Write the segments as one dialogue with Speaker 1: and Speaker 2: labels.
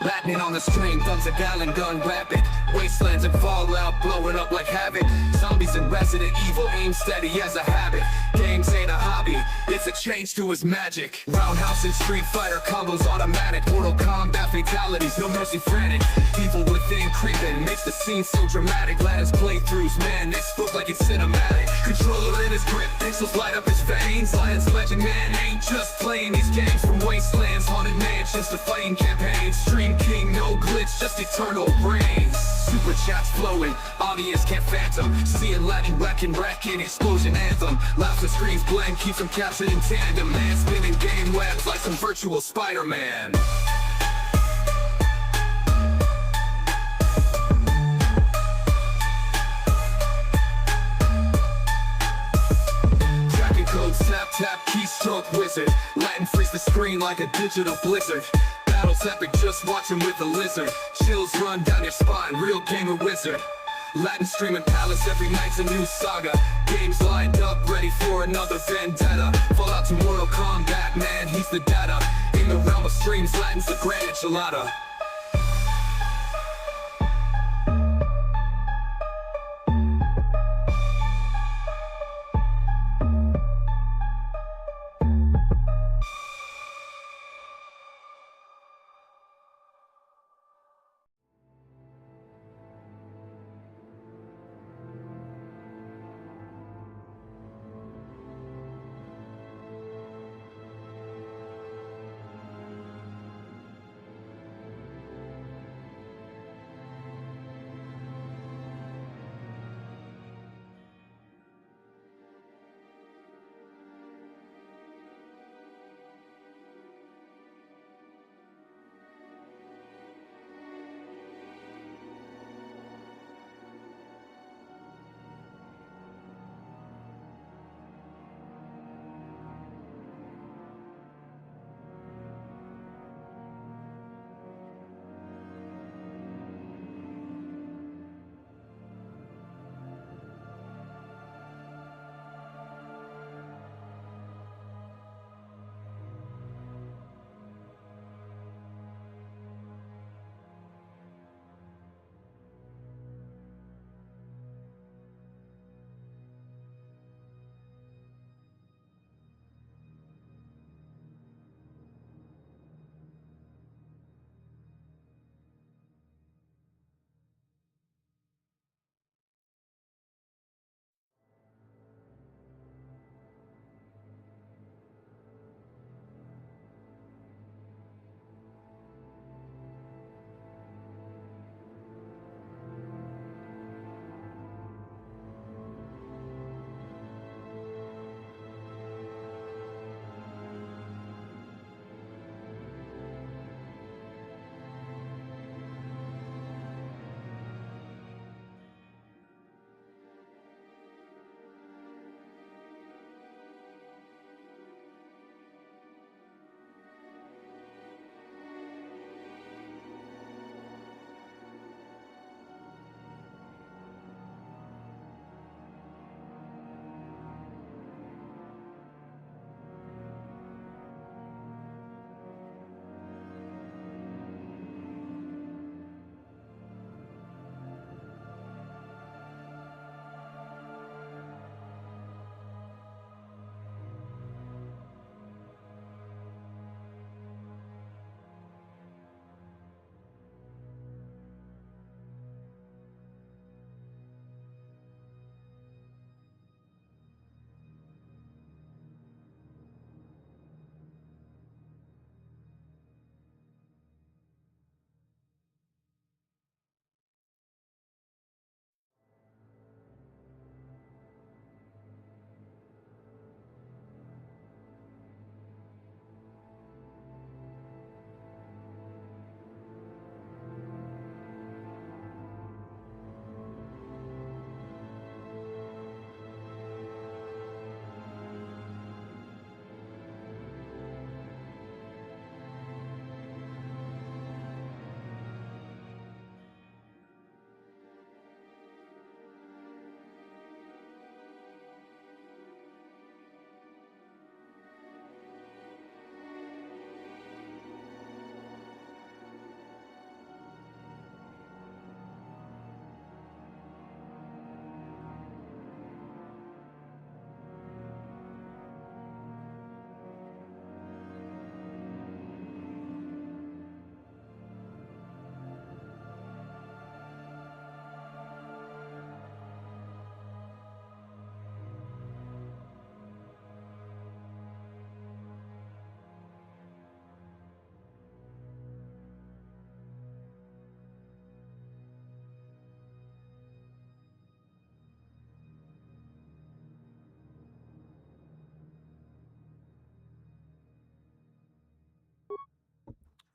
Speaker 1: Latin on the string, guns a gallon, gun rapid. Wastelands and fallout, blowing up like havoc. Zombies and Resident Evil, aim steady as a habit. Games ain't a hobby, it's a change to his magic. Roundhouse and Street Fighter combos automatic. Mortal Kombat fatalities, no mercy frantic. Evil within creeping, makes the scene so dramatic. Ladders playthroughs, man, they spook like it's cinematic. Controller in his grip, pixels light up his veins. Lions legend, man, ain't just playing these games. From wastelands, haunted mansions to fighting campaigns. Stream king, no glitch, just eternal brains. Super chats flowing, audience can't phantom. Seeing Latin wrecking, explosion anthem. Laughs and screams blend, keeps them captured in tandem. Man spinning game webs like some virtual Spider-Man. Tracking codes, tap tap, keystroke wizard. Latin freeze the screen like a digital blizzard. Battles epic, just watching with a lizard. Chills run down your spine, real gamer wizard. Latin streaming palace, every night's a new saga. Games lined up, ready for another vendetta. Fallout to Mortal Kombat, man, he's the data. In the realm of streams, Latin's the grand enchilada.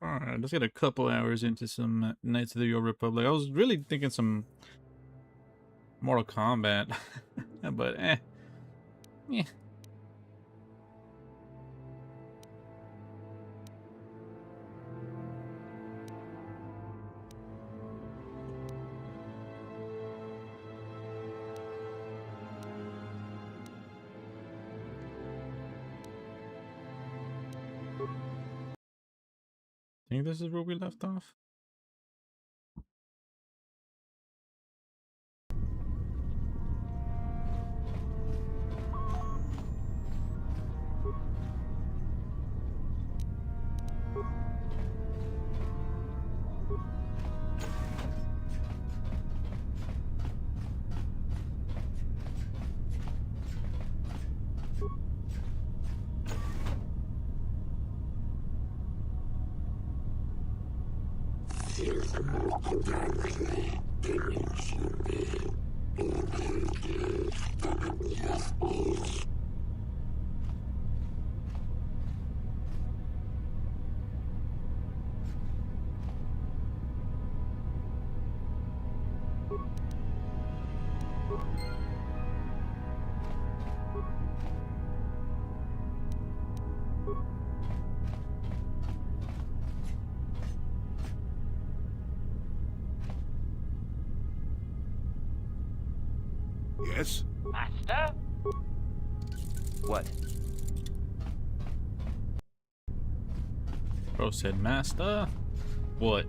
Speaker 2: Alright, let's get a couple hours into some Knights of the Old Republic. I was really thinking some Mortal Kombat, but yeah. I think this is where we left off.
Speaker 3: Yes?
Speaker 4: Master? What?
Speaker 2: Bro said, Master? What?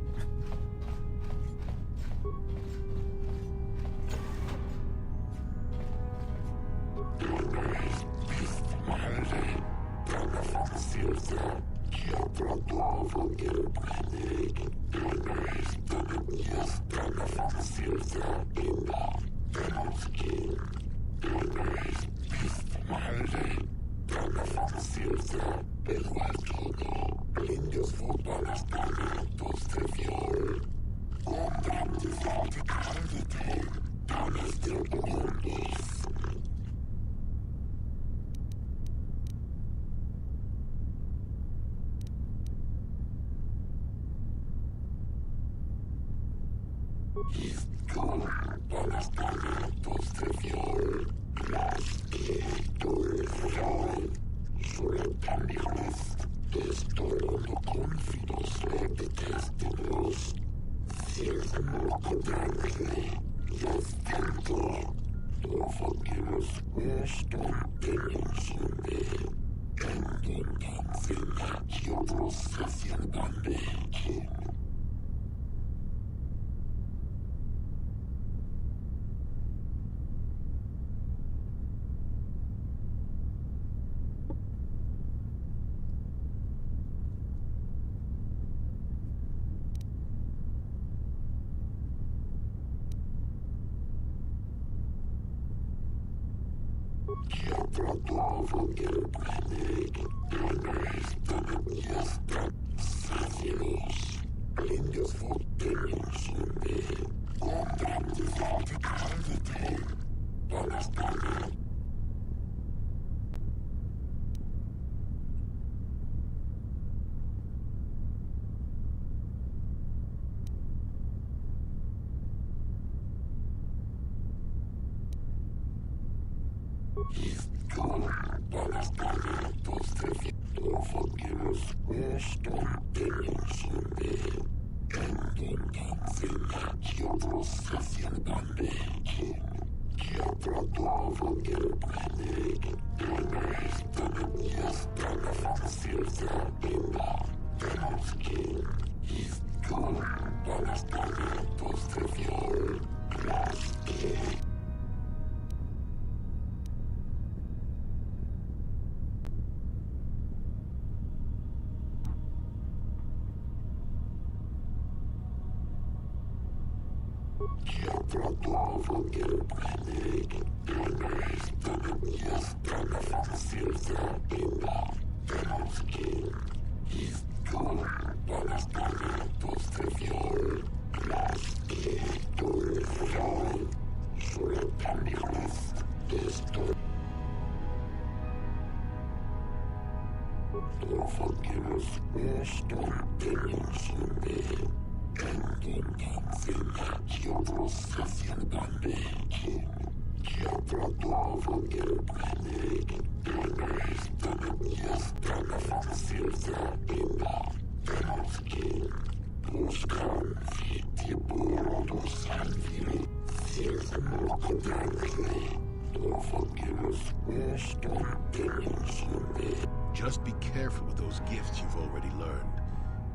Speaker 3: Just be careful with those gifts you've already learned.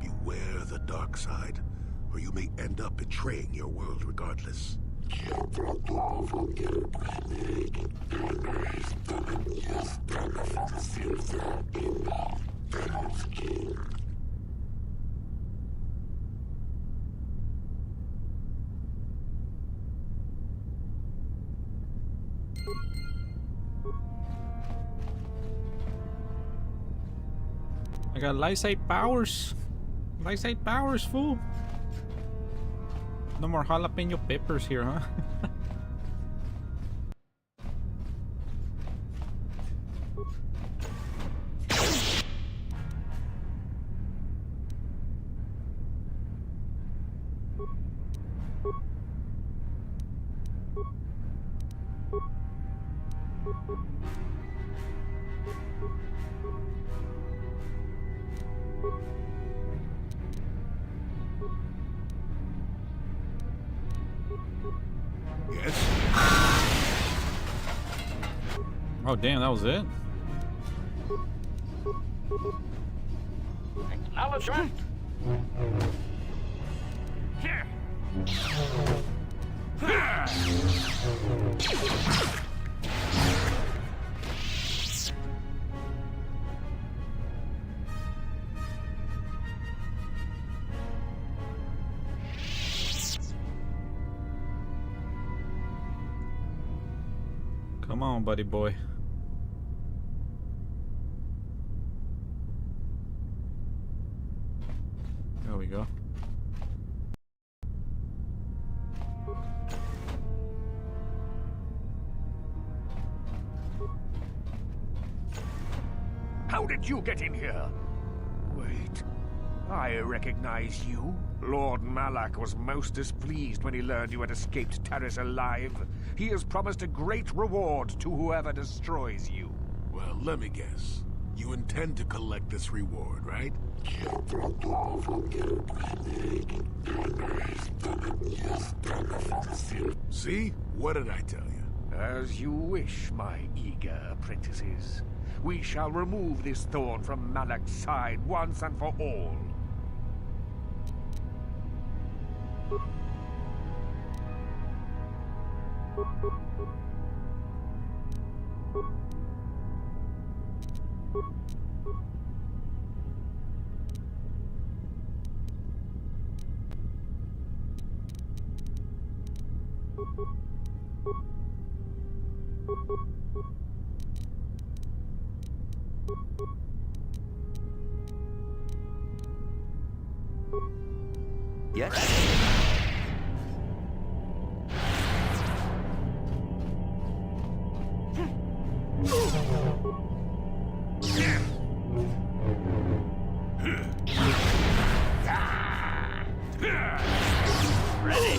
Speaker 3: Beware the dark side, or you may end up betraying your world regardless.
Speaker 2: I got lightside powers. Lightside powers, fool. No more jalapeno peppers here, huh?
Speaker 3: Yes?
Speaker 2: Oh damn, that was it?
Speaker 4: Acknowledgement. Here.
Speaker 2: Come on, buddy boy. There we go.
Speaker 5: How did you get in here? Wait, I recognize you. Lord Malak was most displeased when he learned you had escaped Taris alive. He has promised a great reward to whoever destroys you.
Speaker 3: Well, let me guess. You intend to collect this reward, right? See? What did I tell you?
Speaker 5: As you wish, my eager apprentices. We shall remove this thorn from Malak's side once and for all.
Speaker 4: Yes. Ready.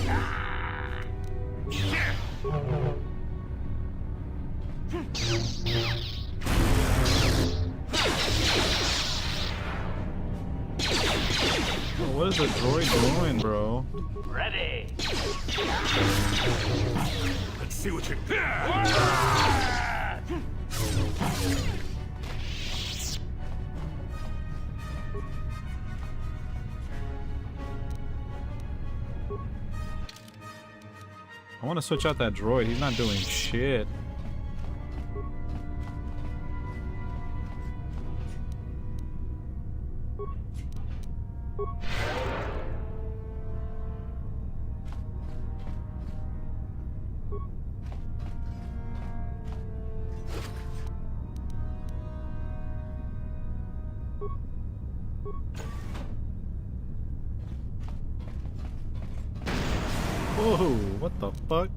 Speaker 2: What is the droid doing, bro?
Speaker 4: Ready.
Speaker 3: Let's see what you...
Speaker 2: I want to switch out that droid. He's not doing shit. Whoa, what the fuck?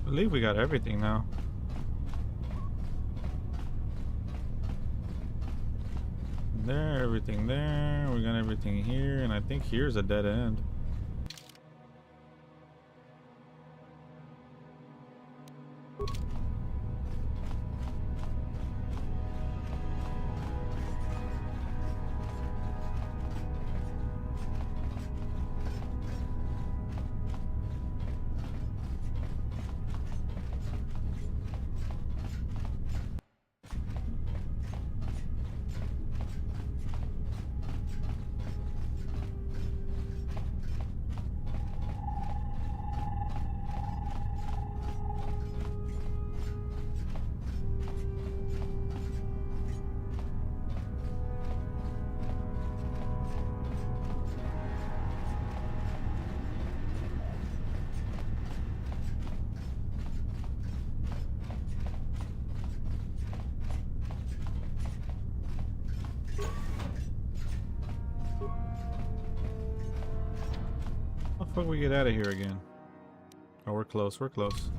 Speaker 2: I believe we got everything now. There, everything there. We got everything here, and I think here's a dead end. How the fuck we get out of here again? Oh, we're close, we're close.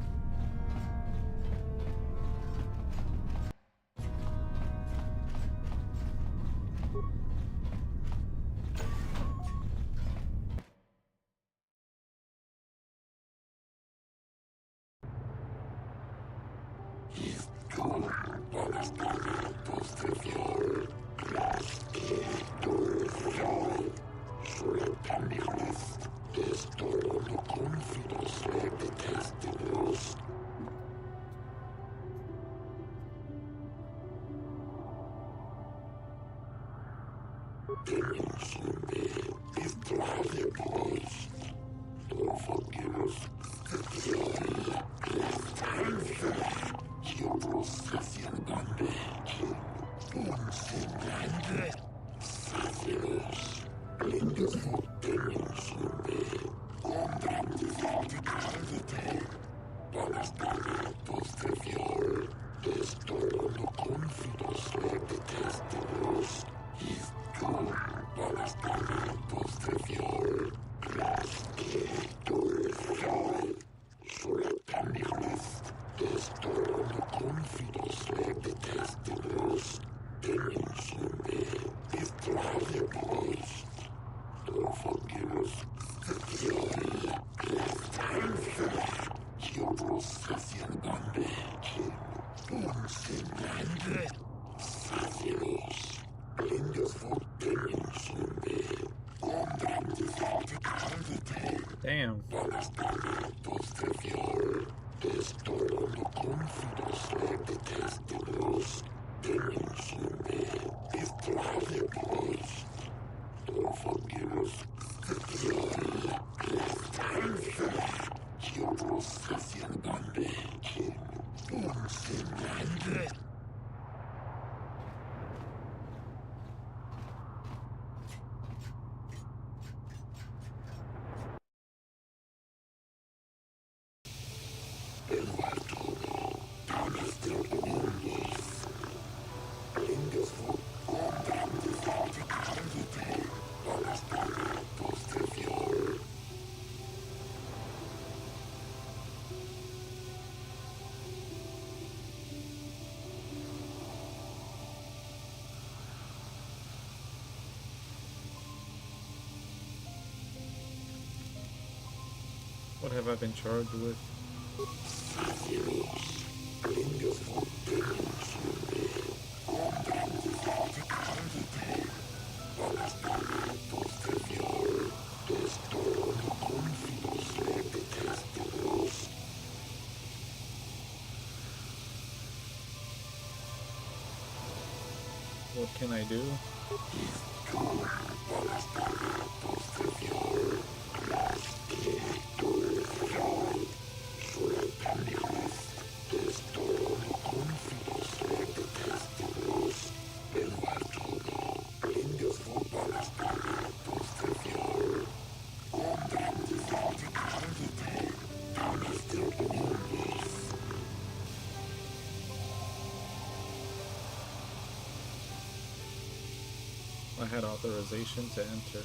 Speaker 3: Para
Speaker 2: What have I been charged with? What can I do? I had authorization to enter.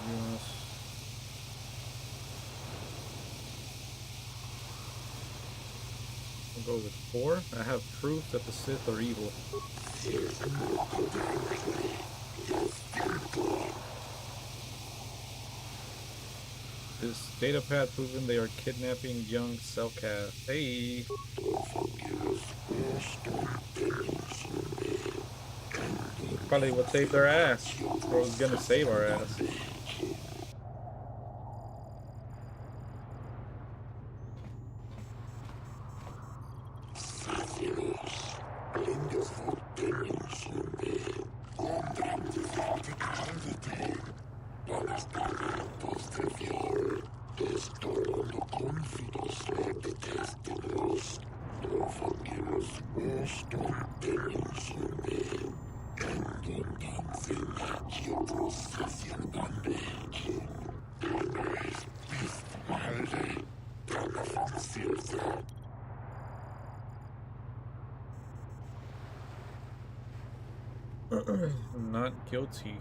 Speaker 2: Yes. We'll go with 4. I have proof that the Sith are evil. This datapad proving they are kidnapping young Selkath. Hey! Probably would save their ass. Or was gonna save our ass. Not guilty.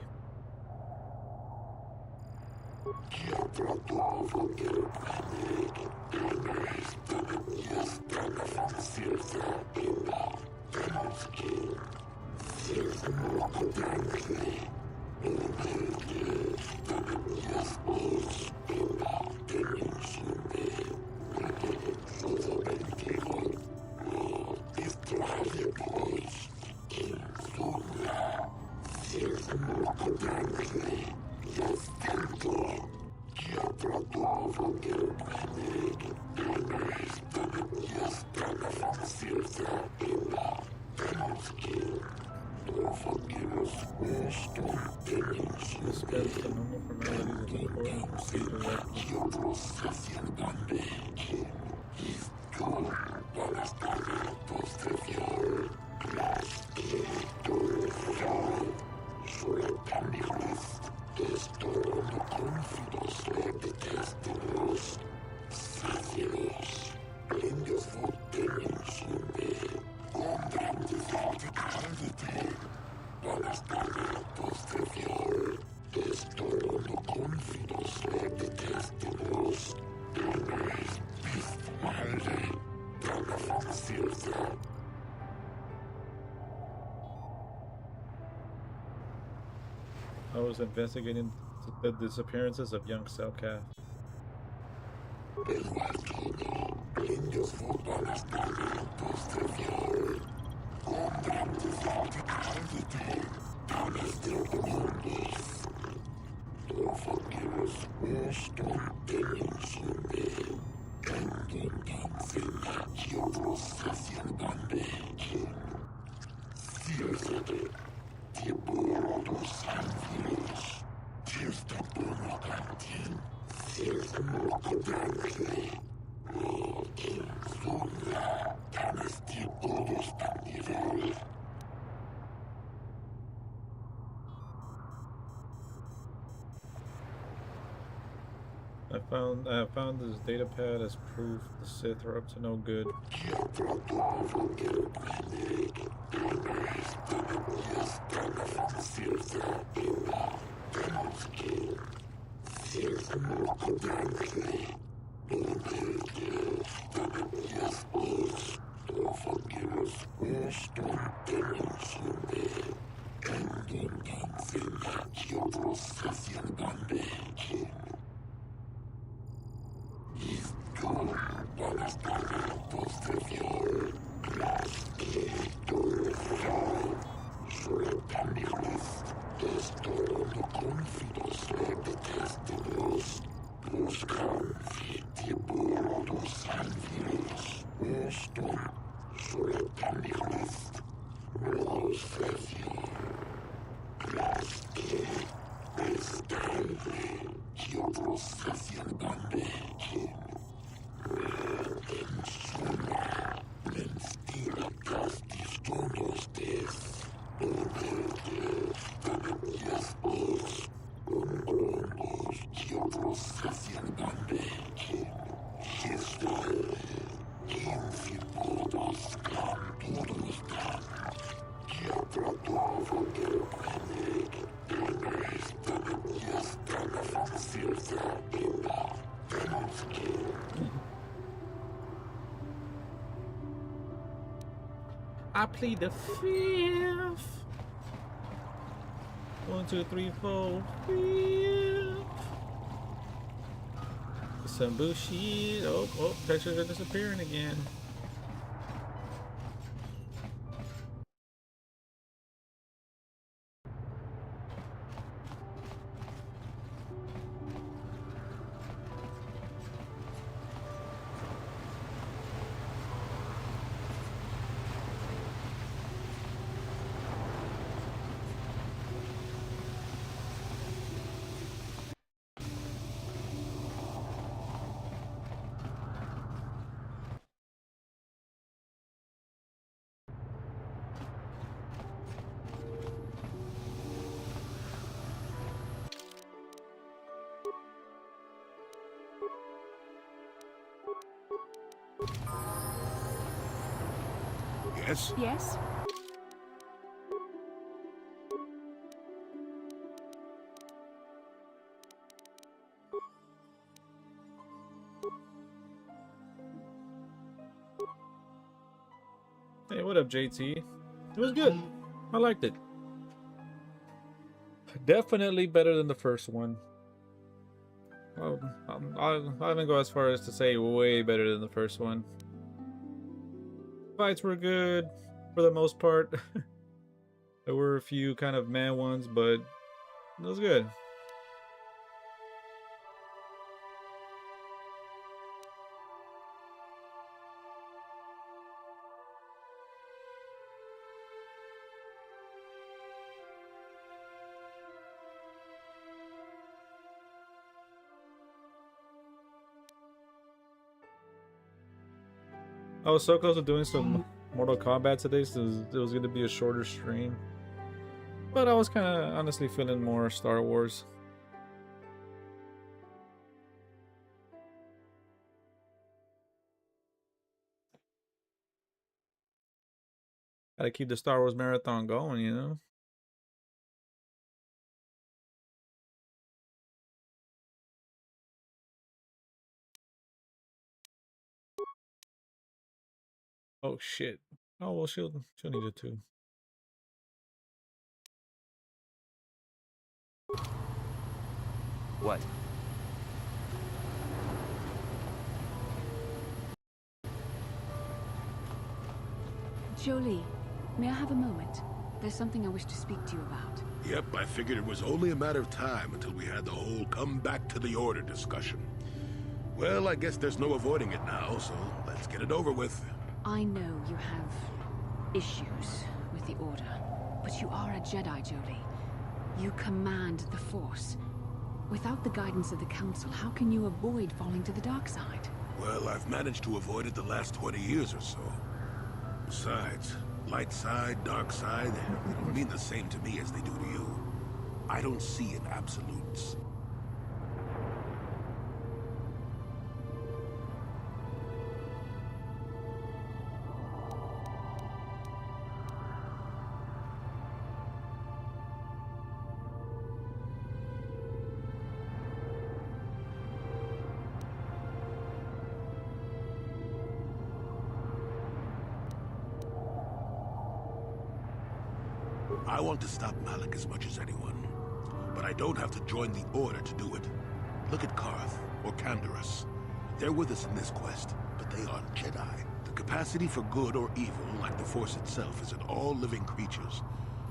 Speaker 2: Dispense the normal formalities of the court and proceed directly. I was investigating the disappearances of young cell calf. I have found this data pad as proof the Sith are up to no good. I plead the fifth. 1, 2, 3, 4, fifth. Some bullshit. Oh, pictures are disappearing again.
Speaker 3: Yes?
Speaker 6: Yes?
Speaker 2: Hey, what up, JT? It was good. I liked it. Definitely better than the first one. Well, I wouldn't go as far as to say way better than the first one. Fights were good for the most part. There were a few kind of meh ones, but it was good. I was so close to doing some Mortal Kombat today, so it was going to be a shorter stream. But I was kind of honestly feeling more Star Wars. Gotta keep the Star Wars marathon going, you know? Oh shit. Oh well, she'll need it too.
Speaker 6: What?
Speaker 7: Jolie, may I have a moment? There's something I wish to speak to you about.
Speaker 3: Yep, I figured it was only a matter of time until we had the whole come back to the order discussion. Well, I guess there's no avoiding it now, so let's get it over with.
Speaker 7: I know you have issues with the Order, but you are a Jedi, Jolie. You command the Force. Without the guidance of the Council, how can you avoid falling to the dark side?
Speaker 3: Well, I've managed to avoid it the last 20 years or so. Besides, light side, dark side, they don't mean the same to me as they do to you. I don't see in absolutes. I want to stop Malak as much as anyone, but I don't have to join the Order to do it. Look at Karth, or Canderous. They're with us in this quest, but they aren't Jedi. The capacity for good or evil, like the Force itself, is in all living creatures.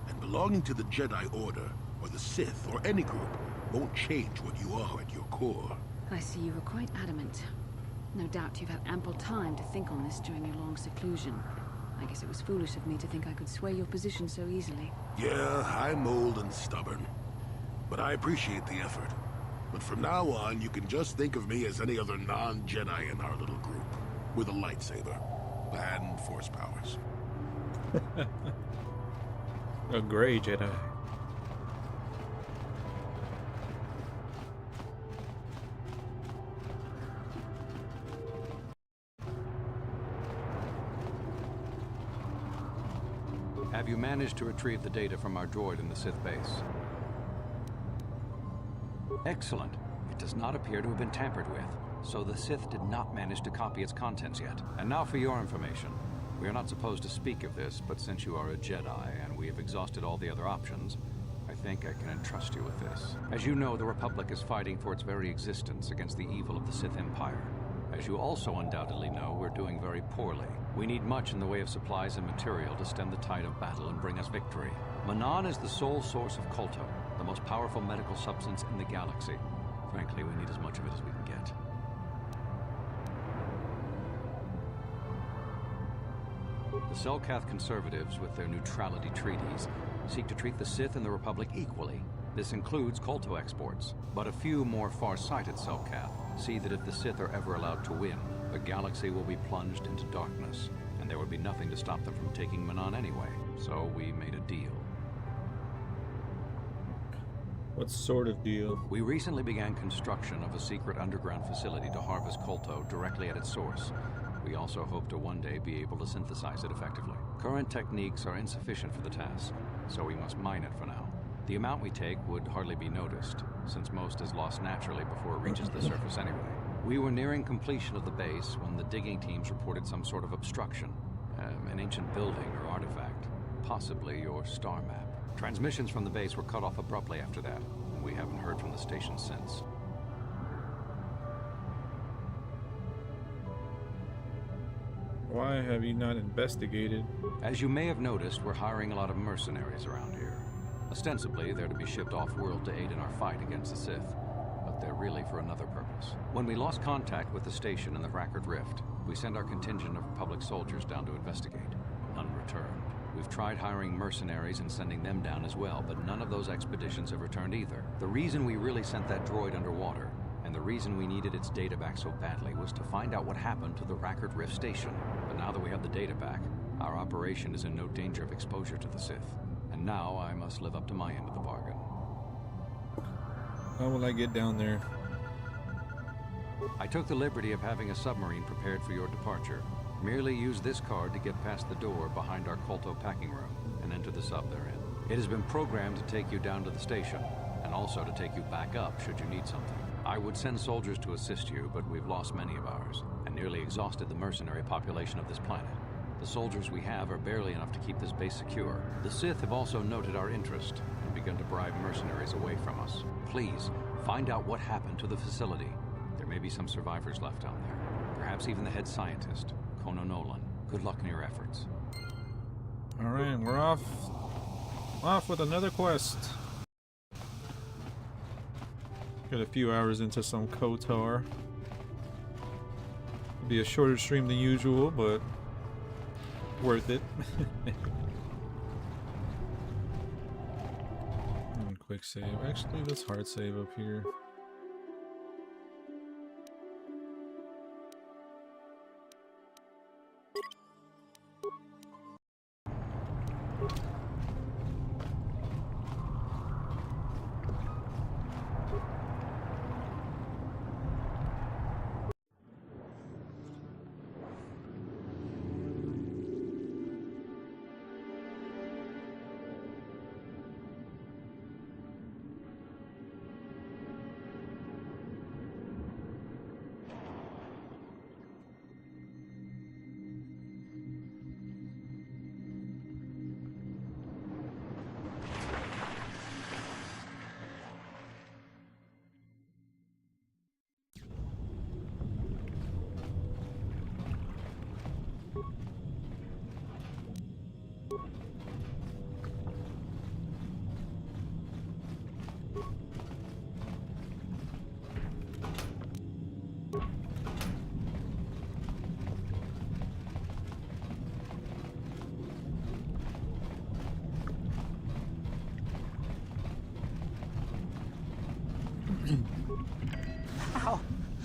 Speaker 3: And belonging to the Jedi Order, or the Sith, or any group, won't change what you are at your core.
Speaker 7: I see you were quite adamant. No doubt you've had ample time to think on this during your long seclusion. I guess it was foolish of me to think I could sway your position so easily.
Speaker 3: Yeah, I'm old and stubborn. But I appreciate the effort. But from now on, you can just think of me as any other non-Jedi in our little group. With a lightsaber. And Force powers.
Speaker 2: A gray Jedi.
Speaker 8: Have you managed to retrieve the data from our droid in the Sith base? Excellent. It does not appear to have been tampered with, so the Sith did not manage to copy its contents yet. And now for your information. We are not supposed to speak of this, but since you are a Jedi and we have exhausted all the other options, I think I can entrust you with this. As you know, the Republic is fighting for its very existence against the evil of the Sith Empire. As you also undoubtedly know, we're doing very poorly. We need much in the way of supplies and material to stem the tide of battle and bring us victory. Manan is the sole source of Kolto, the most powerful medical substance in the galaxy. Frankly, we need as much of it as we can get. The Selkath conservatives, with their neutrality treaties, seek to treat the Sith and the Republic equally. This includes Kolto exports, but a few more far-sighted Selkath see that if the Sith are ever allowed to win, the galaxy will be plunged into darkness, and there would be nothing to stop them from taking Manan anyway. So we made a deal.
Speaker 2: What sort of deal?
Speaker 8: We recently began construction of a secret underground facility to harvest Kolto directly at its source. We also hope to one day be able to synthesize it effectively. Current techniques are insufficient for the task, so we must mine it for now. The amount we take would hardly be noticed, since most is lost naturally before it reaches the surface anyway. We were nearing completion of the base when the digging teams reported some sort of obstruction. An ancient building or artifact, possibly your star map. Transmissions from the base were cut off abruptly after that, and we haven't heard from the station since.
Speaker 2: Why have you not investigated?
Speaker 8: As you may have noticed, we're hiring a lot of mercenaries around here. Ostensibly, they're to be shipped off-world to aid in our fight against the Sith, but they're really for another purpose. When we lost contact with the station in the Rackard Rift, we sent our contingent of Republic soldiers down to investigate. None returned. We've tried hiring mercenaries and sending them down as well, but none of those expeditions have returned either. The reason we really sent that droid underwater, and the reason we needed its data back so badly, was to find out what happened to the Rackard Rift station. But now that we have the data back, our operation is in no danger of exposure to the Sith. And now I must live up to my end of the bargain.
Speaker 2: How will I get down there?
Speaker 8: I took the liberty of having a submarine prepared for your departure. Merely use this card to get past the door behind our Kolto packing room and enter the sub therein. It has been programmed to take you down to the station, and also to take you back up should you need something. I would send soldiers to assist you, but we've lost many of ours, and nearly exhausted the mercenary population of this planet. The soldiers we have are barely enough to keep this base secure. The Sith have also noted our interest and begun to bribe mercenaries away from us. Please, Find out what happened to the facility. There may be some survivors left down there. Perhaps even the head scientist, Kono Nolan. Good luck in your efforts.
Speaker 2: Alright, we're off. Off with another quest. Got a few hours into some KOTOR. It'll be a shorter stream than usual, but worth it. And quick save. Actually, let's hard save up here.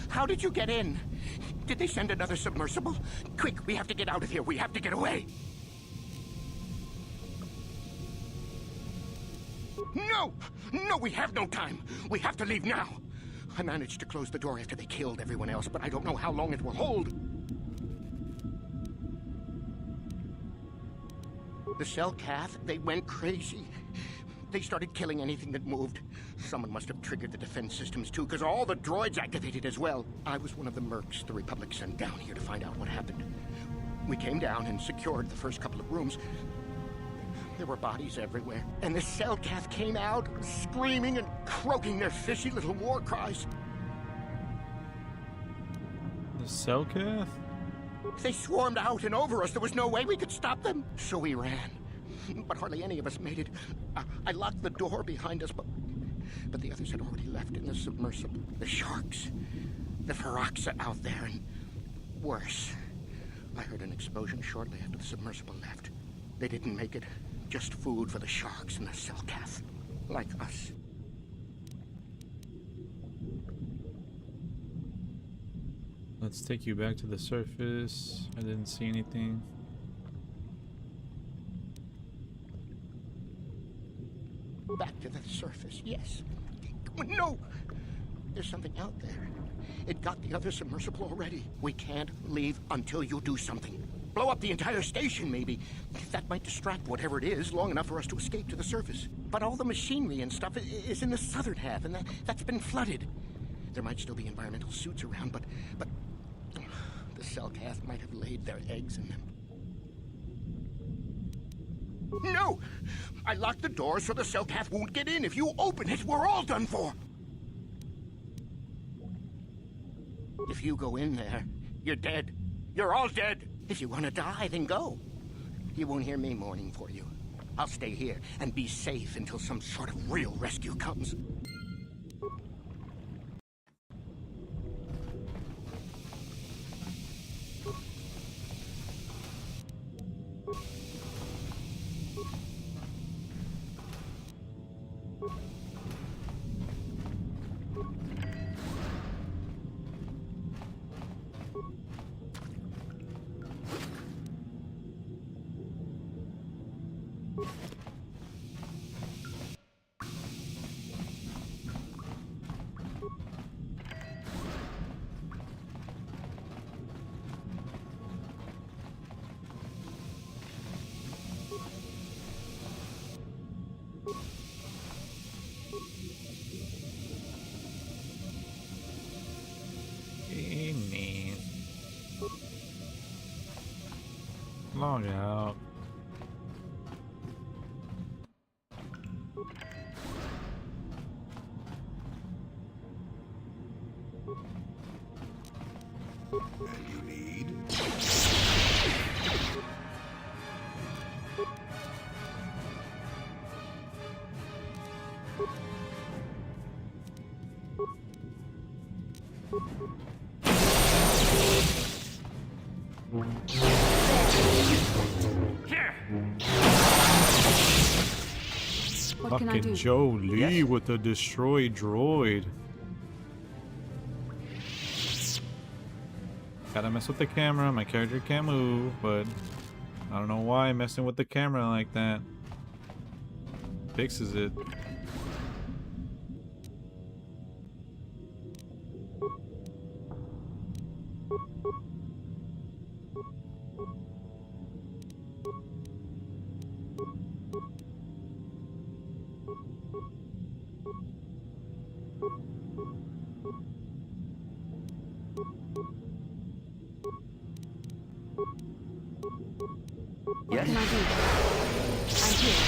Speaker 5: How did you get in? Did they send another submersible? Quick, we have to get out of here. We have to get away. No! No, we have no time. We have to leave now. I managed to close the door after they killed everyone else, but I don't know how long it will hold. The Selkath, they went crazy. They started killing anything that moved. Someone must have triggered the defense systems too, because all the droids activated as well. I was one of the mercs the Republic sent down here to find out what happened. We came down and secured the first couple of rooms. There were bodies everywhere, and the Selkath came out, screaming and croaking their fishy little war cries.
Speaker 2: The Selkath?
Speaker 5: They swarmed out and over us. There was no way we could stop them. So we ran. But hardly any of us made it. I locked the door behind us, but the others had already left in the submersible. The sharks. The Ferox are out there, and worse. I heard an explosion shortly after the submersible left. They didn't make it. Just food for the sharks and the Selkath. Like us.
Speaker 2: Let's take you back to the surface. I didn't see anything.
Speaker 5: Back to the surface, yes. No! There's something out there. It got the other submersible already. We can't leave until you do something. Blow up the entire station, maybe. That might distract whatever it is long enough for us to escape to the surface. But all the machinery and stuff is in the southern half, and that's been flooded. There might still be environmental suits around, but the Selkath might have laid their eggs in them. No! I locked the door so the Selkath won't get in. If you open it, we're all done for. If you go in there, you're dead. You're all dead. If you want to die, then go. You won't hear me mourning for you. I'll stay here and be safe until some sort of real rescue comes.
Speaker 2: Log out.
Speaker 3: And you need?
Speaker 4: Here.
Speaker 7: What can I
Speaker 2: Fucking
Speaker 7: do?
Speaker 2: Jolie with the destroyed droid. Gotta mess with the camera. My character can't move, but I don't know why messing with the camera like that fixes it.
Speaker 7: What can I do? I'm here.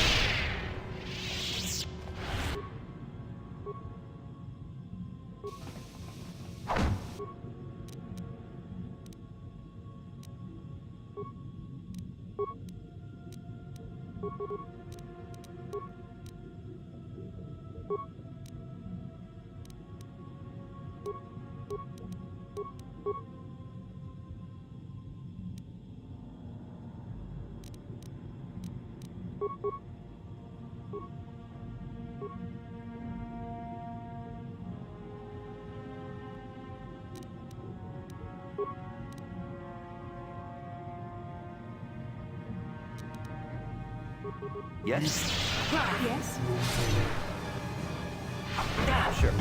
Speaker 6: Yes?
Speaker 7: Yes?
Speaker 6: Sure.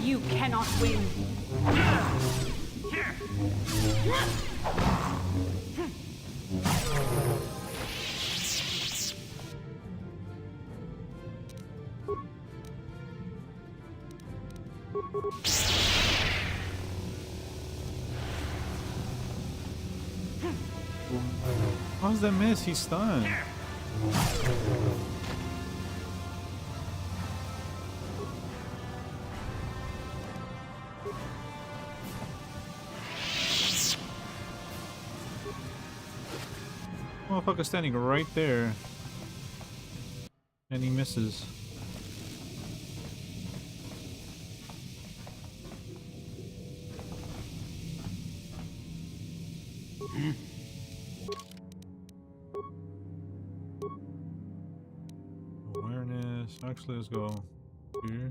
Speaker 7: You cannot win.
Speaker 2: How's that miss? He's stunned. Motherfucker standing right there. And he misses. Awareness. Actually, let's go here.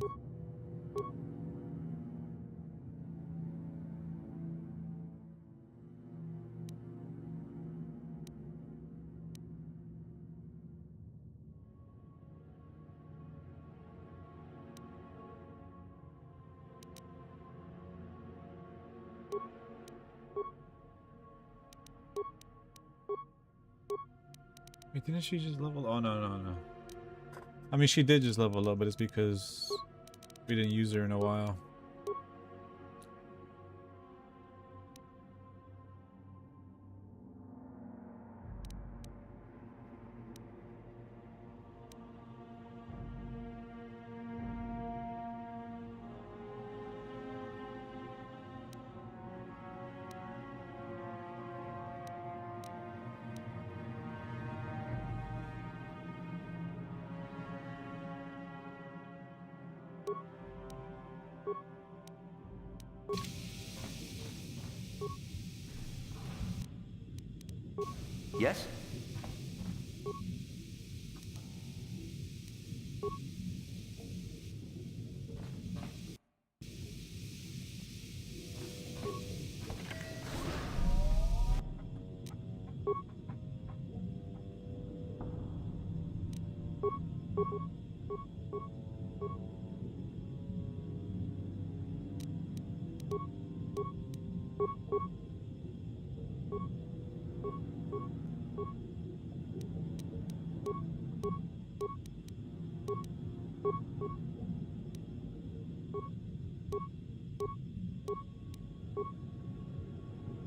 Speaker 2: Wait, didn't she just level? Oh, no. I mean, she did just level up, but it's because we didn't use her in a while.
Speaker 6: Yes?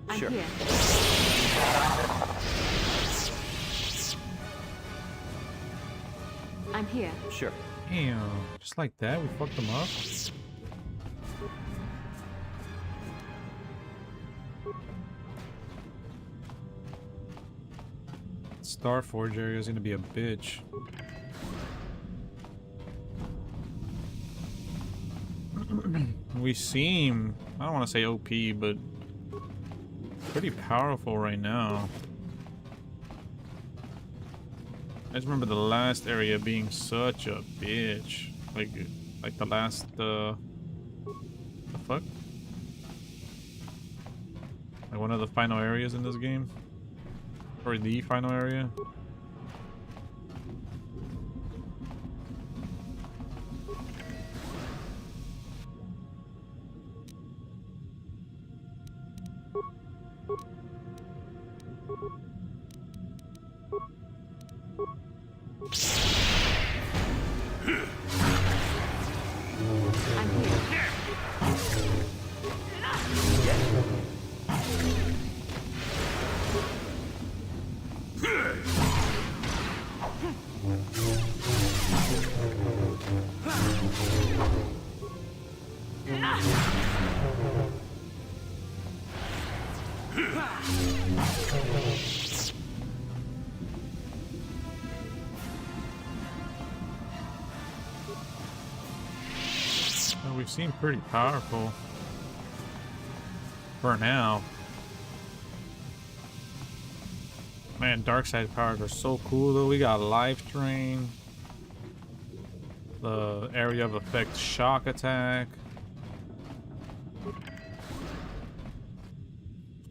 Speaker 7: I'm
Speaker 6: Sure.
Speaker 7: here. I'm here.
Speaker 6: Sure.
Speaker 2: Damn, just like that, we fucked them up. Starforge area is gonna be a bitch. We seem, I don't want to say OP, but pretty powerful right now. I just remember the last area being such a bitch. Like the last, the fuck? Like one of the final areas in this game? Or the final area?
Speaker 7: I'm here.
Speaker 2: Well, we've seen pretty powerful for now. Man, dark side powers are so cool though. We got Livestream, the area of effect shock attack.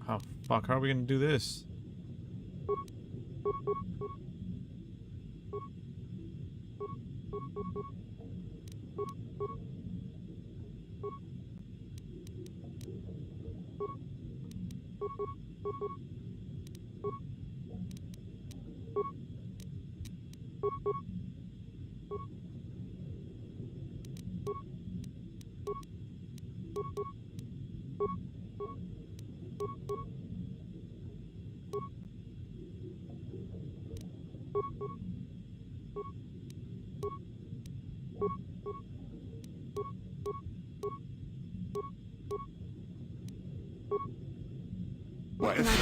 Speaker 2: Oh fuck, how are we gonna do this?
Speaker 7: What can I do?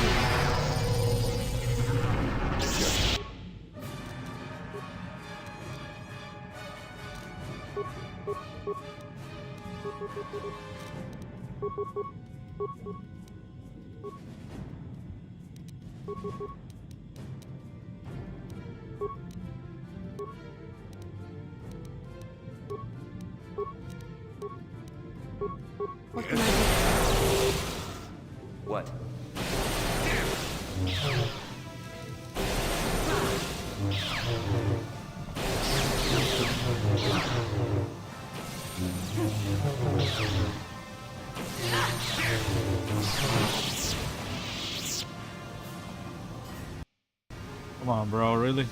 Speaker 7: What can I do?
Speaker 6: What?
Speaker 2: Come on, bro, really?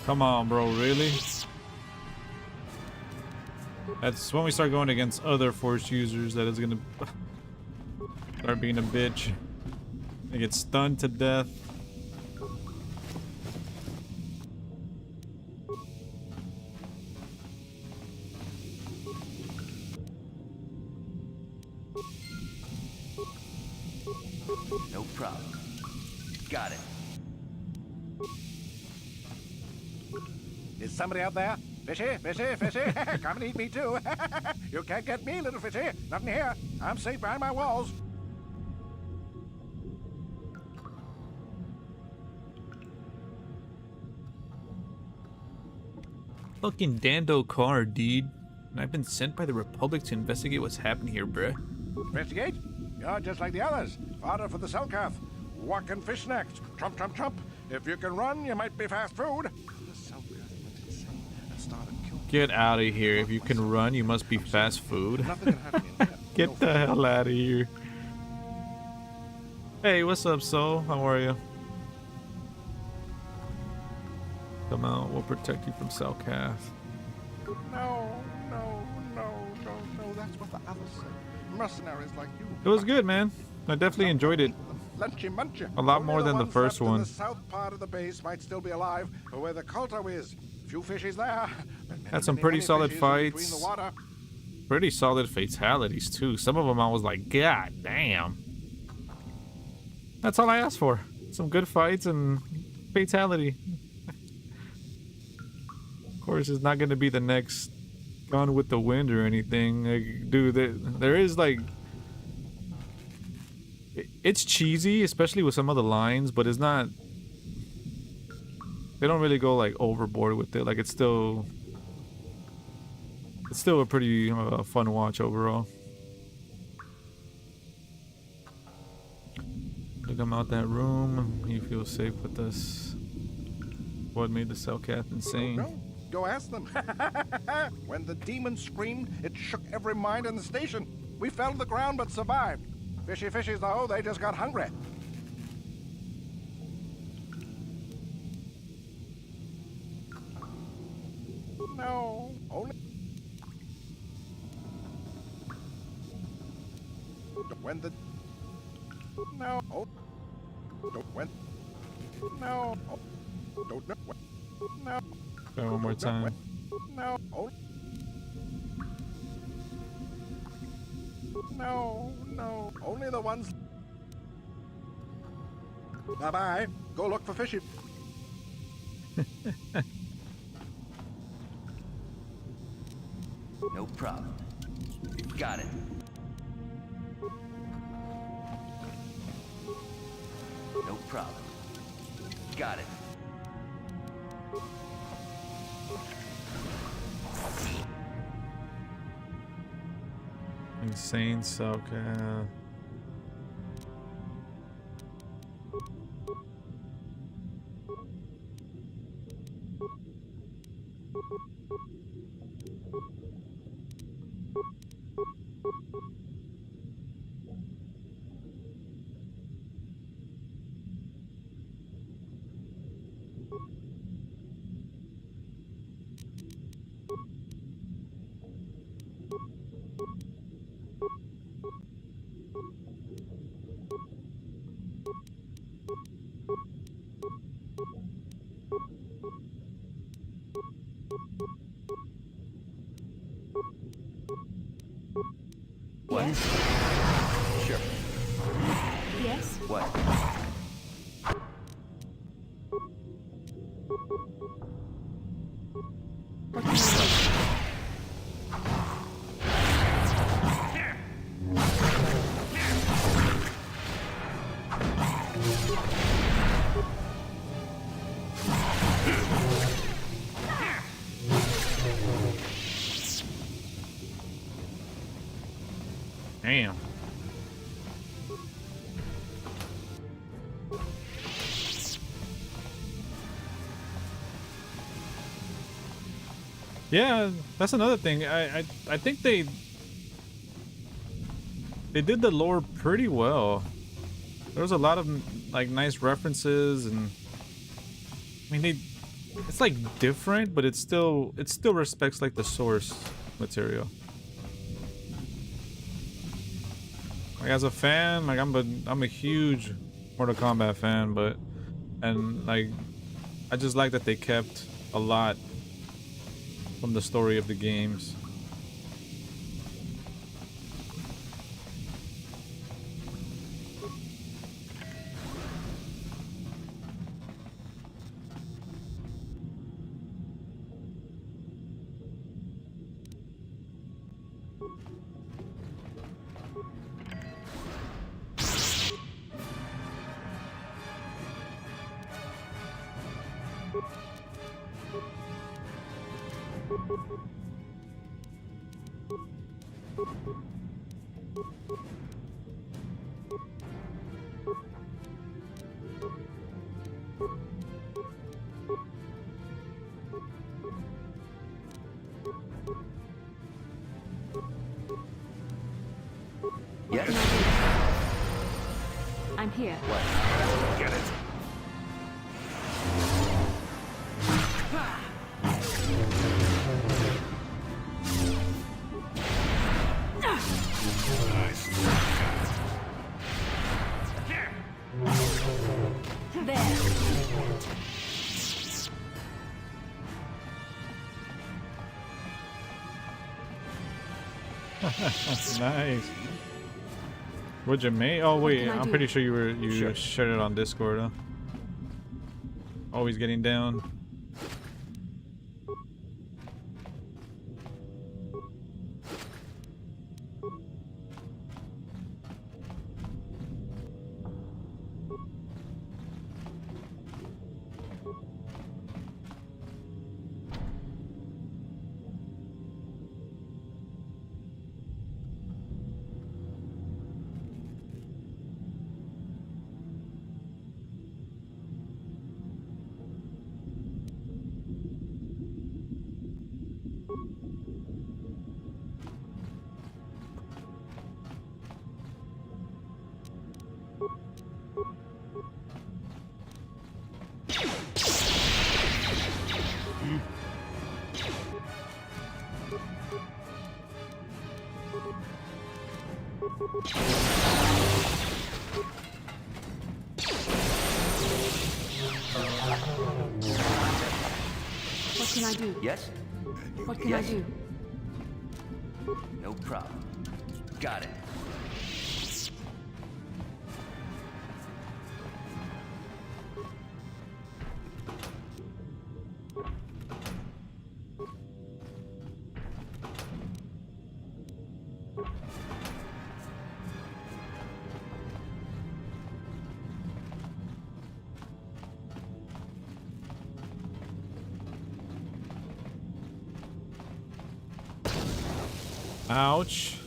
Speaker 2: Come on, bro, really? That's when we start going against other force users that is gonna start being a bitch. They get stunned to death.
Speaker 6: No problem. Got it.
Speaker 5: Is somebody out there? Fishy, fishy, fishy. Come and eat me too. You can't get me, little fishy. Nothing here. I'm safe behind my walls.
Speaker 2: Fucking Dando car, dude. And I've been sent by the Republic to investigate what's happening here, bruh.
Speaker 5: Investigate? You're just like the others. Fodder for the Selkath. What can fish next? Trump, trump, trump. If you can run, you might be fast food. The Selkath went insane and started killing.
Speaker 2: Get out of here. If you can run, you must be fast food.
Speaker 5: Nothing can happen in here.
Speaker 2: Get the hell out of here. Hey, what's up, Soul? How are you? Come out. We'll protect you from Selkath.
Speaker 5: No, no, no, no. That's what the others say. Mercenaries like you.
Speaker 2: It was good, man. I definitely enjoyed it.
Speaker 5: Lunchy munchy.
Speaker 2: A lot
Speaker 5: Only
Speaker 2: more
Speaker 5: the
Speaker 2: than the
Speaker 5: ones
Speaker 2: first
Speaker 5: left in
Speaker 2: one.
Speaker 5: The south part of the base might still be alive, or where the Kulta is. Few fishies there. But many,
Speaker 2: Had some
Speaker 5: many,
Speaker 2: pretty
Speaker 5: many
Speaker 2: solid
Speaker 5: fishies in
Speaker 2: fights.
Speaker 5: between the water.
Speaker 2: Pretty solid fatalities, too. Some of them I was like, God damn. That's all I asked for. some good fights and fatality. Of course, it's not going to be the next Gone with the Wind or anything. Like, dude, there is like, it's cheesy, especially with some of the lines, but it's not. They don't really go like overboard with it. Like it's still a pretty fun watch overall. To come out that room, you feel safe with us. What made the Cellcath insane?
Speaker 9: No, go ask them. When the demon screamed, it shook every mind in the station. We fell to the ground but survived. Fishies, though, they just got hungry. No, only... When the... No, oh... Don't when... No, oh... Don't know when... No...
Speaker 2: Try one more time.
Speaker 9: No, oh... No, only the ones... Bye-bye. Go look for fishy.
Speaker 6: No problem. Got it. No problem. Got it.
Speaker 2: Insane Cellcath.
Speaker 6: What? Sure.
Speaker 7: Yes?
Speaker 6: What?
Speaker 2: Damn. Yeah, that's another thing. I think they did the lore pretty well. There was a lot of like nice references, and I mean it's like different, but it still respects like the source material. Like as a fan, like I'm a huge Mortal Kombat fan, and like I just like that they kept a lot from the story of the games.
Speaker 6: Yes.
Speaker 7: I'm here.
Speaker 6: What? Get it.
Speaker 2: Nice. Would you may? Oh wait,
Speaker 7: can I
Speaker 2: I'm
Speaker 7: do?
Speaker 2: pretty sure you
Speaker 6: Sure.
Speaker 2: shared it on Discord. Huh? Always getting down.
Speaker 7: What can I do?
Speaker 6: Yes?
Speaker 7: What can
Speaker 6: Yes.
Speaker 7: I do?
Speaker 6: No problem. Got it.
Speaker 2: Ouch.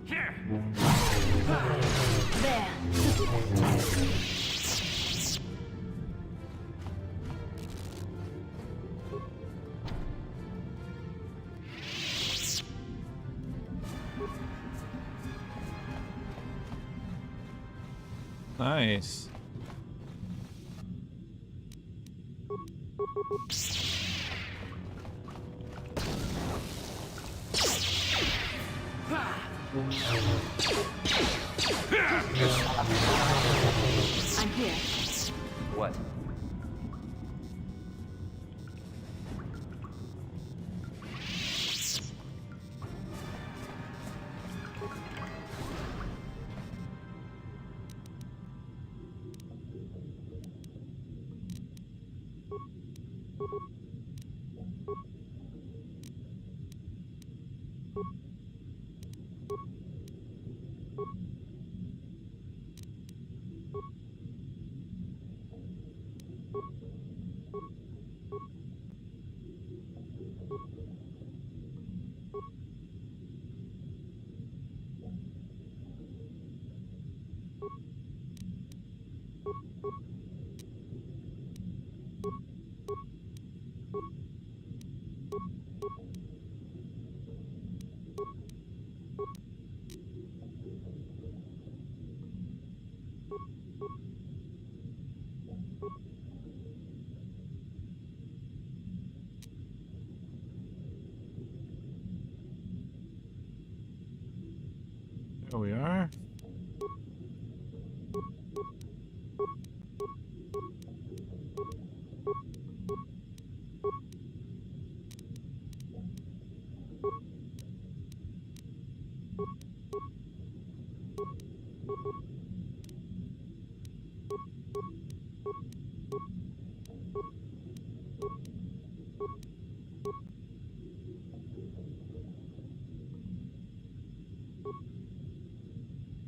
Speaker 4: Here.
Speaker 7: There.
Speaker 2: Nice.
Speaker 7: I'm here.
Speaker 6: What?
Speaker 2: There we are.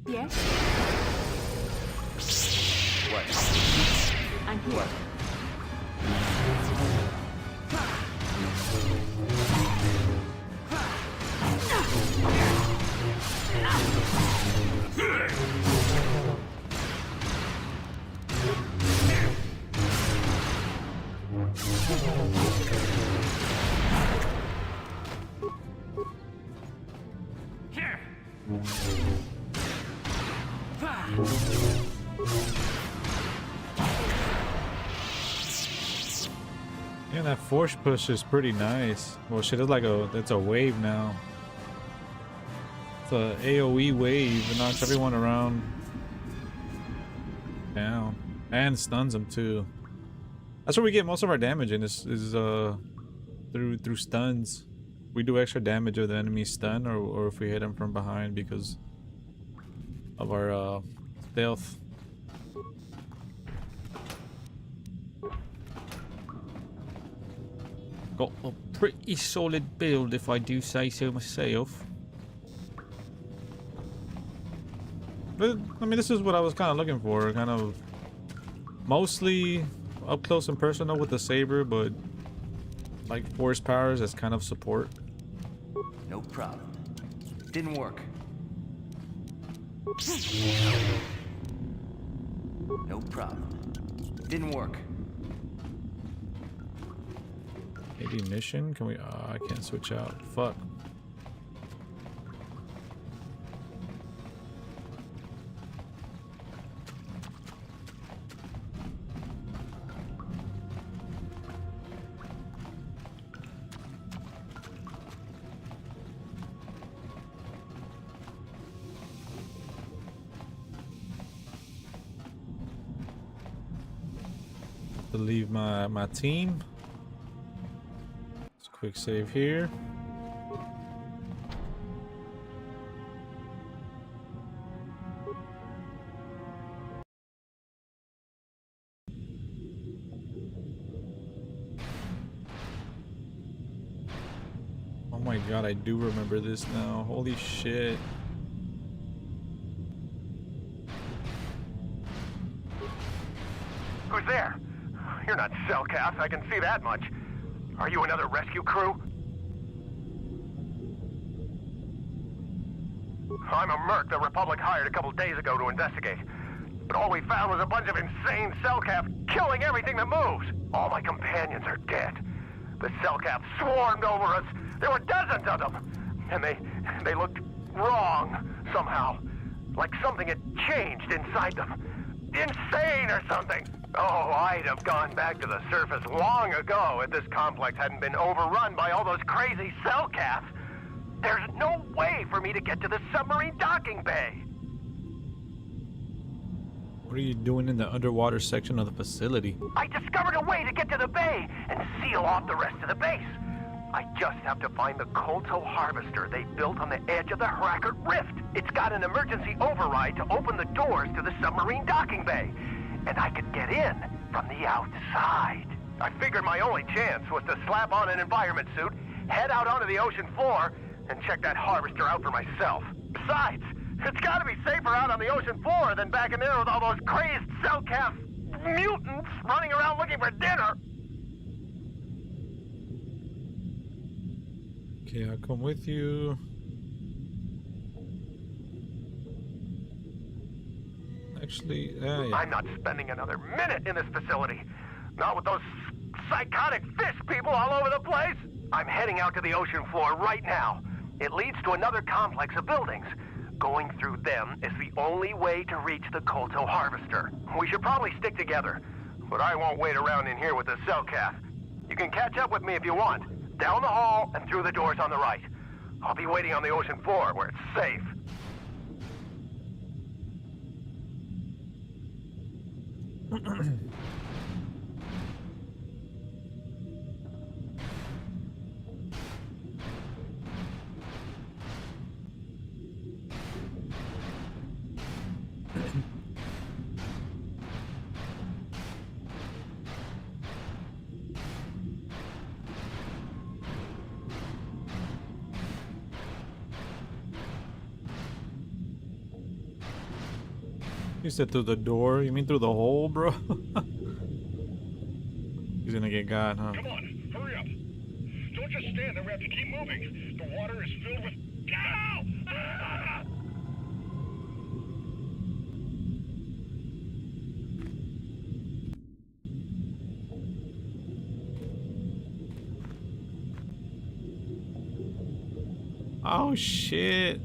Speaker 7: Yes?
Speaker 6: What?
Speaker 7: I'm here.
Speaker 6: What?
Speaker 4: Here.
Speaker 2: Yeah, that force push is pretty nice. Well, shit, it's a wave now. It's a AoE wave. It knocks everyone around down and stuns them too. That's where we get most of our damage in. Is through stuns. We do extra damage if the enemy stun or if we hit them from behind because of our stealth. Got a pretty solid build if I do say so myself. But I mean, this is what I was kind of looking for, kind of mostly up close and personal with the saber, but like force powers as kind of support.
Speaker 6: No problem. Didn't work. No problem. Didn't work.
Speaker 2: Maybe mission? Can we? I can't switch out. Fuck. Have to leave my team. Quick save here. Oh my god, I do remember this now. Holy shit.
Speaker 9: Who's there? You're not Cellcast, I can see that much. Are you another rescue crew? I'm a merc the Republic hired a couple days ago to investigate. But all we found was a bunch of insane Cellcath killing everything that moves. All my companions are dead. The Cellcath swarmed over us. There were dozens of them. And they looked wrong somehow. Like something had changed inside them. Insane or something. Oh, I'd have gone back to the surface long ago if this complex hadn't been overrun by all those crazy Cellcaths. There's no way for me to get to the submarine docking bay.
Speaker 2: What are you doing in the underwater section of the facility?
Speaker 9: I discovered a way to get to the bay and seal off the rest of the base. I just have to find the Kolto harvester they built on the edge of the Hrackert Rift. It's got an emergency override to open the doors to the submarine docking bay. And I could get in from the outside. I figured my only chance was to slap on an environment suit, head out onto the ocean floor, and check that harvester out for myself. Besides, it's gotta be safer out on the ocean floor than back in there with all those crazed Cellcath mutants running around looking for dinner.
Speaker 2: Okay, I'll come with you. Actually, yeah.
Speaker 9: I'm not spending another minute in this facility. Not with those psychotic fish people all over the place. I'm heading out to the ocean floor right now. It leads to another complex of buildings. Going through them is the only way to reach the Kolto harvester. We should probably stick together, but I won't wait around in here with the Cellcath. You can catch up with me if you want. Down the hall and through the doors on the right. I'll be waiting on the ocean floor where it's safe.
Speaker 2: You said through the door? You mean through the hole, bro? He's gonna get got, huh?
Speaker 10: Come on, hurry up. Don't just stand there, we have to keep moving. The water is filled with... Ow! Ah!
Speaker 2: Oh shit.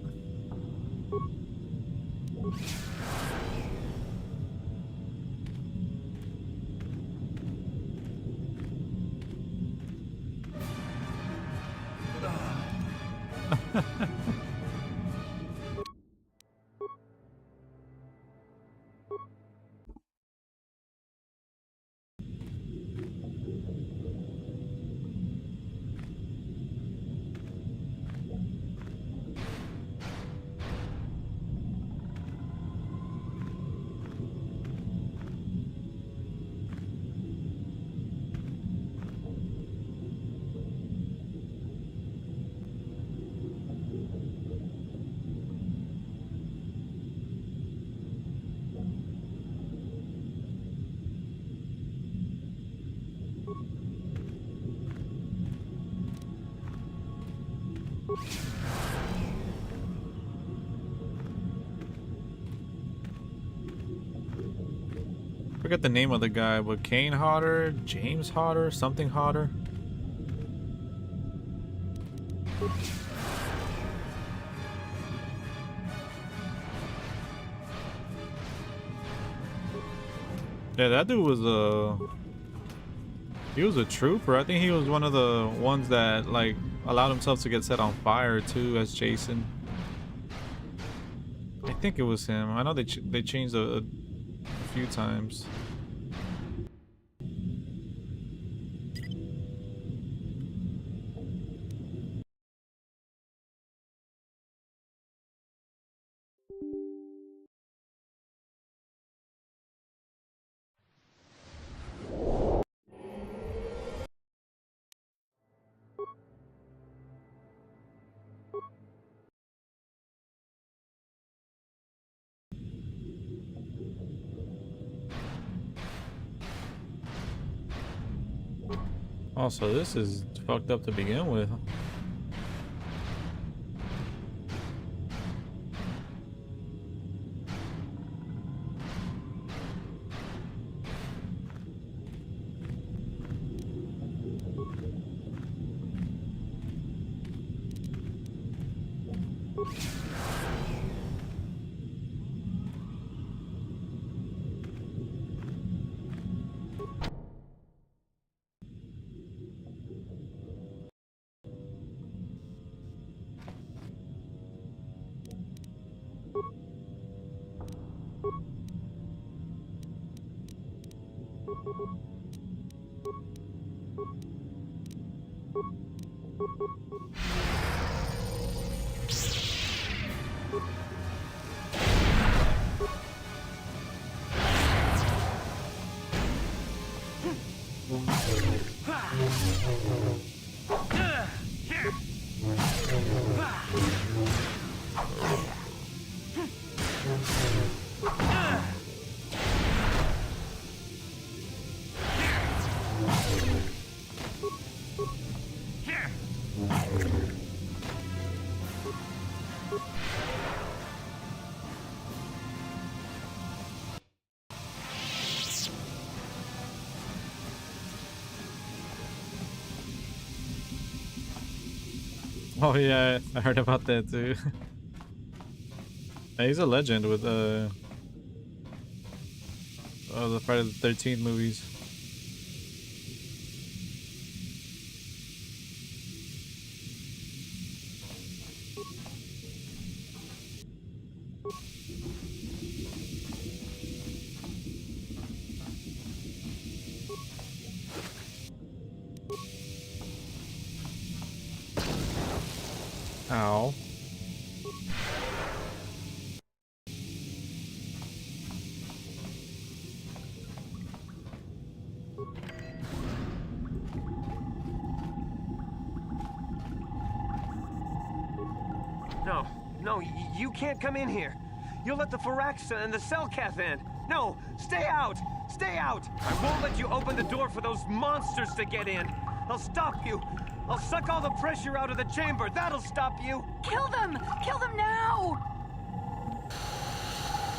Speaker 2: forget the name of the guy, but Kane Hodder, James Hodder, something Hodder. Yeah, that dude was he was a trooper. I think he was one of the ones that like allowed himself to get set on fire too as Jason. I think it was him. I know they changed a few times. Also, this is fucked up to begin with. Oh yeah, I heard about that too. He's a legend with the Friday the 13th movies. Ow.
Speaker 11: No, you can't come in here. You'll let the Firaxa and the Selkath in. No, stay out! Stay out! I won't let you open the door for those monsters to get in. I'll stop you. I'll suck all the pressure out of the chamber. That'll stop you.
Speaker 7: Kill them! Kill them now!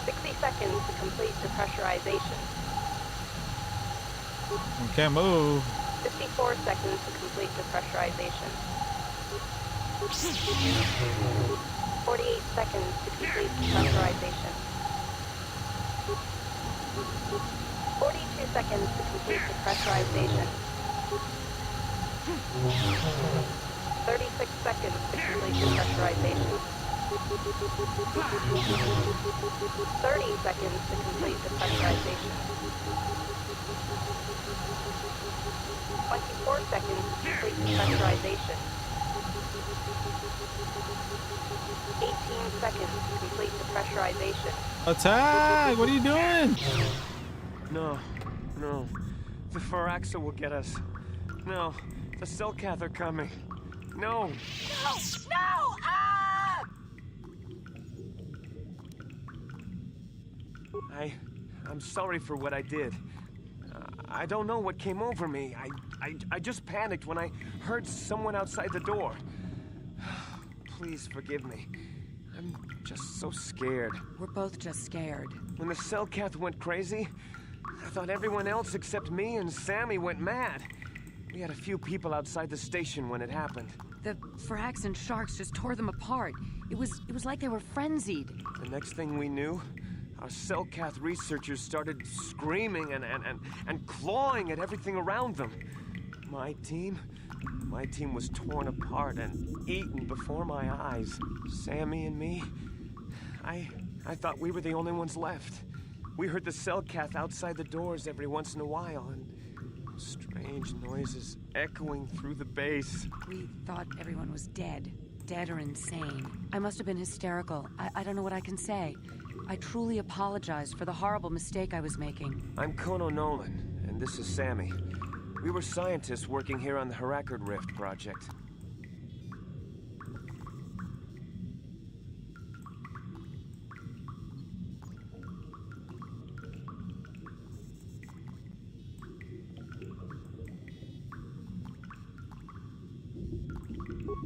Speaker 12: 60 seconds to complete depressurization.
Speaker 2: Can't move.
Speaker 12: 54 seconds to complete depressurization. 48 seconds to complete depressurization. 42 seconds to complete depressurization. 36 seconds to complete depressurization. 30 seconds to complete depressurization. 24 seconds to complete depressurization. 18 seconds to complete depressurization.
Speaker 2: Attack! What are you doing?
Speaker 11: No. The Firaxa will get us. No, the Selkath are coming. No!
Speaker 7: No! Ah!
Speaker 11: I'm sorry for what I did. I don't know what came over me. I just panicked when I heard someone outside the door. Please forgive me. I'm just so scared.
Speaker 7: We're both just scared.
Speaker 11: When the Selkath went crazy, I thought everyone else except me and Sammy went mad. We had a few people outside the station when it happened.
Speaker 7: The Firaxan sharks just tore them apart. It was like they were frenzied.
Speaker 11: The next thing we knew, our Cellcath researchers started screaming and clawing at everything around them. My team was torn apart and eaten before my eyes. Sammy and me, I thought we were the only ones left. We heard the Cellcath outside the doors every once in a while, and strange noises echoing through the base.
Speaker 7: We thought everyone was dead or insane. I must have been hysterical. I don't know what I can say. I truly apologize for the horrible mistake I was making.
Speaker 11: I'm Kono Nolan, and this is Sammy. We were scientists working here on the Harakard Rift project.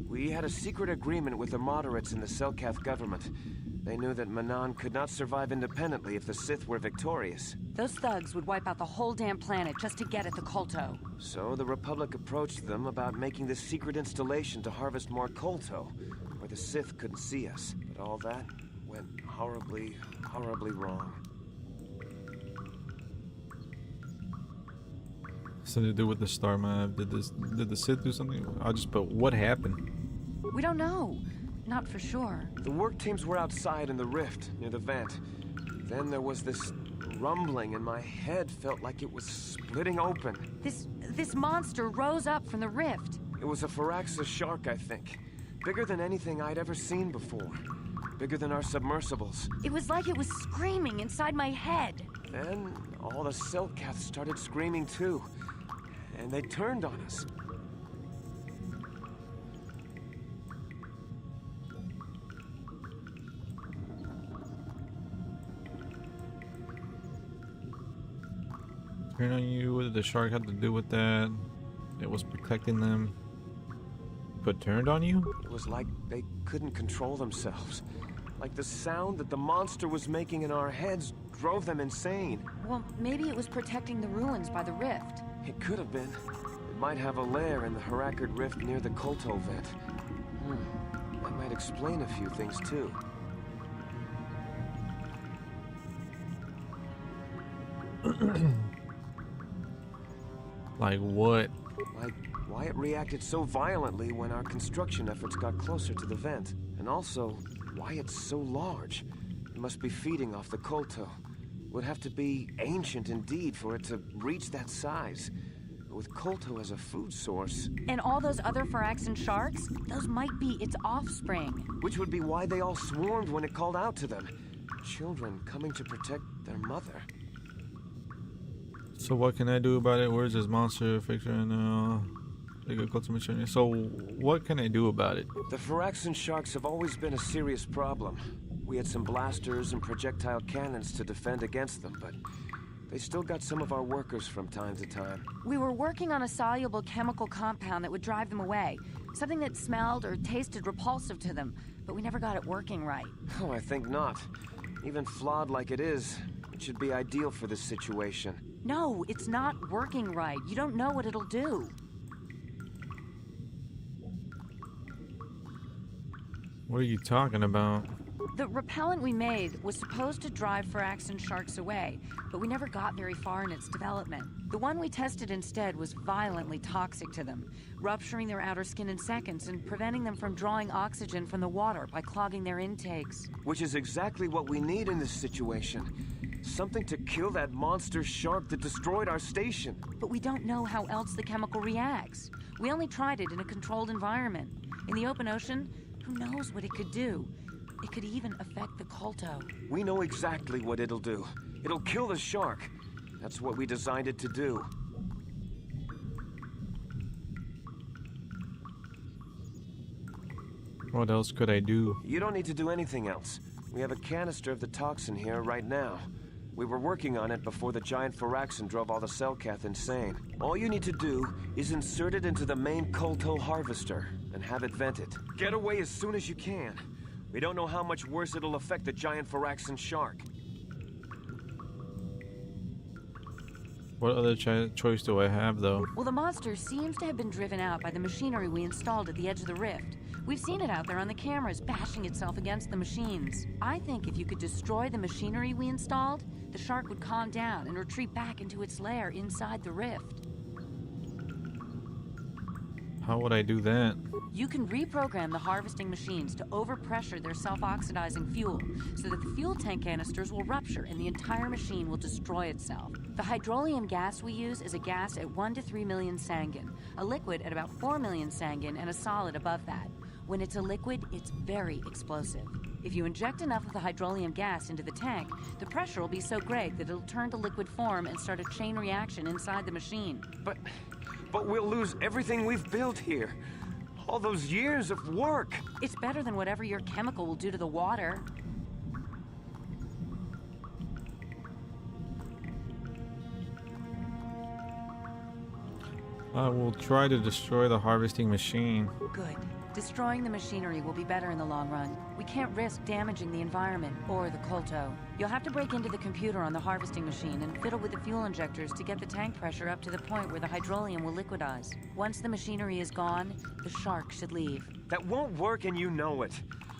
Speaker 11: We had a secret agreement with the moderates in the Cellcath government. They knew that Manan could not survive independently if the Sith were victorious.
Speaker 7: Those thugs would wipe out the whole damn planet just to get at the Kolto.
Speaker 11: So the Republic approached them about making this secret installation to harvest more Kolto, where the Sith couldn't see us. But all that went horribly, horribly wrong.
Speaker 2: Something to do with the star map. Did the Sith do something? I just put what happened.
Speaker 7: We don't know. Not for sure.
Speaker 11: The work teams were outside in the rift, near the vent. Then there was this rumbling, and my head felt like it was splitting open.
Speaker 7: This monster rose up from the rift.
Speaker 11: It was a Firaxa shark, I think. Bigger than anything I'd ever seen before. Bigger than our submersibles.
Speaker 7: It was like it was screaming inside my head.
Speaker 11: Then all the Cellcaths started screaming too. And they turned on us.
Speaker 2: Turn on you. What did the shark have to do with that? It was protecting them. But turned on you?
Speaker 11: It was like they couldn't control themselves. Like the sound that the monster was making in our heads drove them insane.
Speaker 7: Well, maybe it was protecting the ruins by the rift.
Speaker 11: It could have been. It might have a lair in the Harakard Rift near the Kolto vent. That might explain a few things too.
Speaker 2: Like what?
Speaker 11: Like why it reacted so violently when our construction efforts got closer to the vent. And also, why it's so large. It must be feeding off the Kolto. Would have to be ancient indeed for it to reach that size. With Kolto as a food source.
Speaker 7: And all those other Firaxan sharks? Those might be its offspring.
Speaker 11: Which would be why they all swarmed when it called out to them. Children coming to protect their mother.
Speaker 2: So what can I do about it? Where's this monster fixture now? So what can I do about it?
Speaker 11: The Firaxan sharks have always been a serious problem. We had some blasters and projectile cannons to defend against them, but they still got some of our workers from time to time.
Speaker 7: We were working on a soluble chemical compound that would drive them away. Something that smelled or tasted repulsive to them, but we never got it working right.
Speaker 11: Oh, I think not. Even flawed like it is, it should be ideal for this situation.
Speaker 7: No, it's not working right. You don't know what it'll do.
Speaker 2: What are you talking about?
Speaker 7: The repellent we made was supposed to drive Firaxan sharks away, but we never got very far in its development. The one we tested instead was violently toxic to them, rupturing their outer skin in seconds and preventing them from drawing oxygen from the water by clogging their intakes.
Speaker 11: Which is exactly what we need in this situation. Something to kill that monster shark that destroyed our station.
Speaker 7: But we don't know how else the chemical reacts. We only tried it in a controlled environment. In the open ocean, who knows what it could do? It could even affect the Kolto.
Speaker 11: We know exactly what it'll do. It'll kill the shark. That's what we designed it to do.
Speaker 2: What else could I do?
Speaker 11: You don't need to do anything else. We have a canister of the toxin here right now. We were working on it before the giant Firaxan drove all the Cellcath insane. All you need to do is insert it into the main Kolto harvester and have it vented. Get away as soon as you can. We don't know how much worse it'll affect the giant Firaxan shark.
Speaker 2: What other choice do I have, though?
Speaker 13: Well, the monster seems to have been driven out by the machinery we installed at the edge of the rift. We've seen it out there on the cameras, bashing itself against the machines. I think if you could destroy the machinery we installed, the shark would calm down and retreat back into its lair inside the rift.
Speaker 2: How would I do that?
Speaker 13: You can reprogram the harvesting machines to overpressure their self-oxidizing fuel so that the fuel tank canisters will rupture and the entire machine will destroy itself. The hydrolium gas we use is a gas at 1 to 3 million Sanguine, a liquid at about 4 million Sanguine, and a solid above that. When it's a liquid, it's very explosive. If you inject enough of the hydrolium gas into the tank, the pressure will be so great that it'll turn to liquid form and start a chain reaction inside the machine.
Speaker 11: But we'll lose everything we've built here. All those years of work.
Speaker 13: It's better than whatever your chemical will do to the water.
Speaker 2: I will try to destroy the harvesting machine.
Speaker 13: Good. Destroying the machinery will be better in the long run. We can't risk damaging the environment or the Kolto. You'll have to break into the computer on the harvesting machine and fiddle with the fuel injectors to get the tank pressure up to the point where the hydrolium will liquidize. Once the machinery is gone, the shark should leave.
Speaker 11: That won't work and you know it.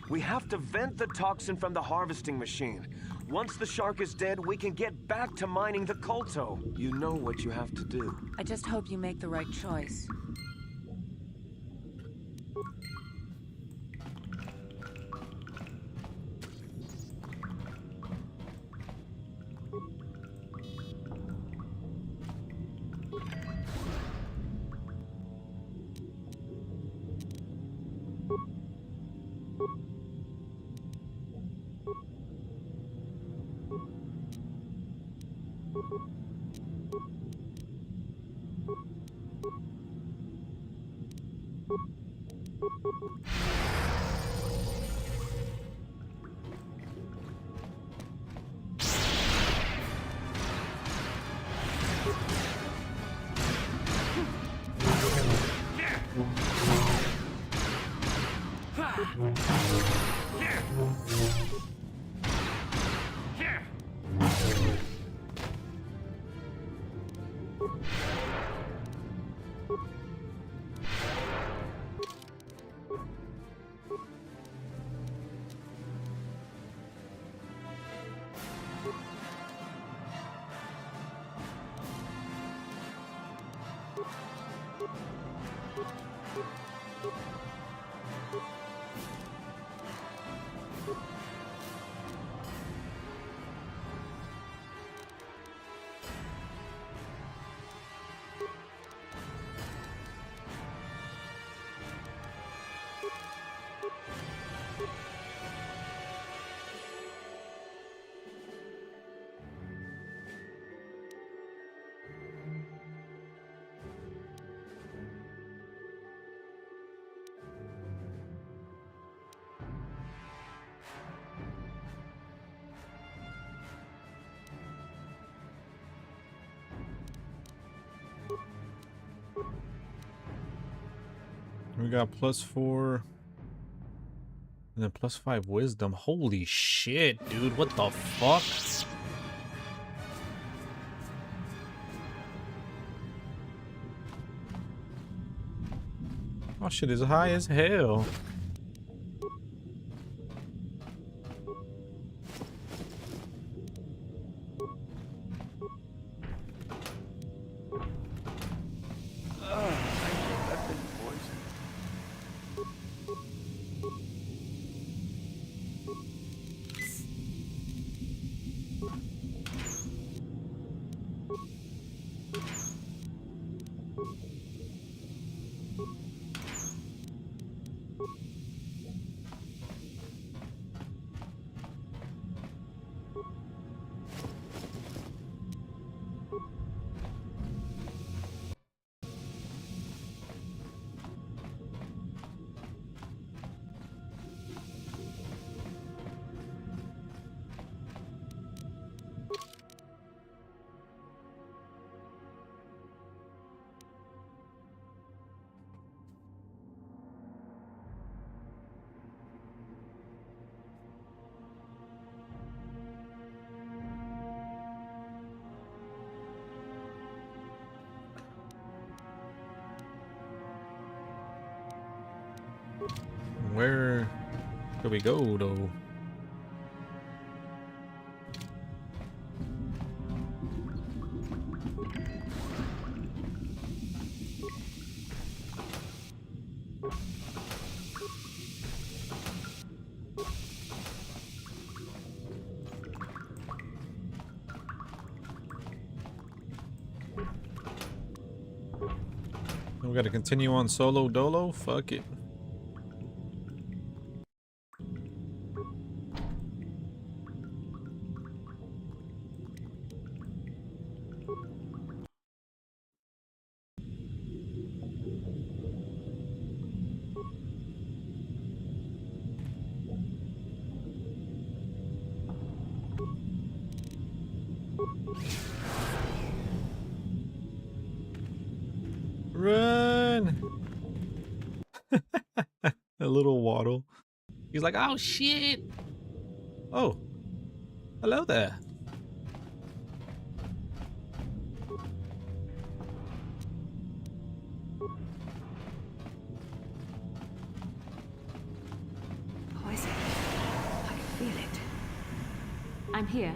Speaker 11: We have to vent the toxin from the harvesting machine. Once the shark is dead, we can get back to mining the Kolto. You know what you have to do.
Speaker 13: I just hope you make the right choice.
Speaker 2: We got +4 and then +5 wisdom. Holy shit, dude. What the fuck? Oh shit is high as hell.
Speaker 10: You
Speaker 2: Where do we go, though? We gotta continue on solo dolo? Fuck it. Run! A little waddle. He's like, oh shit! Oh, hello there.
Speaker 7: Poison. I can feel it. I'm here.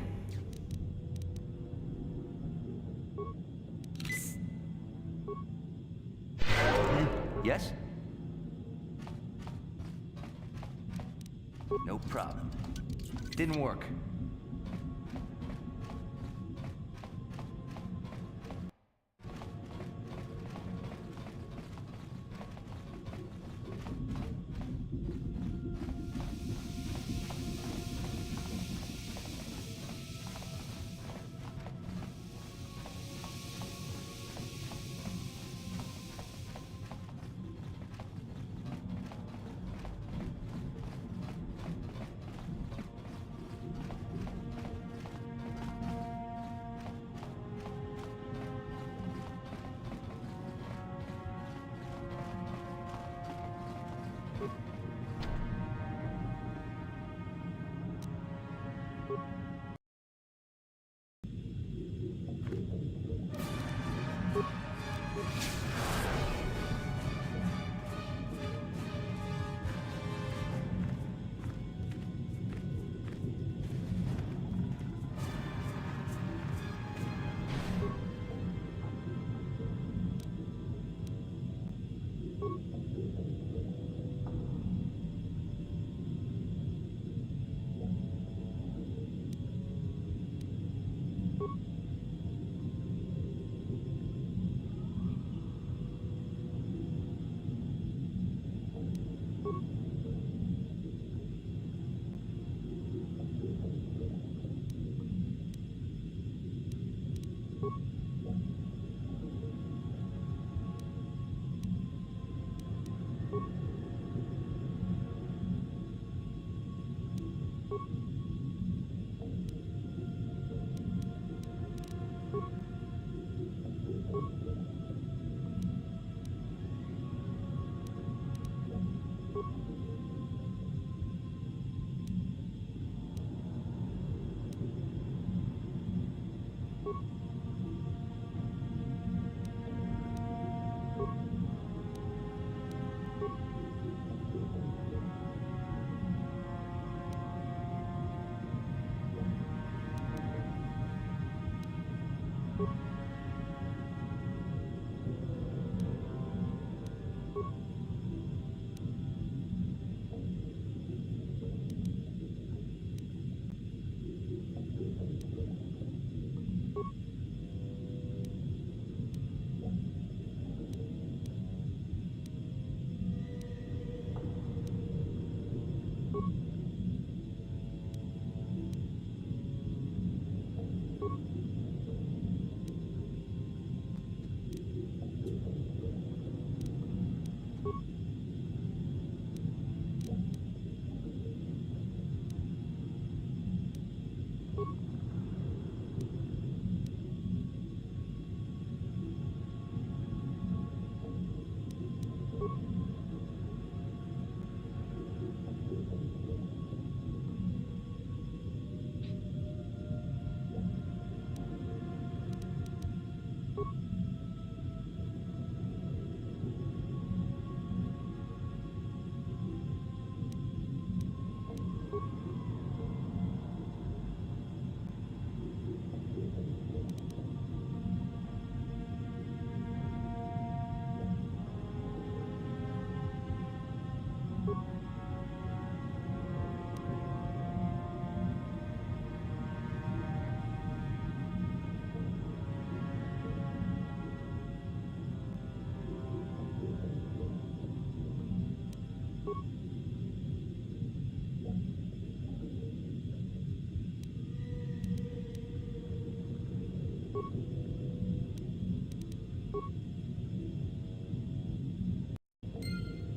Speaker 6: Yes? No problem. Didn't work.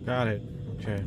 Speaker 2: Got it. Okay.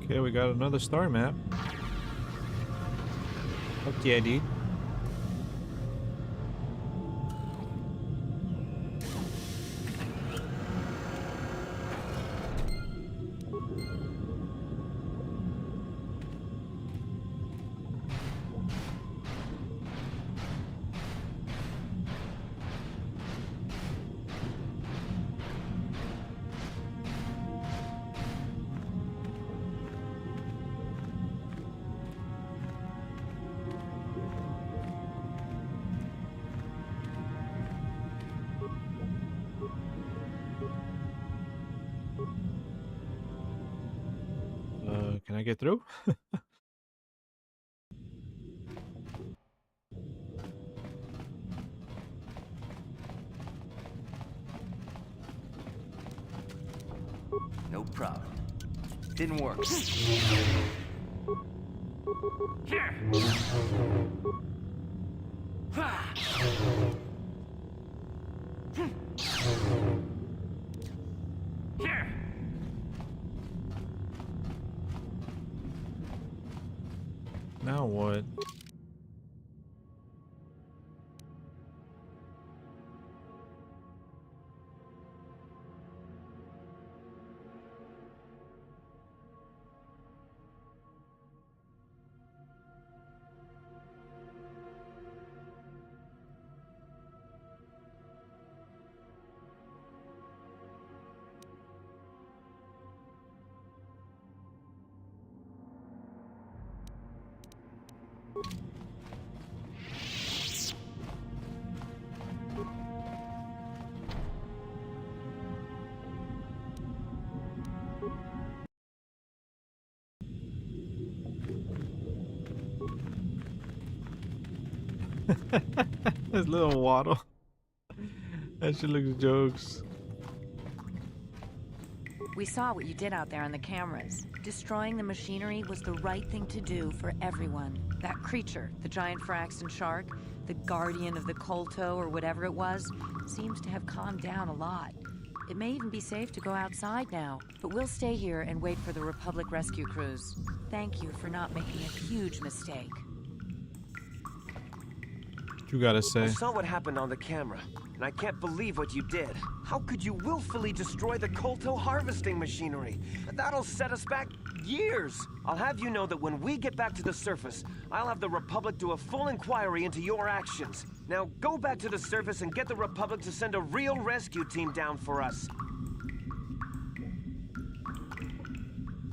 Speaker 2: Okay, we got another star map. Fuck yeah, dude. Can I get through?
Speaker 6: No problem. Didn't work.
Speaker 4: Here. Ha. Here.
Speaker 2: Now what? This little waddle. That shit looks jokes.
Speaker 13: We saw what you did out there on the cameras. Destroying the machinery was the right thing to do for everyone. That creature, the giant Faraxton shark, the guardian of the Kolto or whatever it was, seems to have calmed down a lot. It may even be safe to go outside now, but we'll stay here and wait for the Republic rescue crews. Thank you for not making a huge mistake.
Speaker 2: You gotta say.
Speaker 11: I saw what happened on the camera. and I can't believe what you did. How could you willfully destroy the Kolto harvesting machinery? That'll set us back years. I'll have you know that when we get back to the surface, I'll have the Republic do a full inquiry into your actions. Now go back to the surface and get the Republic to send a real rescue team down for us.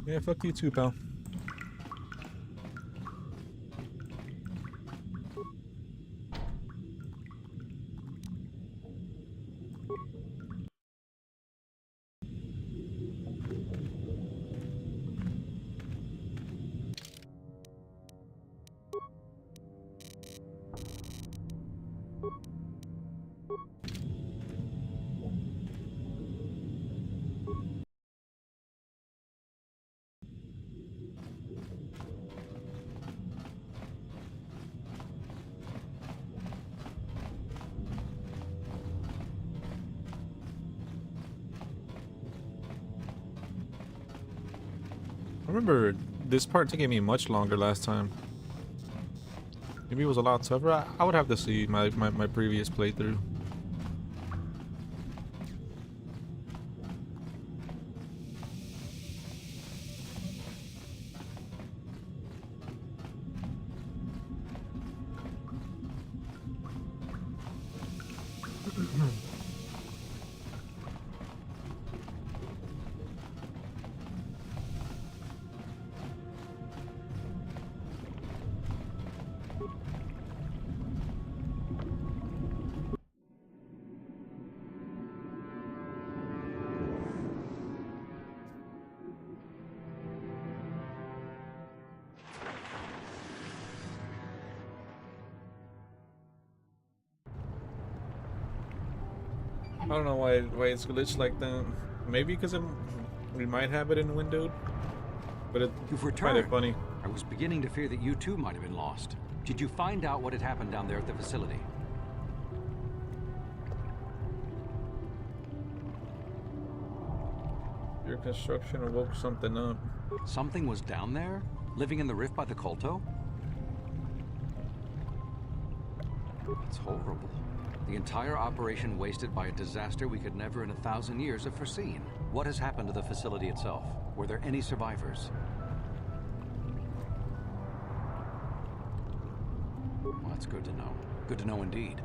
Speaker 2: Yeah, fuck you too, pal. I remember this part taking me much longer last time. Maybe it was a lot tougher. I would have to see my previous playthrough. I don't know why it's glitched like that. Maybe because we might have it in windowed, but it's kind of funny.
Speaker 8: I was beginning to fear that you too might have been lost. Did you find out what had happened down there at the facility?
Speaker 2: Your construction awoke something up.
Speaker 8: Something was down there? Living in the rift by the Kolto? It's horrible. The entire operation wasted by a disaster we could never in 1,000 years have foreseen. What has happened to the facility itself? Were there any survivors? Well, that's good to know. Good to know indeed.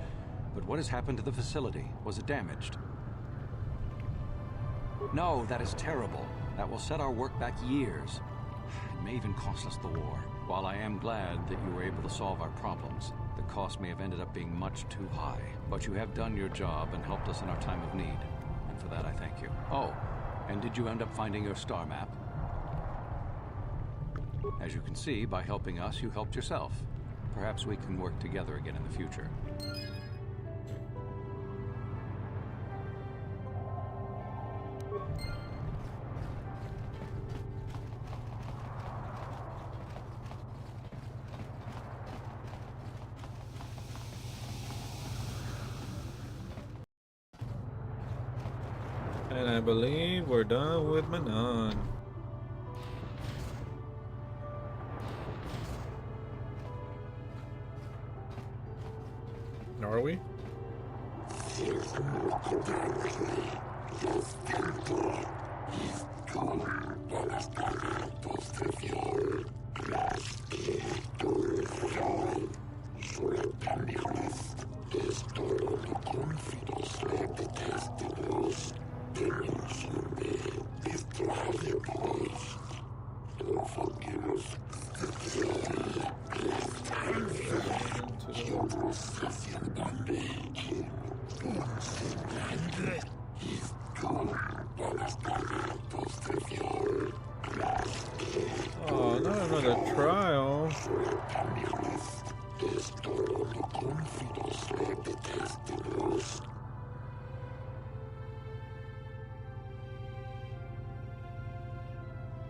Speaker 8: But what has happened to the facility? Was it damaged? No, that is terrible. That will set our work back years. It may even cost us the war. While I am glad that you were able to solve our problems, the cost may have ended up being much too high. But you have done your job and helped us in our time of need. And for that, I thank you. Oh, and did you end up finding your star map? As you can see, by helping us, you helped yourself. Perhaps we can work together again in the future.
Speaker 2: And I believe we're done with Manon. Are we? Oh, not another trial.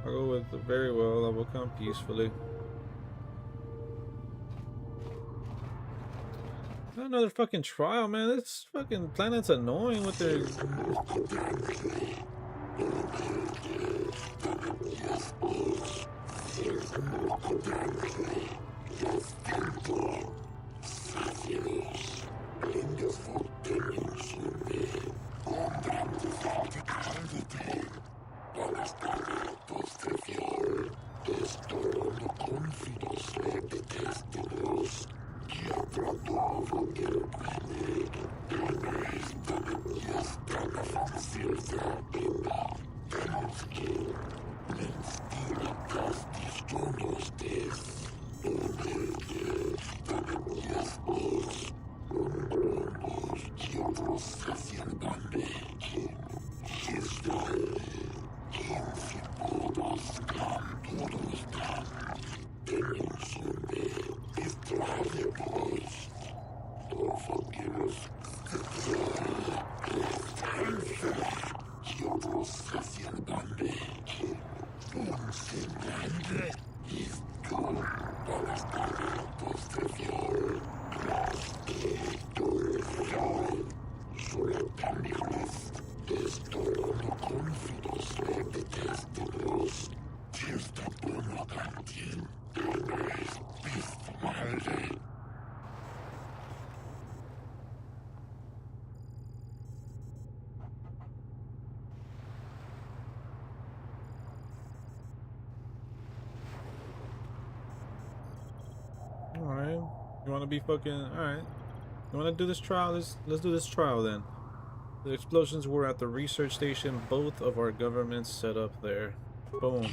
Speaker 2: I'll go with the very well. I will come peacefully. Not another fucking trial, man. This fucking planet's annoying with their... You want to be fucking... Alright. You want to do this trial? Let's do this trial then. The explosions were at the research station. Both of our governments set up there. Boom.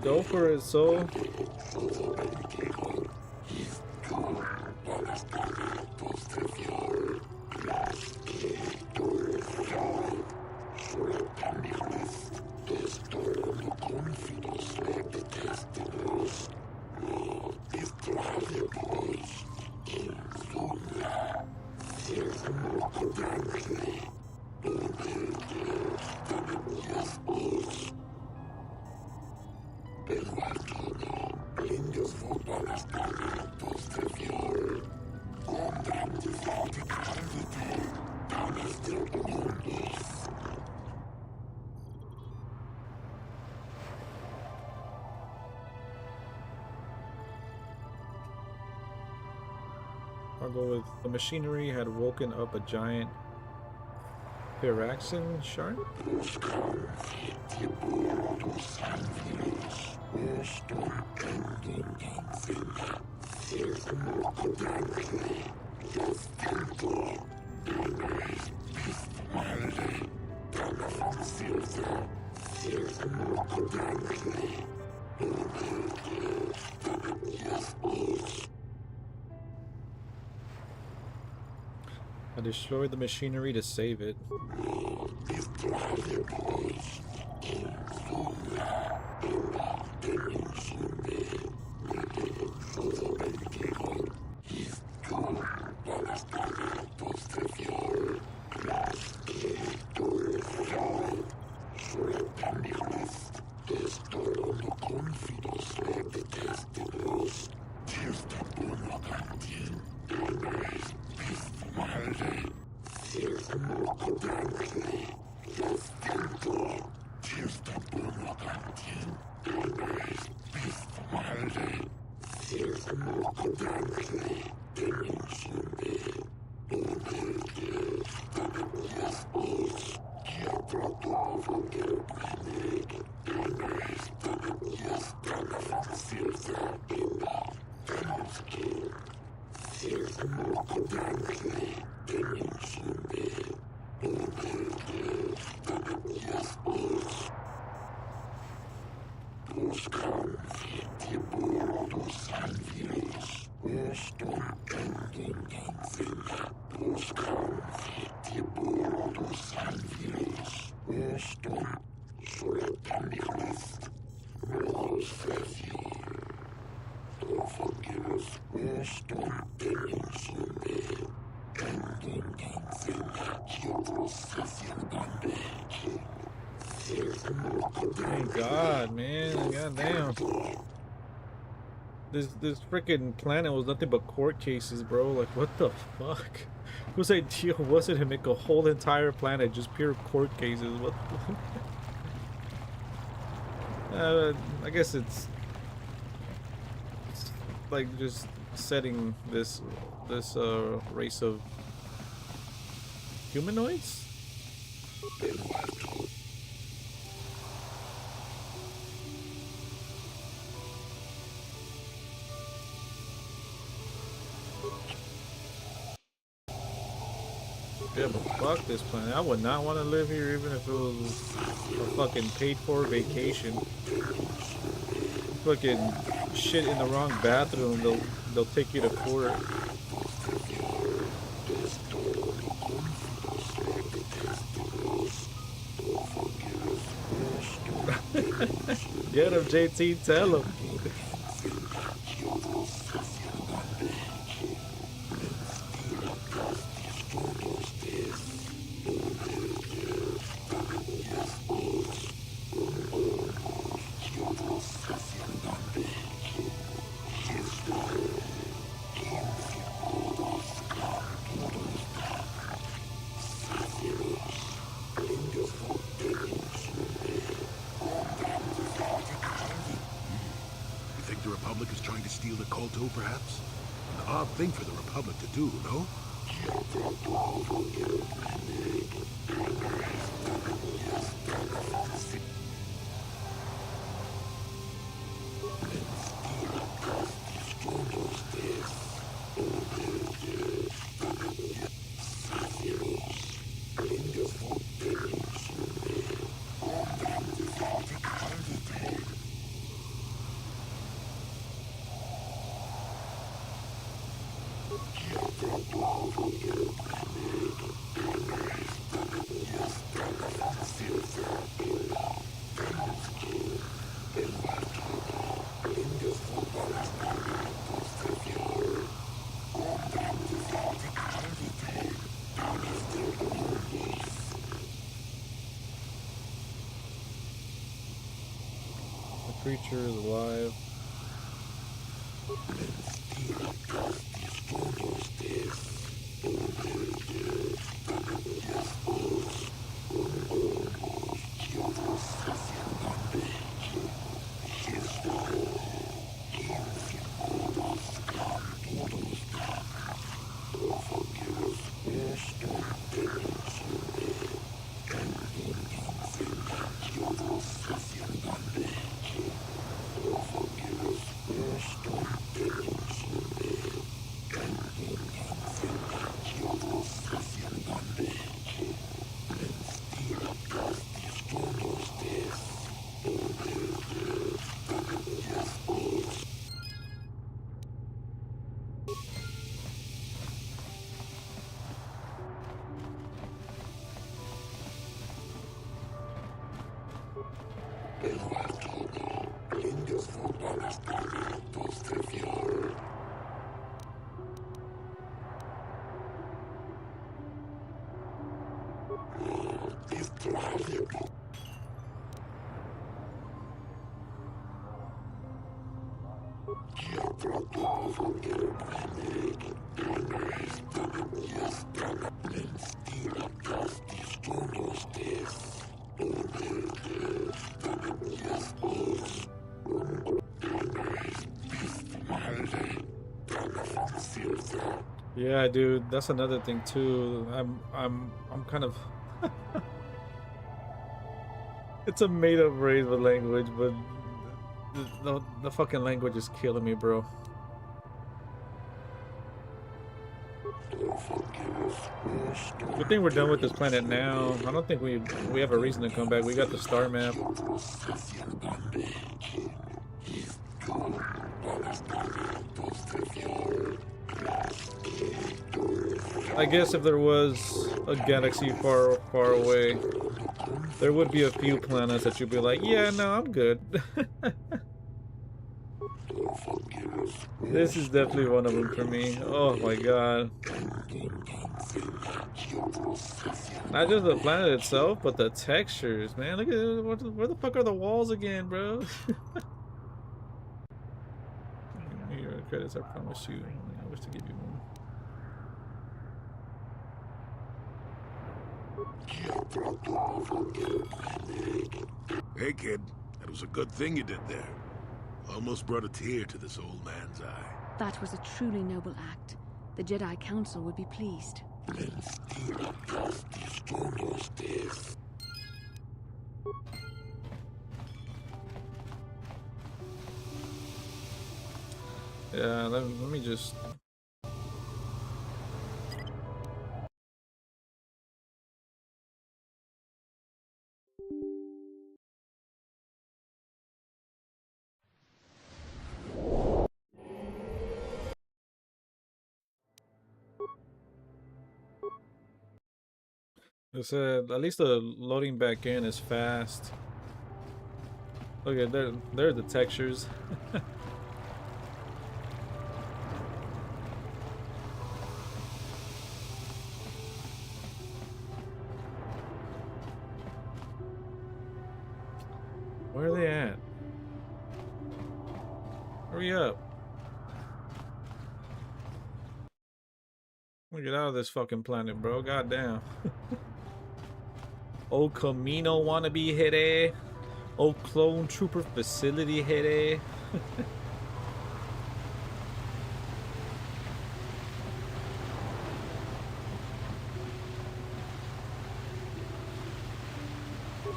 Speaker 2: Go for it, soul. Cargo with the machinery had woken up a giant Pyraxan shark? I destroyed the machinery to save it. Thank God, man. Goddamn. This freaking planet was nothing but court cases, bro. Like, what the fuck? Whose idea was it to make a whole entire planet just pure court cases? What the I guess it's like just setting this race of humanoids? Yeah, but fuck this planet. I would not want to live here even if it was a fucking paid for vacation. Fucking shit in the wrong bathroom, they'll take you to court. Get him, JT, tell him.
Speaker 3: motto, perhaps? An odd thing for the Republic to do, no?
Speaker 2: Creature is alive. Yeah, dude, that's another thing too. I'm kind of it's a made-up race with language, but the fucking language is killing me, bro. Good thing we're done with this planet now. I don't think we have a reason to come back. We got the star map. I guess if there was a galaxy far, far away, there would be a few planets that you'd be like, yeah, no, I'm good. This is definitely one of them for me. Oh my god. Not just the planet itself, but the textures, man. Look at it. Where the fuck are the walls again, bro? Your credits, I promise you. I wish to give you one.
Speaker 3: Hey, kid. That was a good thing you did there. Almost brought a tear to this old man's eye.
Speaker 7: That was a truly noble act. The Jedi Council would be pleased.
Speaker 2: Yeah, let me just... I said, at least the loading back in is fast. Okay, there are the textures. Where are they at? Hurry up. I'm gonna get out of this fucking planet, bro. Goddamn. Old Camino wannabe head. Old clone trooper facility head.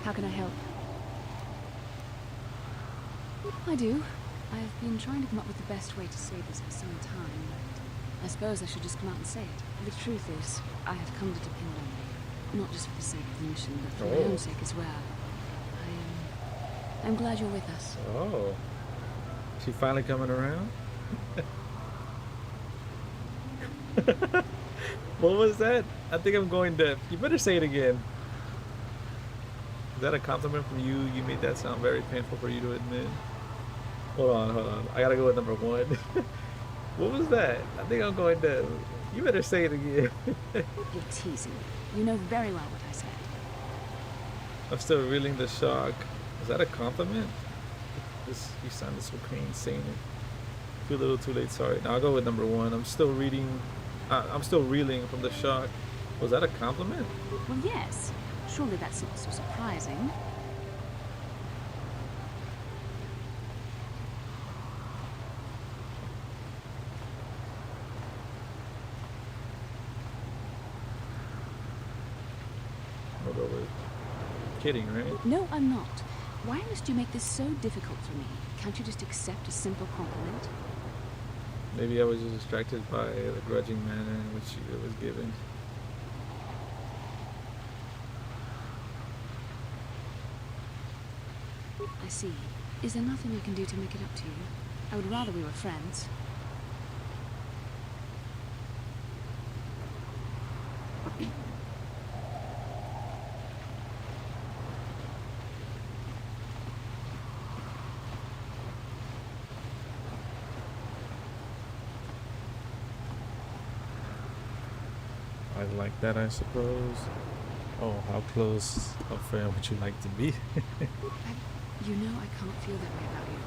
Speaker 7: How can I help? I do. I've been trying to come up with the best way to say this for some time, but I suppose I should just come out and say it. The truth is, I have come to depend on you. Not just for the sake of the mission, but for my own sake as well. I'm glad you're with us.
Speaker 2: Oh. She finally coming around? What was that? I think I'm going deaf. You better say it again. Is that a compliment from you? You made that sound very painful for you to admit. Hold on. I gotta go with number one. What was that? I think I'm going deaf. You better say it again.
Speaker 7: You're teasing me. You know very well what I said.
Speaker 2: I'm still reeling the shock. Is that a compliment? You sounded so clean saying it. Too little, too late. Sorry. Now I'll go with number one. I'm still reeling from the shock. Was that a compliment?
Speaker 7: Well, yes. Surely that's not so surprising.
Speaker 2: I'll go with kidding, right?
Speaker 7: No, I'm not. Why must you make this so difficult for me? Can't you just accept a simple compliment?
Speaker 2: Maybe I was just distracted by the grudging manner in which it was given.
Speaker 7: I see. Is there nothing I can do to make it up to you? I would rather we were friends.
Speaker 2: I like that, I suppose. Oh, how close of a friend would you like to be?
Speaker 7: You know I can't feel that way about you.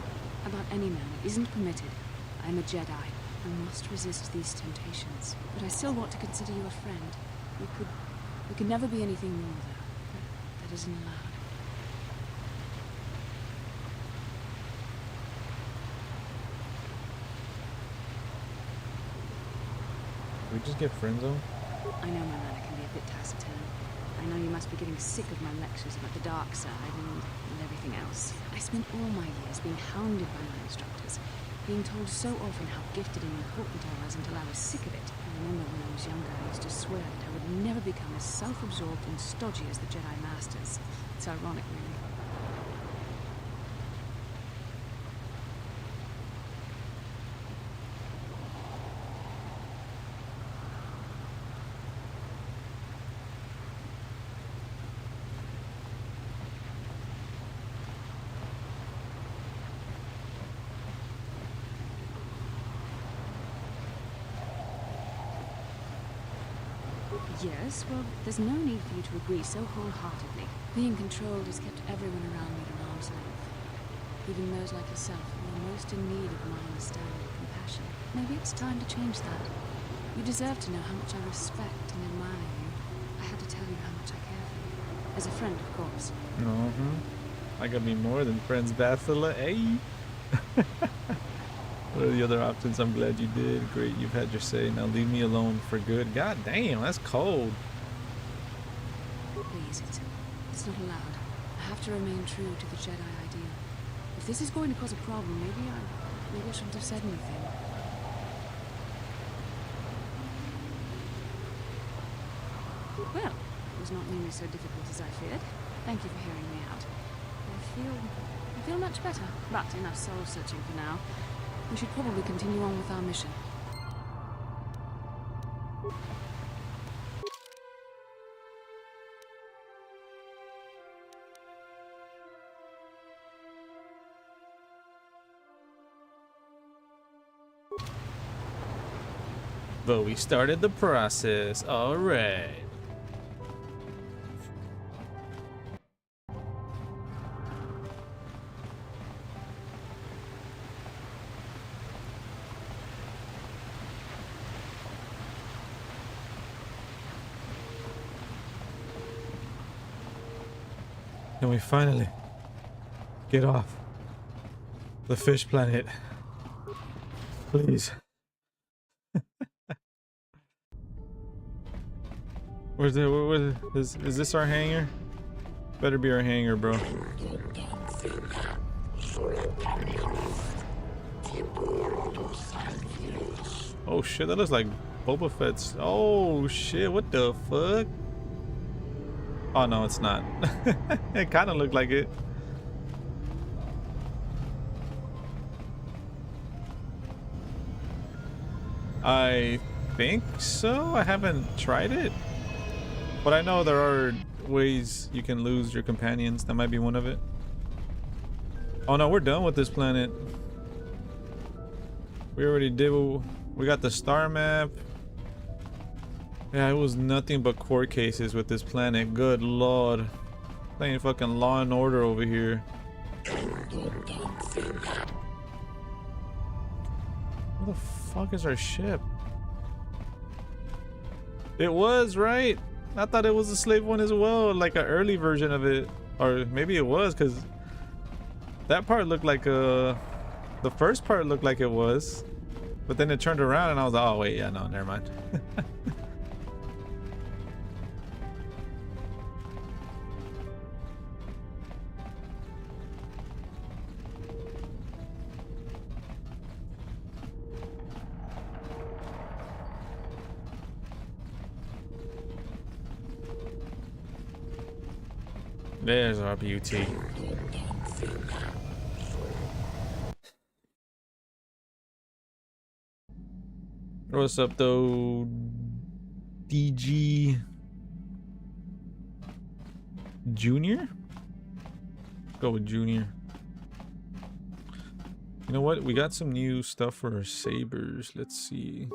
Speaker 7: About any man. It isn't permitted. I am a Jedi. I must resist these temptations. But I still want to consider you a friend. We could never be anything more, though. That isn't allowed.
Speaker 2: We just get friend zone?
Speaker 7: I know my manner can be a bit taciturn. I know you must be getting sick of my lectures about the dark side and everything else. I spent all my years being hounded by my instructors, being told so often how gifted and important I was until I was sick of it. I remember when I was younger, I used to swear that I would never become as self-absorbed and stodgy as the Jedi Masters. It's ironic, really. Yes, well, there's no need for you to agree so wholeheartedly. Being controlled has kept everyone around me at an arm's length. Even those like yourself who are most in need of my understanding and compassion. Maybe it's time to change that. You deserve to know how much I respect and admire you. I had to tell you how much I care for you. As a friend, of course.
Speaker 2: I could be more than friends, Bastila. Hey! What are the other options? I'm glad you did. Great, you've had your say. Now leave me alone for good. God damn, that's cold.
Speaker 7: Please, it's not allowed. I have to remain true to the Jedi ideal. If this is going to cause a problem, maybe I shouldn't have said anything. Well, it was not nearly so difficult as I feared. Thank you for hearing me out. I feel much better, but enough soul searching for now. We should probably continue on with our mission.
Speaker 2: But we started the process. All right. Can we finally get off the fish planet? Please. Is this our hangar? Better be our hangar, bro. Oh shit, that looks like Boba Fett's. Oh shit, what the fuck? Oh no, it's not. It kind of looked like it. I think so. I haven't tried it, but I know there are ways you can lose your companions. That might be one of it. Oh no, we're done with this planet. We already did. We got the star map. Yeah, it was nothing but court cases with this planet. Good lord. Playing fucking Law and Order over here. Where the fuck is our ship? It was, right? I thought it was a slave one as well, like an early version of it. Or maybe it was, because that part looked like the first part looked like it was. But then it turned around and I was like, oh wait, yeah, no, never mind. There's our beauty. What's up though, DG Junior? Go with Junior. You know what? We got some new stuff for our sabers. Let's see.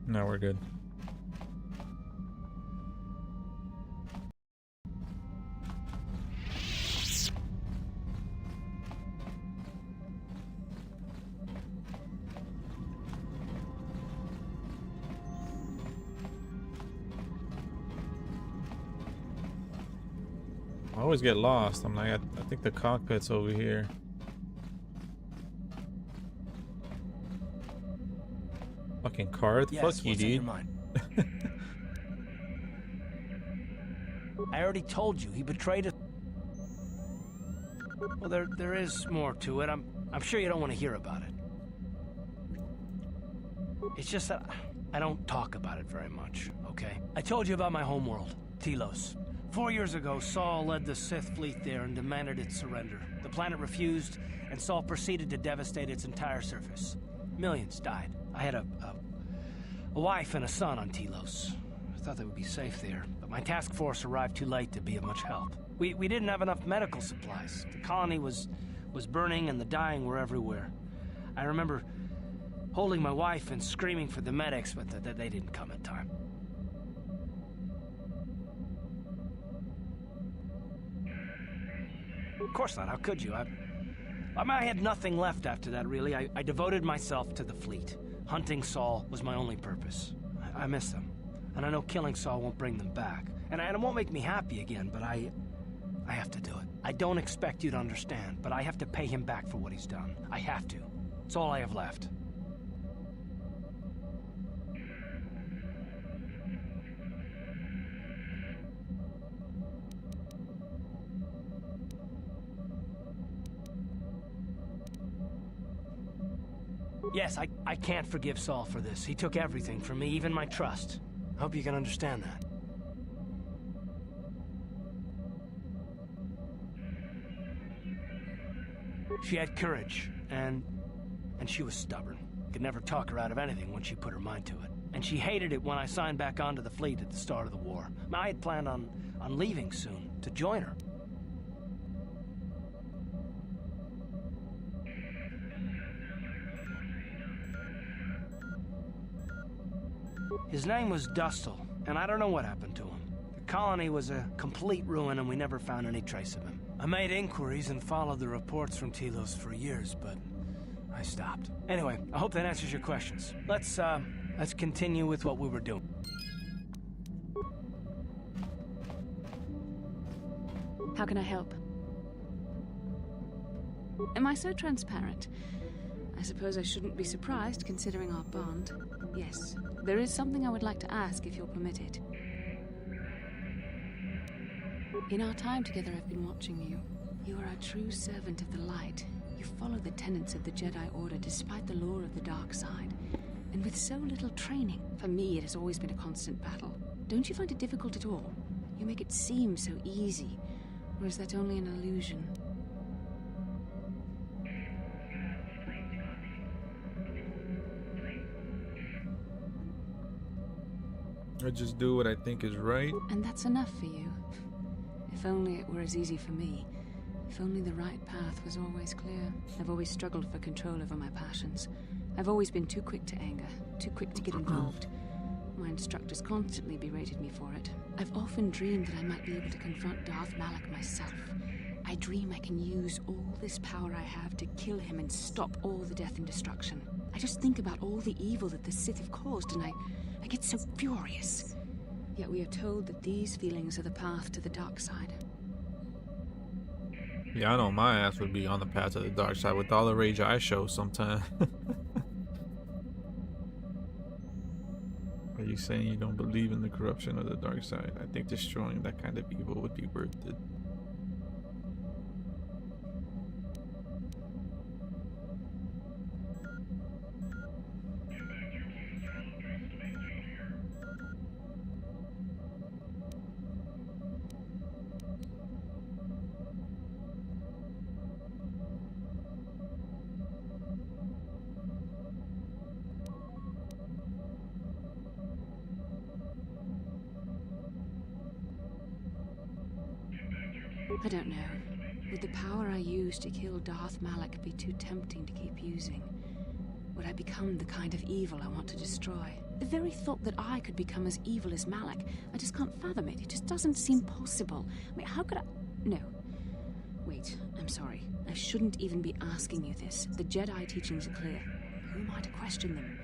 Speaker 2: Now we're good. I always get lost. I'm like, I think the cockpit's over here. Fucking Karth,
Speaker 14: Yes,
Speaker 2: fuck you,
Speaker 14: what's on your
Speaker 2: dude.
Speaker 14: mind? I already told you he betrayed us. Well, there is more to it. I'm sure you don't want to hear about it. It's just that I don't talk about it very much, okay? I told you about my homeworld, Telos. 4 years ago, Saul led the Sith fleet there and demanded its surrender. The planet refused, and Saul proceeded to devastate its entire surface. Millions died. I had a wife and a son on Telos. I thought they would be safe there, but my task force arrived too late to be of much help. We didn't have enough medical supplies. The colony was burning and the dying were everywhere. I remember holding my wife and screaming for the medics, but they didn't come in time. Of course not. How could you? I had nothing left after that, really. I devoted myself to the fleet. Hunting Saul was my only purpose. I miss them. And I know killing Saul won't bring them back. And it won't make me happy again, but I have to do it. I don't expect you to understand, but I have to pay him back for what he's done. I have to. It's all I have left. Yes, I can't forgive Saul for this. He took everything from me, even my trust. I hope you can understand that. She had courage, and she was stubborn. Could never talk her out of anything once she put her mind to it. And she hated it when I signed back onto the fleet at the start of the war. I had planned on leaving soon to join her. His name was Dustle, and I don't know what happened to him. The colony was a complete ruin, and we never found any trace of him. I made inquiries and followed the reports from Telos for years, but I stopped. Anyway, I hope that answers your questions. Let's continue with what we were doing.
Speaker 7: How can I help? Am I so transparent? I suppose I shouldn't be surprised, considering our bond. Yes, there is something I would like to ask, if you'll permit it. In our time together, I've been watching you. You are a true servant of the light. You follow the tenets of the Jedi Order despite the lure of the dark side. And with so little training, for me it has always been a constant battle. Don't you find it difficult at all? You make it seem so easy. Or is that only an illusion?
Speaker 2: I just do what I think is right.
Speaker 7: And that's enough for you. If only it were as easy for me. If only the right path was always clear. I've always struggled for control over my passions. I've always been too quick to anger, too quick to get involved. My instructors constantly berated me for it. I've often dreamed that I might be able to confront Darth Malak myself. I dream I can use all this power I have to kill him and stop all the death and destruction. I just think about all the evil that the Sith have caused, and I get so furious. Yet we are told that these feelings are the path to the dark side.
Speaker 2: Yeah, I know my ass would be on the path to the dark side with all the rage I show sometimes. Are you saying you don't believe in the corruption of the dark side? I think destroying that kind of evil would be worth it.
Speaker 7: I don't know. Would the power I use to kill Darth Malak be too tempting to keep using? Would I become the kind of evil I want to destroy? The very thought that I could become as evil as Malak, I just can't fathom it. It just doesn't seem possible. I mean, how could I... No. Wait, I'm sorry. I shouldn't even be asking you this. The Jedi teachings are clear. Who am I to question them?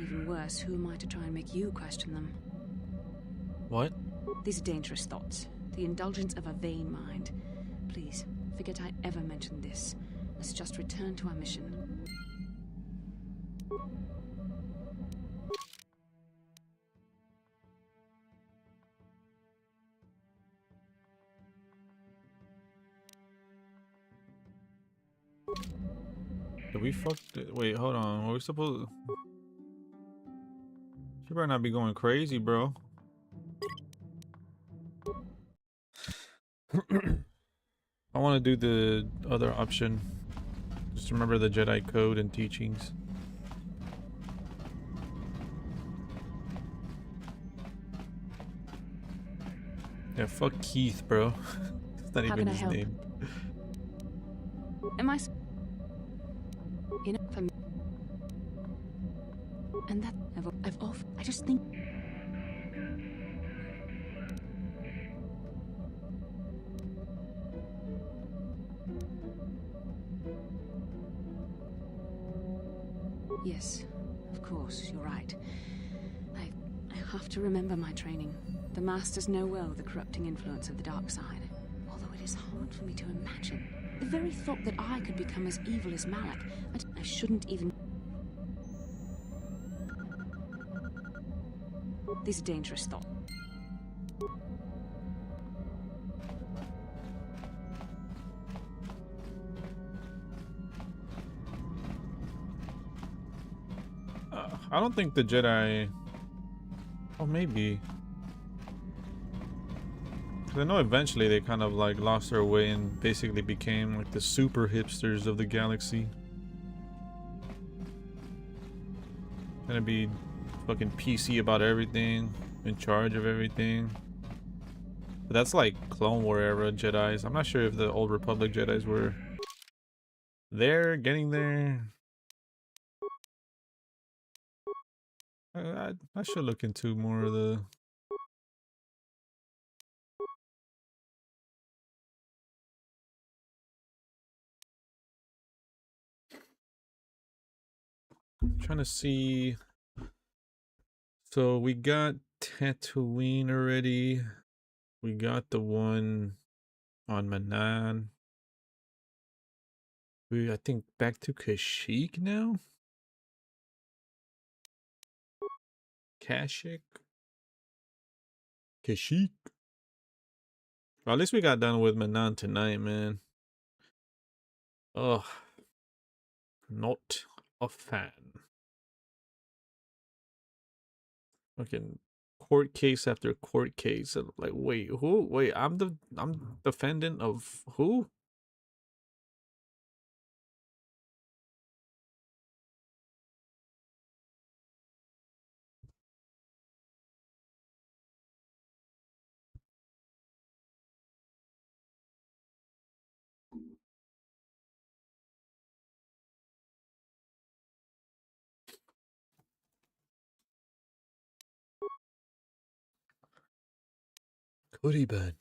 Speaker 7: Even worse, who am I to try and make you question them?
Speaker 2: What?
Speaker 7: These are dangerous thoughts. The indulgence of a vain mind. Please, forget I ever mentioned this. Let's just return to our mission.
Speaker 2: Did we fuck it? Wait, hold on. Were we supposed... She better not be going crazy, bro. I want to do the other option. Just remember the Jedi code and teachings. Yeah, fuck Keith, bro. It's not
Speaker 7: How
Speaker 2: even
Speaker 7: can I
Speaker 2: his
Speaker 7: help?
Speaker 2: name.
Speaker 7: Am I... You know, for me... And that... I've off... I just think... Yes, of course, you're right. I have to remember my training. The Masters know well the corrupting influence of the dark side. Although it is hard for me to imagine. The very thought that I could become as evil as Malak, I shouldn't even... These are dangerous thoughts.
Speaker 2: I don't think the Jedi... Oh, maybe. 'Cause I know eventually they kind of like lost their way and basically became like the super hipsters of the galaxy. Gonna be fucking PC about everything, in charge of everything. But that's like Clone War era Jedis. I'm not sure if the Old Republic Jedis were there, getting there. I should look into more of the... I'm trying to see. So we got Tatooine already. We got the one on Manan. I think back to Kashyyyk now. Kashyyyk. Well, at least we got done with Manan tonight, man. Ugh. Not a fan. Fucking court case after court case. Like, wait, who? Wait, I'm defendant of who? Goody bad.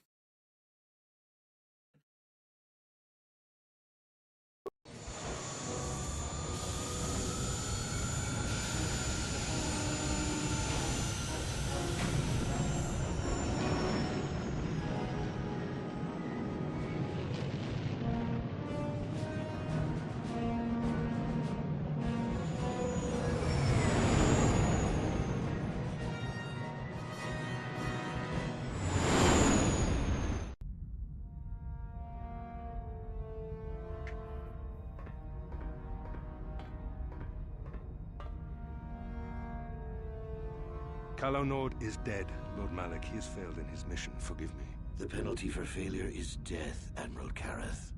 Speaker 3: Calo Nord is dead. Lord Malak, he has failed in his mission. Forgive me.
Speaker 15: The penalty for failure is death, Admiral Kareth.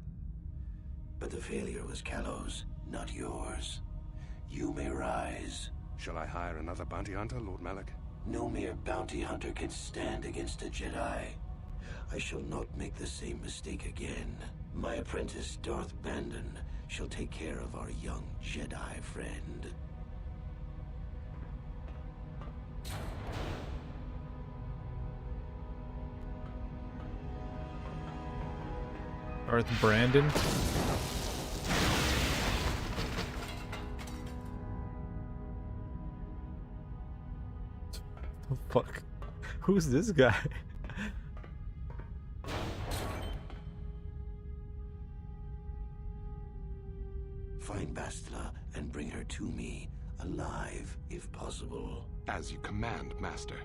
Speaker 15: But the failure was Calo's, not yours. You may rise.
Speaker 3: Shall I hire another bounty hunter, Lord Malak?
Speaker 15: No mere bounty hunter can stand against a Jedi. I shall not make the same mistake again. My apprentice, Darth Bandon, shall take care of our young Jedi friend.
Speaker 2: Darth Brandon. The fuck? Who's this guy?
Speaker 15: Find Bastila and bring her to me, alive, if possible.
Speaker 3: As you command, Master.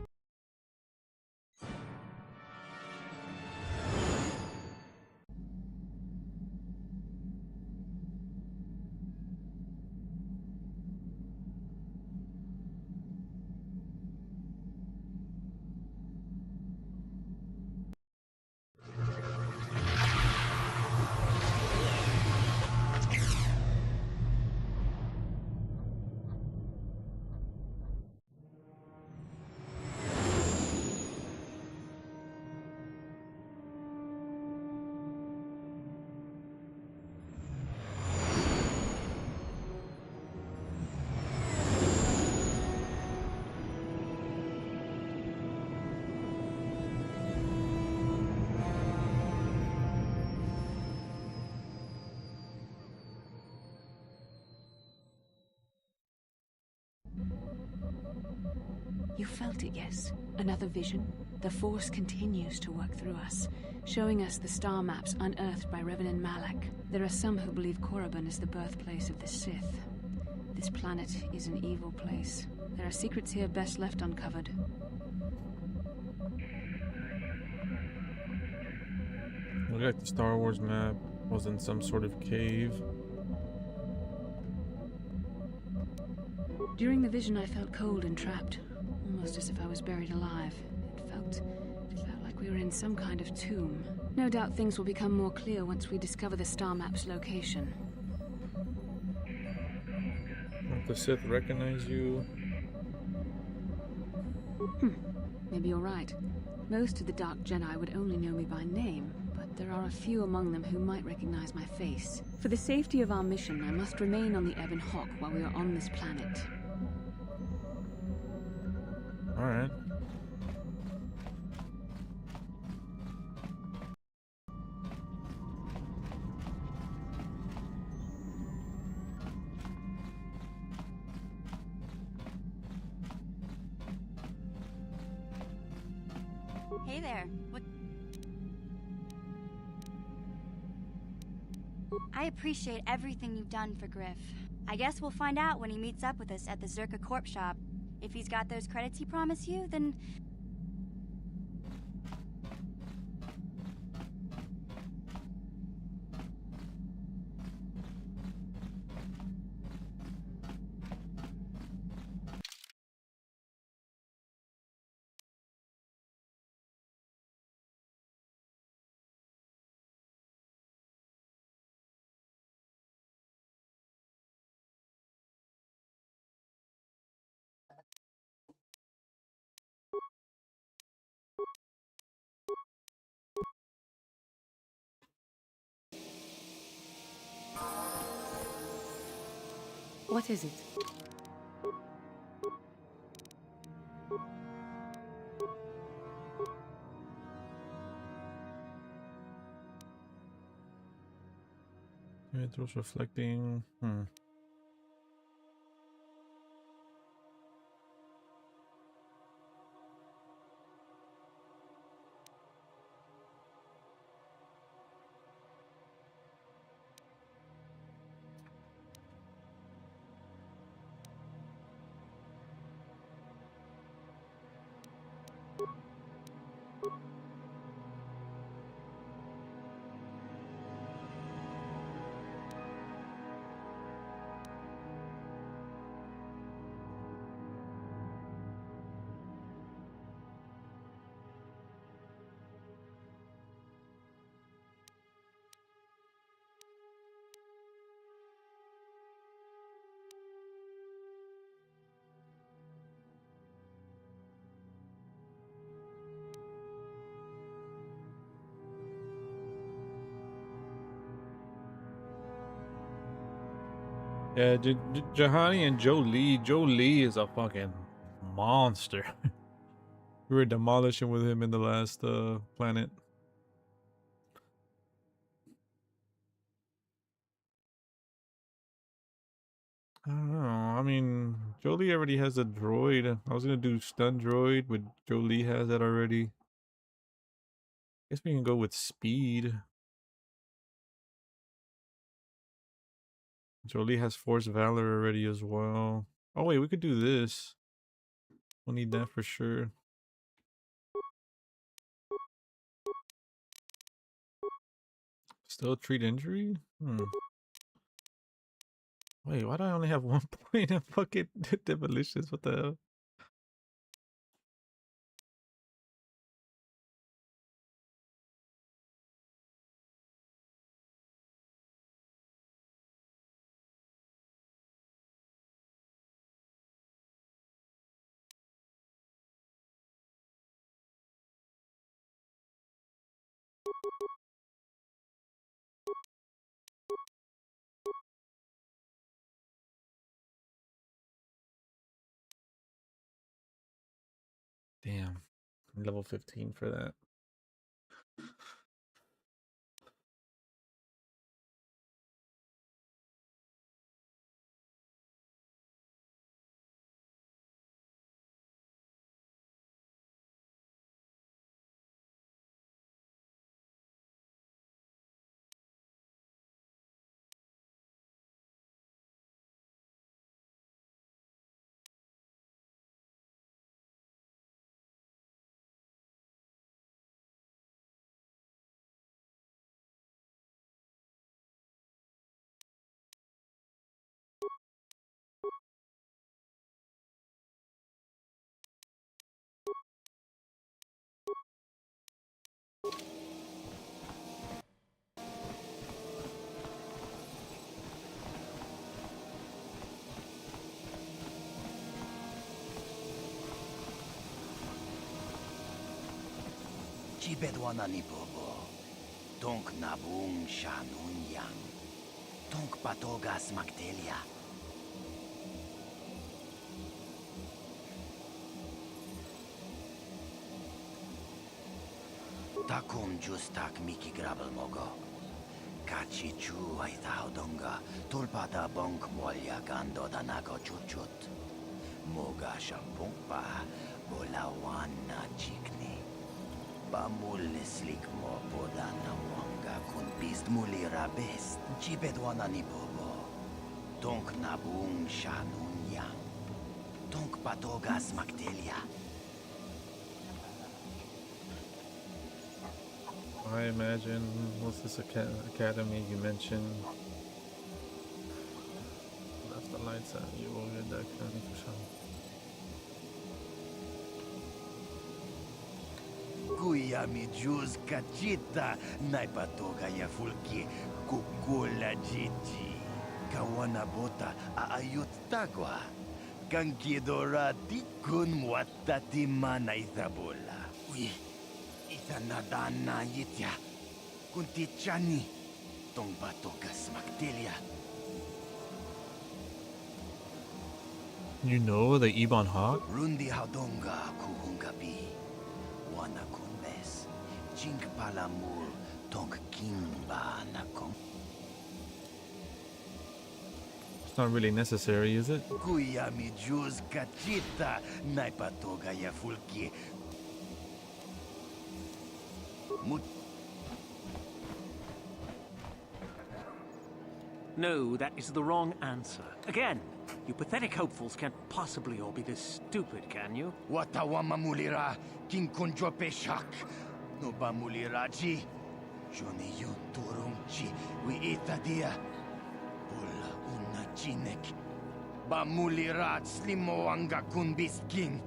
Speaker 7: You felt it, yes? Another vision? The Force continues to work through us, showing us the star maps unearthed by Reverend Malak. There are some who believe Korriban is the birthplace of the Sith. This planet is an evil place. There are secrets here best left uncovered.
Speaker 2: Look like the Star Wars map was in some sort of cave.
Speaker 7: During the vision, I felt cold and trapped. Almost as if I was buried alive. It felt like we were in some kind of tomb. No doubt things will become more clear once we discover the star map's location.
Speaker 2: Won't the Sith recognize you?
Speaker 7: Maybe you're right. Most of the Dark Jedi would only know me by name, but there are a few among them who might recognize my face. For the safety of our mission, I must remain on the Ebon Hawk while we are on this planet.
Speaker 2: All right.
Speaker 16: Hey there. What? I appreciate everything you've done for Griff. I guess we'll find out when he meets up with us at the Zerka Corp shop. If he's got those credits he promised you, then...
Speaker 7: What is it?
Speaker 2: It was reflecting. Yeah, Jahani and Joe Lee. Joe Lee is a fucking monster. We were demolishing with him in the last planet. I don't know. I mean, Joe Lee already has a droid. I was gonna do stun droid, but Joe Lee has that already. Guess we can go with speed. Joe Lee has Force Valor already as well. Oh wait, we could do this. We'll need that for sure. Still treat injury? Wait, why do I only have 1 point of fucking demolitions? What the hell? Damn. Level 15 for that.
Speaker 6: Jibedwana ni bobo. Tonk nabung shanun yang. Tonk patogas magdelia. Takum justak miki grabel mogo. Kachi chu ay taudonga. Tulpada bonk molya gando danago chuchut. Moga shampungpa. Bolawana chikni. Bamul slik mo podana wanga kun bist mulira best. Jibedwana ni bobo. Tonk nabung shanun yang. Tonk patogas magdelia.
Speaker 2: I imagine, what's this academy you mentioned? Left the lights out, you will get that academy for sure.
Speaker 6: Kuya mi juz kachita, naipatoga ya fulki, kukula jiji. Kawana bota aayot tagwa. Kankidora tikun mwatati mana ithabola. Uy. Nadana yitya, kunti chani, tong batogas magdelia.
Speaker 2: You know the Ebon Hawk?
Speaker 6: Rundi haudonga kuhungabi, wana kunbes, chink palamul, tong kimba nakom.
Speaker 2: It's not really necessary, is it?
Speaker 6: Kuya mi juz kachita, naipatoga ya fulki.
Speaker 5: No, that is the wrong answer. Again, you pathetic hopefuls can't possibly all be this stupid, can you?
Speaker 6: Watawama mulira, kinkunjo peshak. No ba muliraji? Joni yu turumchi, we itadia. Ola una chinek. Ba mulirat slimo anga kunbiskin.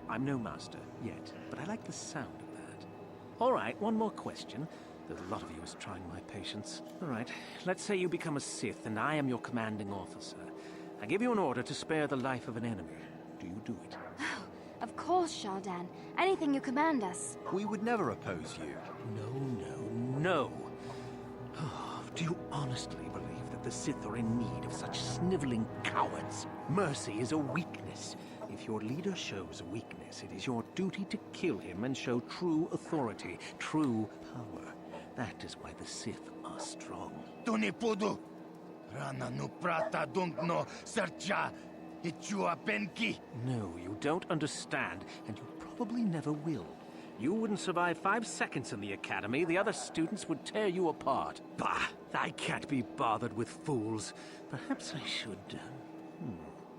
Speaker 5: I'm no master yet, but I like the sound of that. All right, one more question. Though a lot of you is trying my patience. All right, let's say you become a Sith and I am your commanding officer. I give you an order to spare the life of an enemy. Do you do it?
Speaker 16: Of course, Shaldan. Anything you command us.
Speaker 6: We would never oppose you.
Speaker 5: No. Do you honestly believe that the Sith are in need of such sniveling cowards? Mercy is a weakness. If your leader shows a weakness, it is your duty to kill him and show true authority, true power. That is why the Sith are strong.
Speaker 6: Tunipudu! Rana no prata no sercha ichua penki.
Speaker 5: No, you don't understand, and you probably never will. You wouldn't survive 5 seconds in the academy. The other students would tear you apart. Bah! I can't be bothered with fools. Perhaps I should...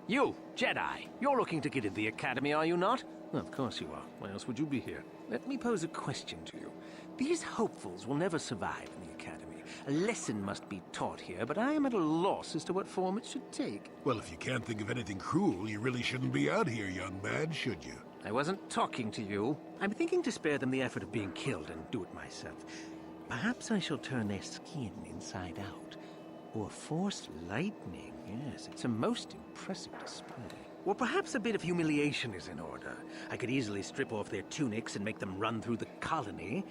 Speaker 5: You, Jedi, you're looking to get into the academy, are you not? Well, of course you are. Why else would you be here? Let me pose a question to you. These hopefuls will never survive in the academy. A lesson must be taught here, but I am at a loss as to what form it should take.
Speaker 3: Well, if you can't think of anything cruel, you really shouldn't be out here, young man, should you?
Speaker 5: I wasn't talking to you. I'm thinking to spare them the effort of being killed and do it myself. Perhaps I shall turn their skin inside out. Or force lightning. Yes, it's a most impressive display. Or perhaps a bit of humiliation is in order. I could easily strip off their tunics and make them run through the colony.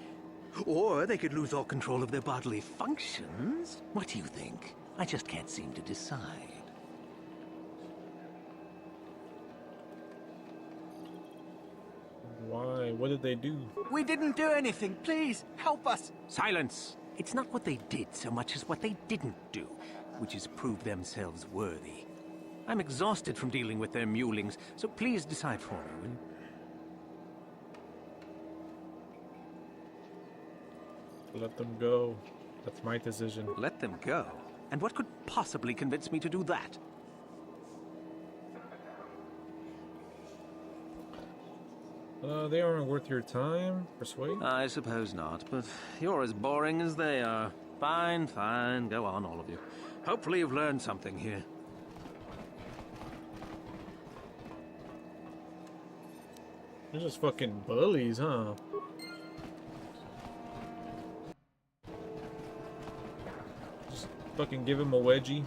Speaker 5: Or they could lose all control of their bodily functions. What do you think? I just can't seem to decide.
Speaker 2: Why? What did they do?
Speaker 5: We didn't do anything. Please, help us. Silence. It's not what they did so much as what they didn't do, which is prove themselves worthy. I'm exhausted from dealing with their mulings, so please decide for me, will you?
Speaker 2: Let them go. That's my decision.
Speaker 5: Let them go? And what could possibly convince me to do that?
Speaker 2: They aren't worth your time, persuade?
Speaker 5: I suppose not, but you're as boring as they are. Fine, fine. Go on, all of you. Hopefully you've learned something here.
Speaker 2: They're just fucking bullies, huh? Just fucking give him a wedgie.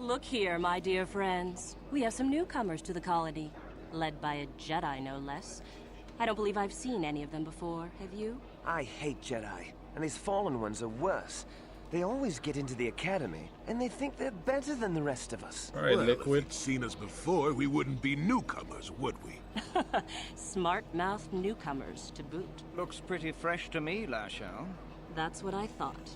Speaker 13: Look here, my dear friends. We have some newcomers to the colony, led by a Jedi, no less. I don't believe I've seen any of them before, have you?
Speaker 11: I hate Jedi, and these fallen ones are worse. They always get into the academy, and they think they're better than the rest of us.
Speaker 2: All right,
Speaker 3: well,
Speaker 2: Liquid.
Speaker 3: If you'd seen us before, we wouldn't be newcomers, would we?
Speaker 13: Smart-mouthed newcomers, to boot.
Speaker 17: Looks pretty fresh to me, Lashao.
Speaker 13: That's what I thought.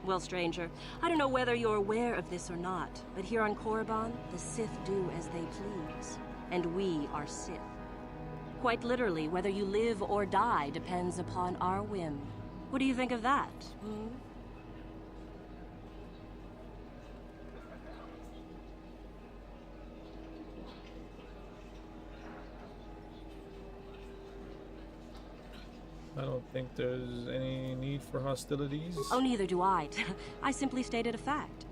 Speaker 13: Well, stranger, I don't know whether you're aware of this or not, but here on Korriban, the Sith do as they please. And we are Sith. Quite literally, whether you live or die depends upon our whim. What do you think of that, hmm?
Speaker 2: I don't think there's any need for hostilities.
Speaker 13: Oh, neither do I. I simply stated a fact.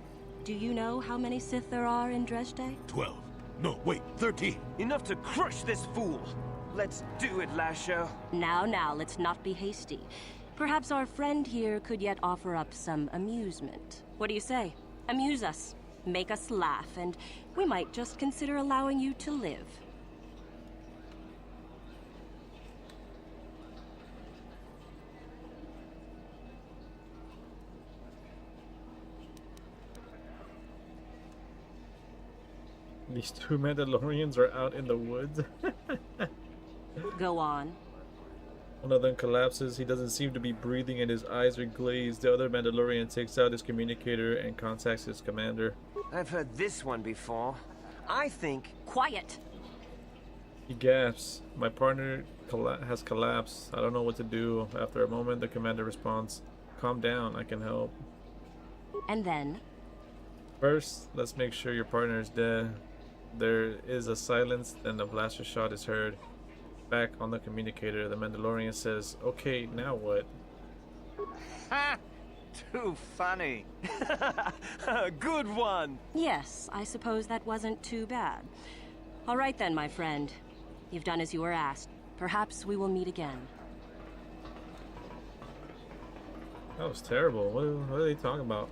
Speaker 13: Do you know how many Sith there are in Dresde?
Speaker 3: 12. No, wait, 13.
Speaker 11: Enough to crush this fool! Let's do it, Lasho.
Speaker 13: Now, let's not be hasty. Perhaps our friend here could yet offer up some amusement. What do you say? Amuse us, make us laugh, and we might just consider allowing you to live.
Speaker 2: These two Mandalorians are out in the woods.
Speaker 13: Go on.
Speaker 2: One of them collapses. He doesn't seem to be breathing and his eyes are glazed. The other Mandalorian takes out his communicator and contacts his commander.
Speaker 11: I've heard this one before. I think...
Speaker 13: Quiet!
Speaker 2: He gasps. My partner has collapsed. I don't know what to do. After a moment, the commander responds, "Calm down, I can help."
Speaker 13: And then?
Speaker 2: First, let's make sure your partner is dead. There is a silence, then the blaster shot is heard. Back on the communicator, the Mandalorian says, "Okay, now what?"
Speaker 17: Ha! Too funny.
Speaker 11: Good one!
Speaker 13: Yes, I suppose that wasn't too bad. All right then, my friend. You've done as you were asked. Perhaps we will meet again.
Speaker 2: That was terrible. What are they talking about?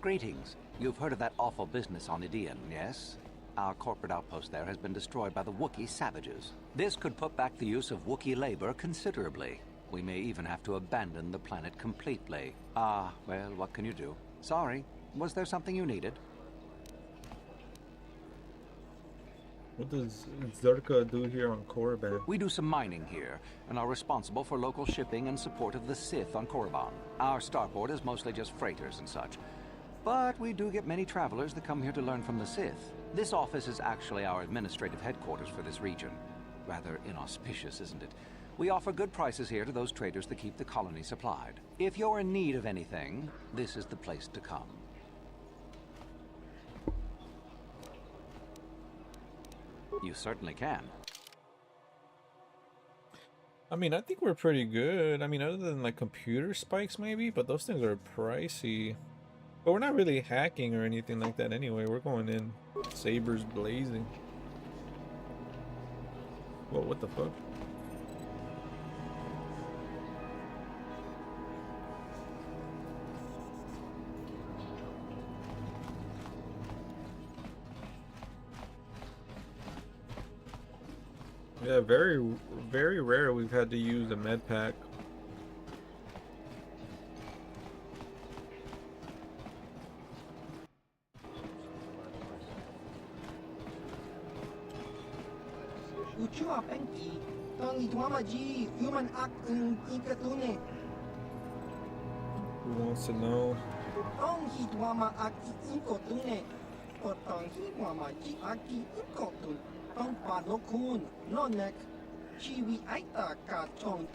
Speaker 8: Greetings. You've heard of that awful business on Idian, yes? Our corporate outpost there has been destroyed by the Wookiee savages. This could put back the use of Wookiee labor considerably. We may even have to abandon the planet completely. Well, what can you do? Sorry. Was there something you needed?
Speaker 2: What does Zerka do here on Korriban?
Speaker 8: We do some mining here, and are responsible for local shipping and support of the Sith on Korriban. Our starport is mostly just freighters and such. But we do get many travelers that come here to learn from the Sith. This office is actually our administrative headquarters for this region. Rather inauspicious, isn't it? We offer good prices here to those traders that keep the colony supplied. If you're in need of anything, this is the place to come. You certainly can.
Speaker 2: I mean, I think we're pretty good. I mean, other than like computer spikes maybe, but those things are pricey. But we're not really hacking or anything like that anyway. We're going in sabers blazing. Whoa, what the fuck? Yeah, very rare we've had to use a med pack.
Speaker 18: Uchua penki, tangi tuamaji, human act in ikatune.
Speaker 2: Who wants to know?
Speaker 18: Tong hi tuama aki inkotune, or tong hi tuamaji aki inkotun. Tong panokun, nonek. Chiwi aita ka chong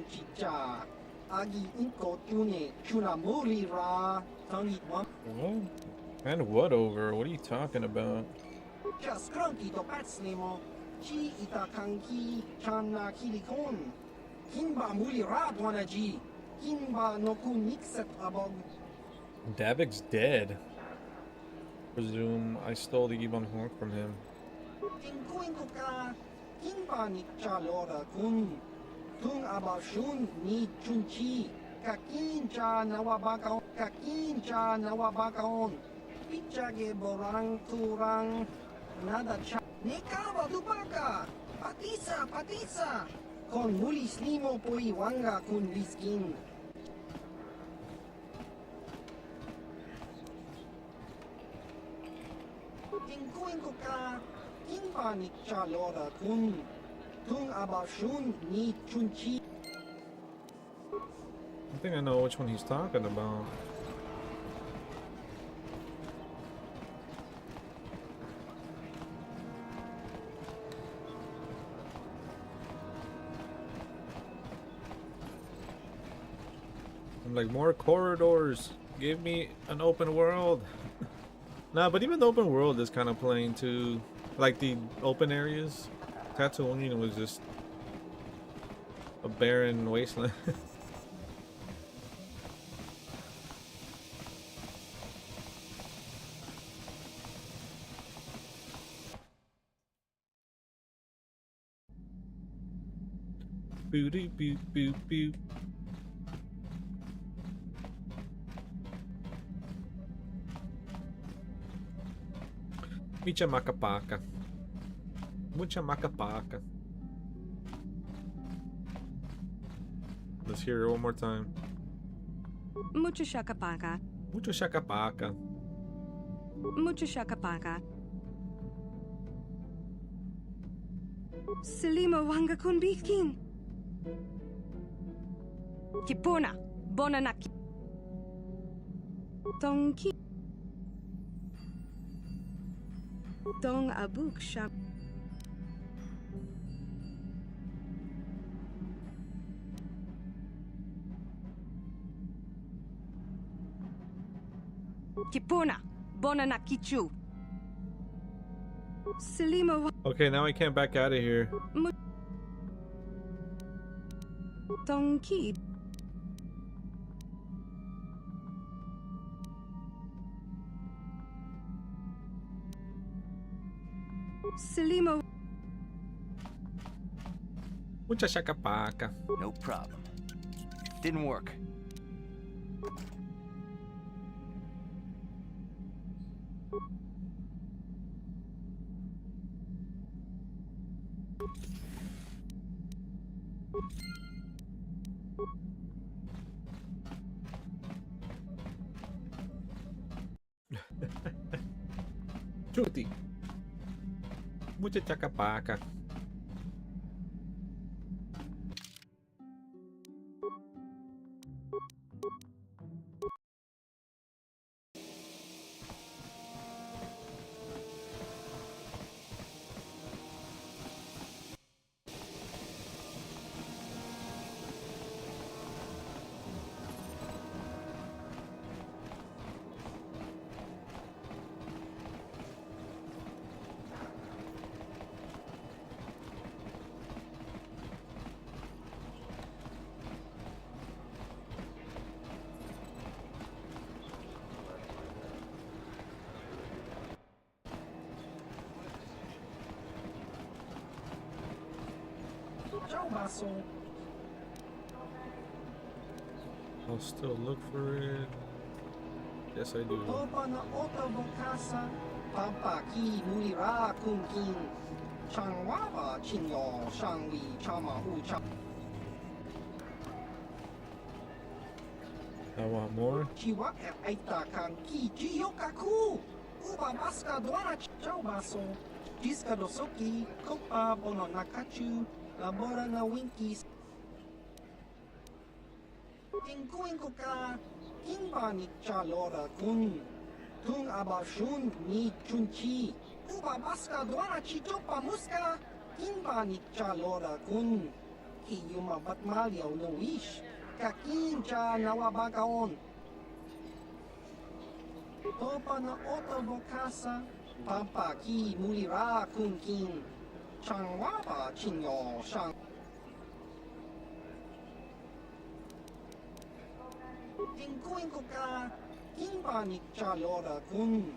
Speaker 18: chicha. Agi inkotune, chunamuri ra. Tangi tuam.
Speaker 2: What? And what over? What are you talking about?
Speaker 18: Cha skronki to patslimo. Chi ita kanki chana kilikon. Kinba muli radwana ji. Kinba no kun nixet abog.
Speaker 2: Davig's dead. Presume I stole the Ebon Horn from him.
Speaker 18: Tinkuin ka. Kinba ni chalora kun. Tung abashun ni chunchi. Kakin cha nawabakaon. Kakin cha nawabakaon. Pichage borang turang. Nada cha. Nekawa dupaka. Patisa, patisa. Con mulis limo poi wanga kun liskin. Tinkuin ka. Kinba ni chalora kun. Tung abashun ni chunchi.
Speaker 2: I think I know which one he's talking about. I'm like, more corridors. Give me an open world. Nah, but even the open world is kind of plain too. Like the open areas. Tatooine was just a barren wasteland. Boo doo boo boo boo. Micha macapaka. Mucha macapaka. Let's hear it one more time.
Speaker 19: Mucho shakapaka.
Speaker 2: Mucho shakapaka.
Speaker 19: Mucho shakapaka. Selimo wanga kun bikin. Kipona. Bonanaki. Tongki. Dong abuk sham. Kipona. Bonanakichu. Selimo.
Speaker 2: Okay, now I can't back out of here.
Speaker 19: Tongki. Selimo.
Speaker 2: Mucha shakapaka.
Speaker 17: No problem. Didn't work.
Speaker 2: Chuti. Mucha chacapaca. I'll still look for it. Yes, I do.
Speaker 18: Topana otobokasa. Pampaki mulira kunkin. Changwaba chinyo shangwi chama ucha.
Speaker 2: I want more.
Speaker 18: Chiwa aita kanki jiyokaku. Uba maska dwana chaubaso. Jiska dosoki. Kopa bono nakachu. Labora na winkis. Tinkuin ko ka. Kinba ni chalora kun. Tung abashun ni chunchi. Uba maska dwana chichopa muska. Kinba ni chalora kun. Kiyuma batmalyaw no wish. Kakincha nawabakaon. Topa na otobokasa. Papa ki mulira kun king. Chang wapa chinyo shang. Tingkuin ko ka. Kimba ni chalora kun.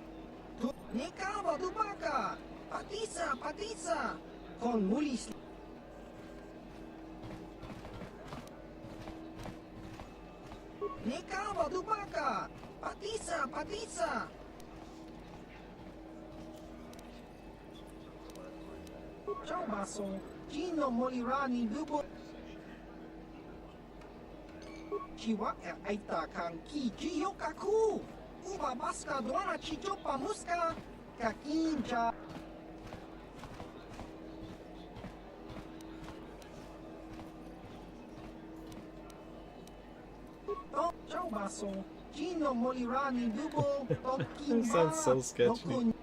Speaker 18: Nekaba dubaka. Patisa. Kon mulis. Nekaba dubaka. Patisa. Ciao baso. Gino molirani dubo. Chiwaka aita kan ki jiyokaku. Uba baska duana chichopa muska. Kakinja. Ciao baso. Gino molirani dubo.
Speaker 2: It sounds so sketchy.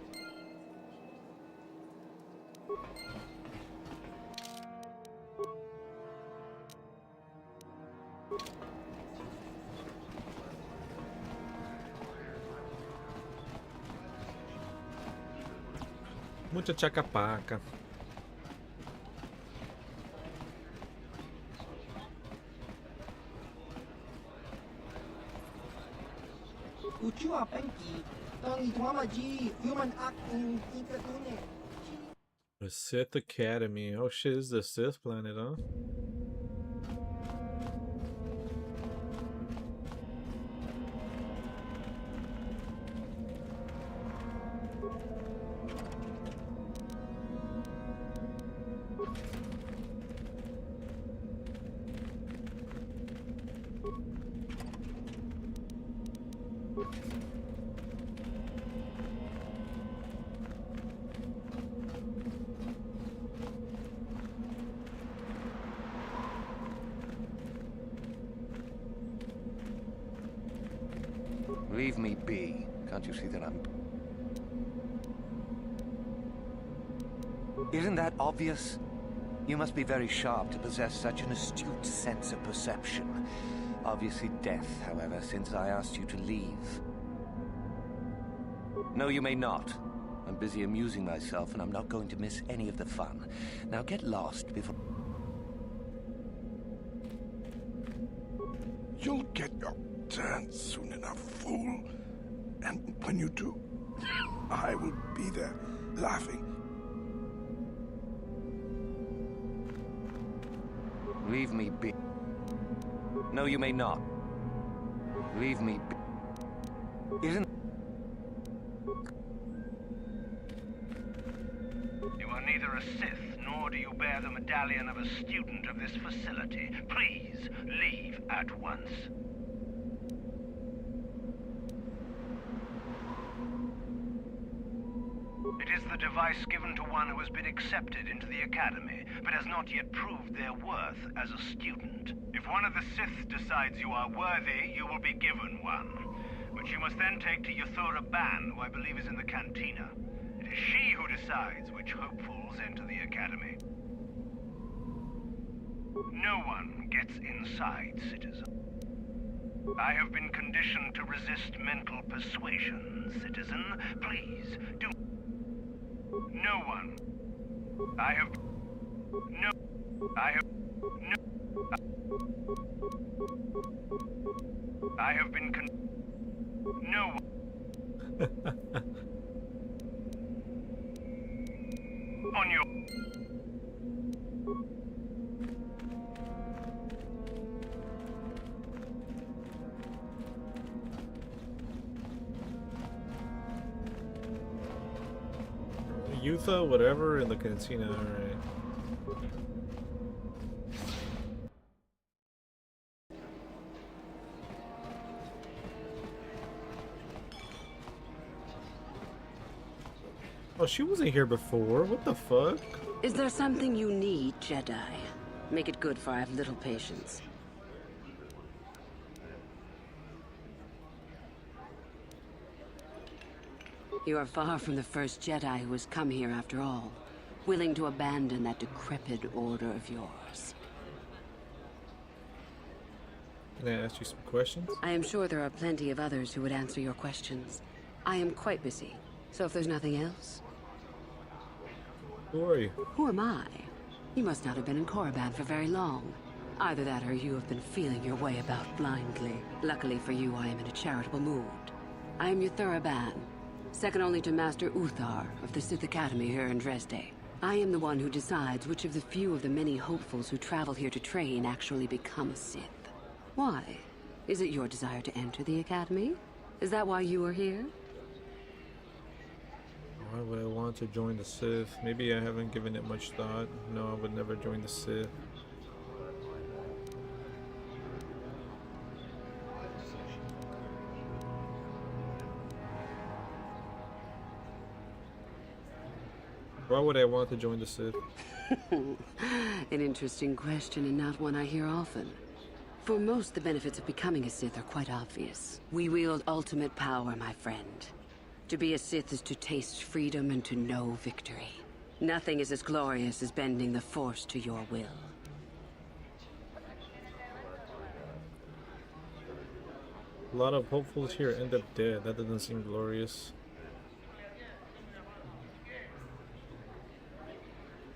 Speaker 2: Mucha chacapaca.
Speaker 18: Uchua penki. Tangi tuamaji. Human act in ikatune.
Speaker 2: The Sith Academy. Oh shit, this is the Sith planet, huh?
Speaker 17: Leave me be. Can't you see that I'm... Isn't that obvious? You must be very sharp to possess such an astute sense of perception. Obviously death, however, since I asked you to leave. No, you may not. I'm busy amusing myself, and I'm not going to miss any of the fun. Now get lost before...
Speaker 3: You'll get your turn soon enough, fool. And when you do, I will be there, laughing.
Speaker 17: Leave me be. No, you may not. Leave me be. Isn't...
Speaker 10: You are neither a Sith, nor do you bear the medallion of a student of this facility. Please, leave at once. It is the device given to one who has been accepted into the Academy, but has not yet proved their worth as a student. If one of the Sith decides you are worthy, you will be given one, which you must then take to Yathura Ban, who I believe is in the cantina. It is she who decides which hopefuls enter the Academy. No one gets inside, citizen. I have been conditioned to resist mental persuasion, citizen. Please, do... No one. I have... No... I have... No... I have been No one. On your...
Speaker 2: Yutha, whatever, in the cantina, alright. Oh, she wasn't here before. What the fuck?
Speaker 20: Is there something you need, Jedi? Make it good, for I have little patience. You are far from the first Jedi who has come here after all, willing to abandon that decrepit order of yours.
Speaker 2: Can I ask you some questions?
Speaker 20: I am sure there are plenty of others who would answer your questions. I am quite busy, So if there's nothing else...
Speaker 2: Glory.
Speaker 20: Who am I? You must not have been in Korriban for very long. Either that or you have been feeling your way about blindly. Luckily for you, I am in a charitable mood. I am your Thuraban, second only to Master Uthar of the Sith Academy here in Dresde. I am the one who decides which of the few of the many hopefuls who travel here to train actually become a Sith. Why? Is it your desire to enter the Academy? Is that why you are here?
Speaker 2: Why would I want to join the Sith? Maybe I haven't given it much thought. No, I would never join the Sith. Why would I want to join the Sith?
Speaker 20: An interesting question and not one I hear often. For most, the benefits of becoming a Sith are quite obvious. We wield ultimate power, my friend. To be a Sith is to taste freedom and to know victory. Nothing is as glorious as bending the Force to your will.
Speaker 2: A lot of hopefuls here end up dead. That doesn't seem glorious.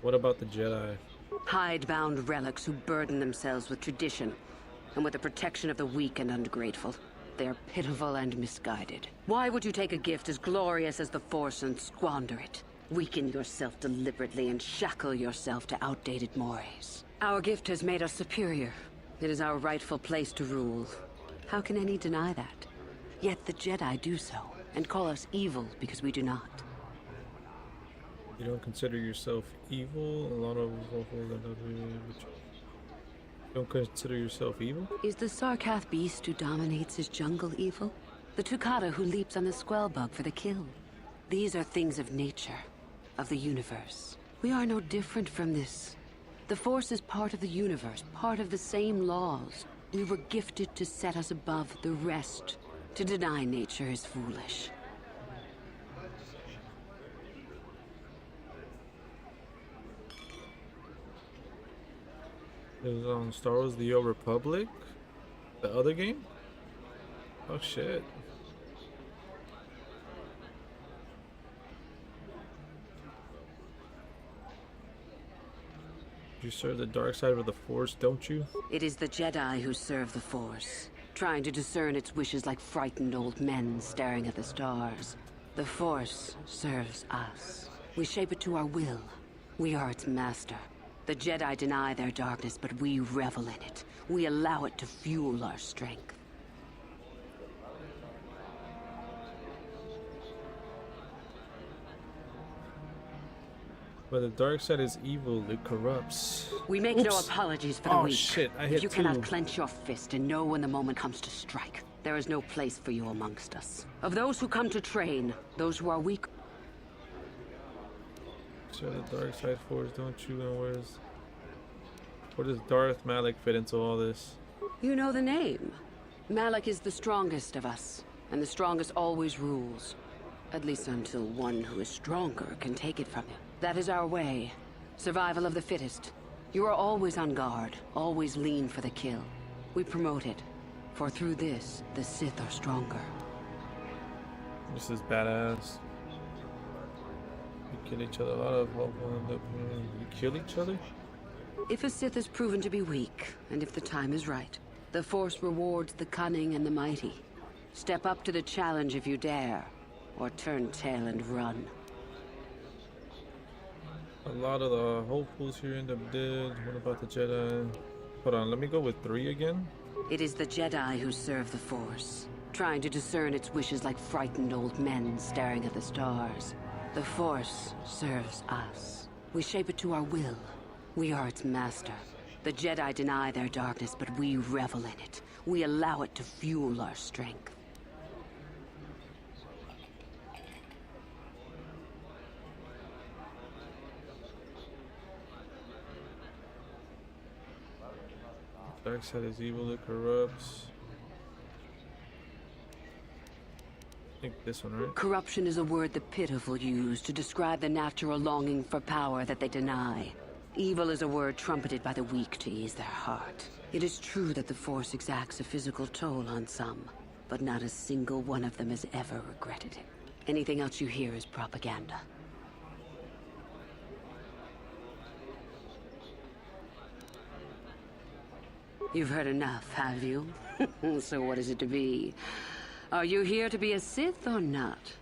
Speaker 2: What about the Jedi?
Speaker 20: Hidebound relics who burden themselves with tradition and with the protection of the weak and ungrateful. They are pitiful and misguided. Why would you take a gift as glorious as the Force and squander it? Weaken yourself deliberately and shackle yourself to outdated mores. Our gift has made us superior. It is our rightful place to rule. How can any deny that? Yet the Jedi do so, and call us evil because we do not.
Speaker 2: You don't consider yourself evil? A lot of don't consider yourself evil?
Speaker 20: Is the Sarkath beast who dominates his jungle evil? The Tukata who leaps on the Squellbug for the kill? These are things of nature, of the universe. We are no different from this. The Force is part of the universe, part of the same laws. We were gifted to set us above the rest. To deny nature is foolish.
Speaker 2: Is on Star Wars The Old Republic? The other game? Oh shit. You serve the dark side of the Force, don't you?
Speaker 20: It is the Jedi who serve the Force, trying to discern its wishes like frightened old men staring at the stars. The Force serves us. We shape it to our will. We are its master. The Jedi deny their darkness, but we revel in it. We allow it to fuel our strength.
Speaker 2: But the dark side is evil, it corrupts.
Speaker 20: We make no apologies for the weak.
Speaker 2: Shit, I
Speaker 20: if
Speaker 2: hit
Speaker 20: you
Speaker 2: two.
Speaker 20: cannot clench your fist and know when the moment comes to strike, there is no place for you amongst us. Of those who come to train, those who are weak...
Speaker 2: So the dark side Force, don't you? And where does Darth Malak fit into all this?
Speaker 20: You know the name. Malak is the strongest of us, and the strongest always rules. At least until one who is stronger can take it from him. That is our way. Survival of the fittest. You are always on guard, always lean for the kill. We promote it, for through this, the Sith are stronger.
Speaker 2: This is badass. We kill each other. A lot of you kill each other?
Speaker 20: If a Sith is proven to be weak, and if the time is right, the Force rewards the cunning and the mighty. Step up to the challenge if you dare, or turn tail and run.
Speaker 2: A lot of the hopefuls here end up dead. What about the Jedi? Hold on, let me go with 3 again.
Speaker 20: It is the Jedi who serve the Force, trying to discern its wishes like frightened old men staring at the stars. The Force serves us. We shape it to our will. We are its master. The Jedi deny their darkness, but we revel in it. We allow it to fuel our strength.
Speaker 2: Dark side is evil, it corrupts. I think this one, right?
Speaker 20: Corruption is a word the pitiful use to describe the natural longing for power that they deny. Evil is a word trumpeted by the weak to ease their heart. It is true that the Force exacts a physical toll on some, but not a single one of them has ever regretted it. Anything else you hear is propaganda. You've heard enough, have you? So what is it to be? Are you here to be a Sith or not?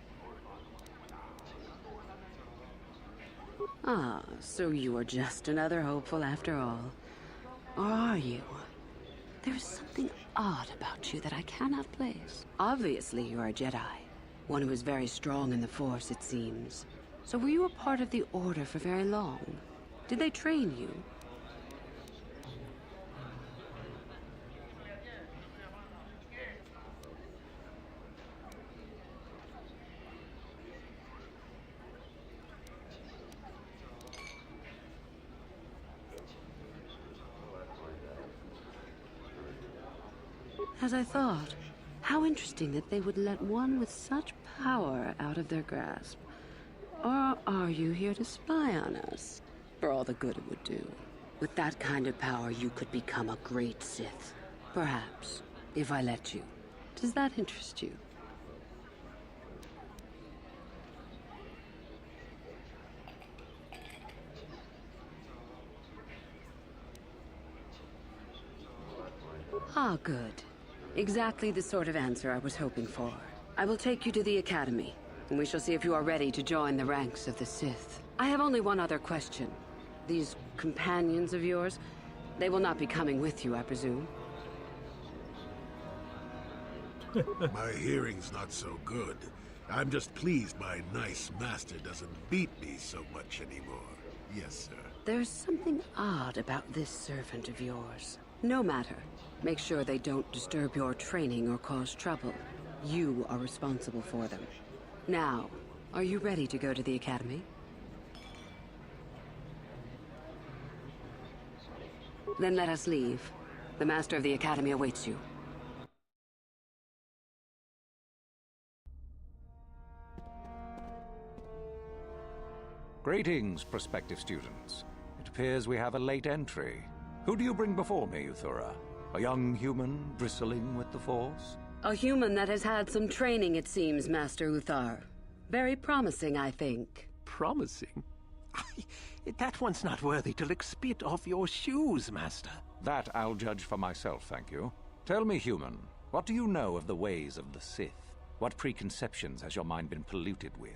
Speaker 20: Ah, so you are just another hopeful after all. Or are you? There's something odd about you that I cannot place. Obviously, you're a Jedi. One who is very strong in the Force, it seems. So were you a part of the Order for very long? Did they train you? As I thought. How interesting that they would let one with such power out of their grasp. Or are you here to spy on us? For all the good it would do. With that kind of power, you could become a great Sith. Perhaps, if I let you. Does that interest you? Ah, good. Exactly the sort of answer I was hoping for. I will take you to the Academy, and we shall see if you are ready to join the ranks of the Sith. I have only one other question. These companions of yours, they will not be coming with you, I presume?
Speaker 3: My hearing's not so good. I'm just pleased my nice master doesn't beat me so much anymore. Yes, sir.
Speaker 20: There's something odd about this servant of yours. No matter. Make sure they don't disturb your training or cause trouble. You are responsible for them. Now, are you ready to go to the Academy? Then let us leave. The Master of the Academy awaits you.
Speaker 8: Greetings, prospective students. It appears we have a late entry. Who do you bring before me, Uthura? A young human bristling with the Force?
Speaker 20: A human that has had some training, it seems, Master Uthar. Very promising, I think.
Speaker 5: Promising? That one's not worthy to lick spit off your shoes, Master.
Speaker 8: That I'll judge for myself, thank you. Tell me, human, what do you know of the ways of the Sith? What preconceptions has your mind been polluted with?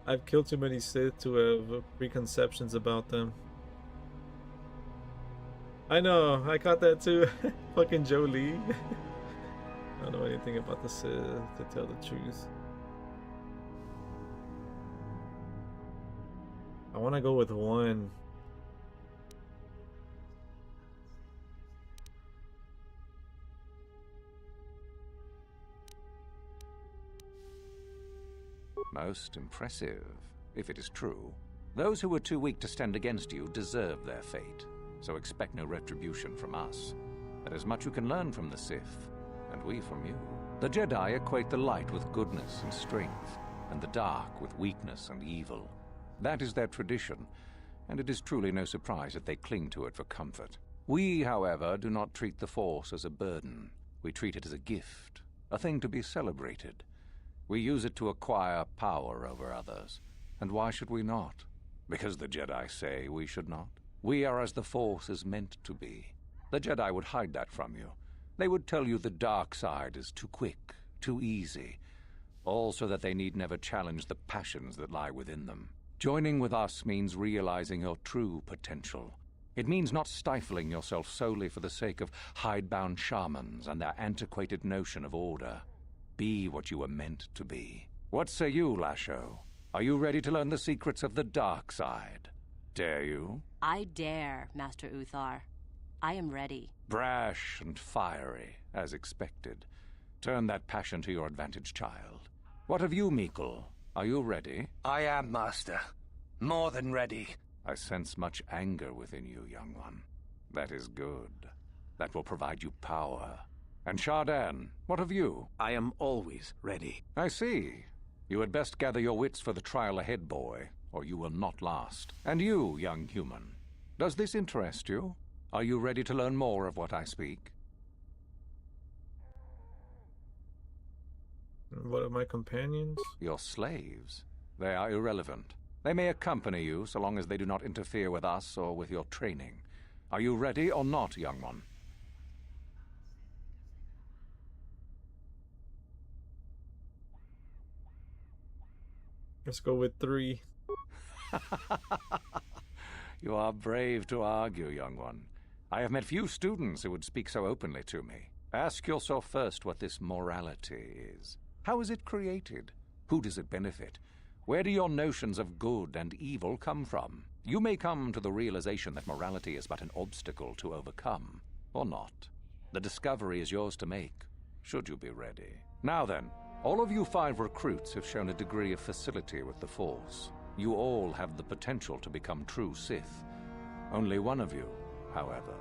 Speaker 2: I've killed too many Sith to have preconceptions about them. I know, I caught that too. Fucking Jolie. I don't know anything about the Sith, to tell the truth. I want to go with one.
Speaker 8: Most impressive, if it is true. Those who were too weak to stand against you deserve their fate, so expect no retribution from us. There is much you can learn from the Sith, and we from you. The Jedi equate the light with goodness and strength, and the dark with weakness and evil. That is their tradition, and it is truly no surprise that they cling to it for comfort. We, however, do not treat the Force as a burden. We treat it as a gift, a thing to be celebrated. We use it to acquire power over others. And why should we not? Because the Jedi say we should not. We are as the Force is meant to be. The Jedi would hide that from you. They would tell you the dark side is too quick, too easy, all so that they need never challenge the passions that lie within them. Joining with us means realizing your true potential. It means not stifling yourself solely for the sake of hidebound shamans and their antiquated notion of order. Be what you were meant to be. What say you, Lasho? Are you ready to learn the secrets of the dark side? Dare you?
Speaker 13: I dare, Master Uthar. I am ready.
Speaker 8: Brash and fiery, as expected. Turn that passion to your advantage, child. What of you, Meekle? Are you ready?
Speaker 6: I am, Master. More than ready.
Speaker 8: I sense much anger within you, young one. That is good. That will provide you power. And Shardan, what of you?
Speaker 5: I am always ready.
Speaker 8: I see. You had best gather your wits for the trial ahead, boy, or you will not last. And you, young human, does this interest you? Are you ready to learn more of what I speak?
Speaker 2: What of my companions?
Speaker 8: Your slaves. They are irrelevant. They may accompany you so long as they do not interfere with us or with your training. Are you ready or not, young one?
Speaker 2: Let's go with 3.
Speaker 8: You are brave to argue, young one. I have met few students who would speak so openly to me. Ask yourself first what this morality is. How is it created? Who does it benefit? Where do your notions of good and evil come from? You may come to the realization that morality is but an obstacle to overcome, or not. The discovery is yours to make, should you be ready. Now then, all of you 5 recruits have shown a degree of facility with the Force. You all have the potential to become true Sith. Only one of you, however,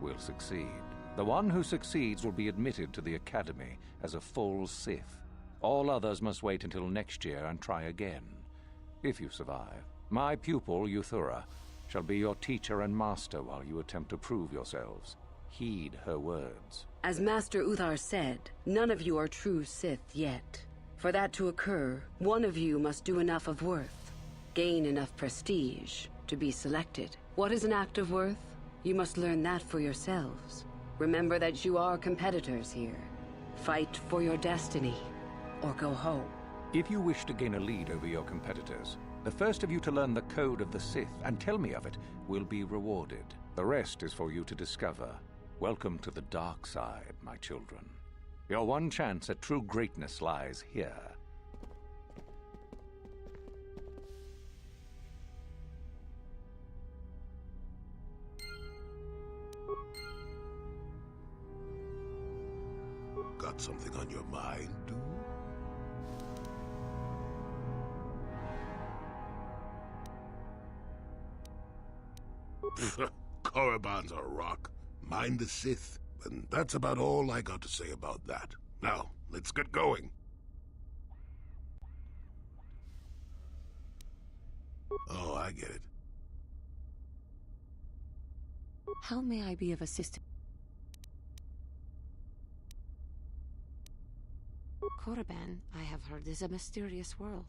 Speaker 8: will succeed. The one who succeeds will be admitted to the Academy as a full Sith. All others must wait until next year and try again. If you survive, my pupil, Euthura, shall be your teacher and master while you attempt to prove yourselves. Heed her words.
Speaker 20: As Master Uthar said, none of you are true Sith yet. For that to occur, one of you must do enough of worth, gain enough prestige, to be selected. What is an act of worth? You must learn that for yourselves. Remember that you are competitors here. Fight for your destiny, or go home.
Speaker 8: If you wish to gain a lead over your competitors, the first of you to learn the code of the Sith and tell me of it will be rewarded. The rest is for you to discover. Welcome to the dark side, my children. Your one chance at true greatness lies here.
Speaker 3: Got something on your mind, dude? Korriban's a rock. Mind the Sith. And that's about all I got to say about that. Now, let's get going. Oh, I get it.
Speaker 20: How may I be of assistance? Korriban, I have heard, is a mysterious world.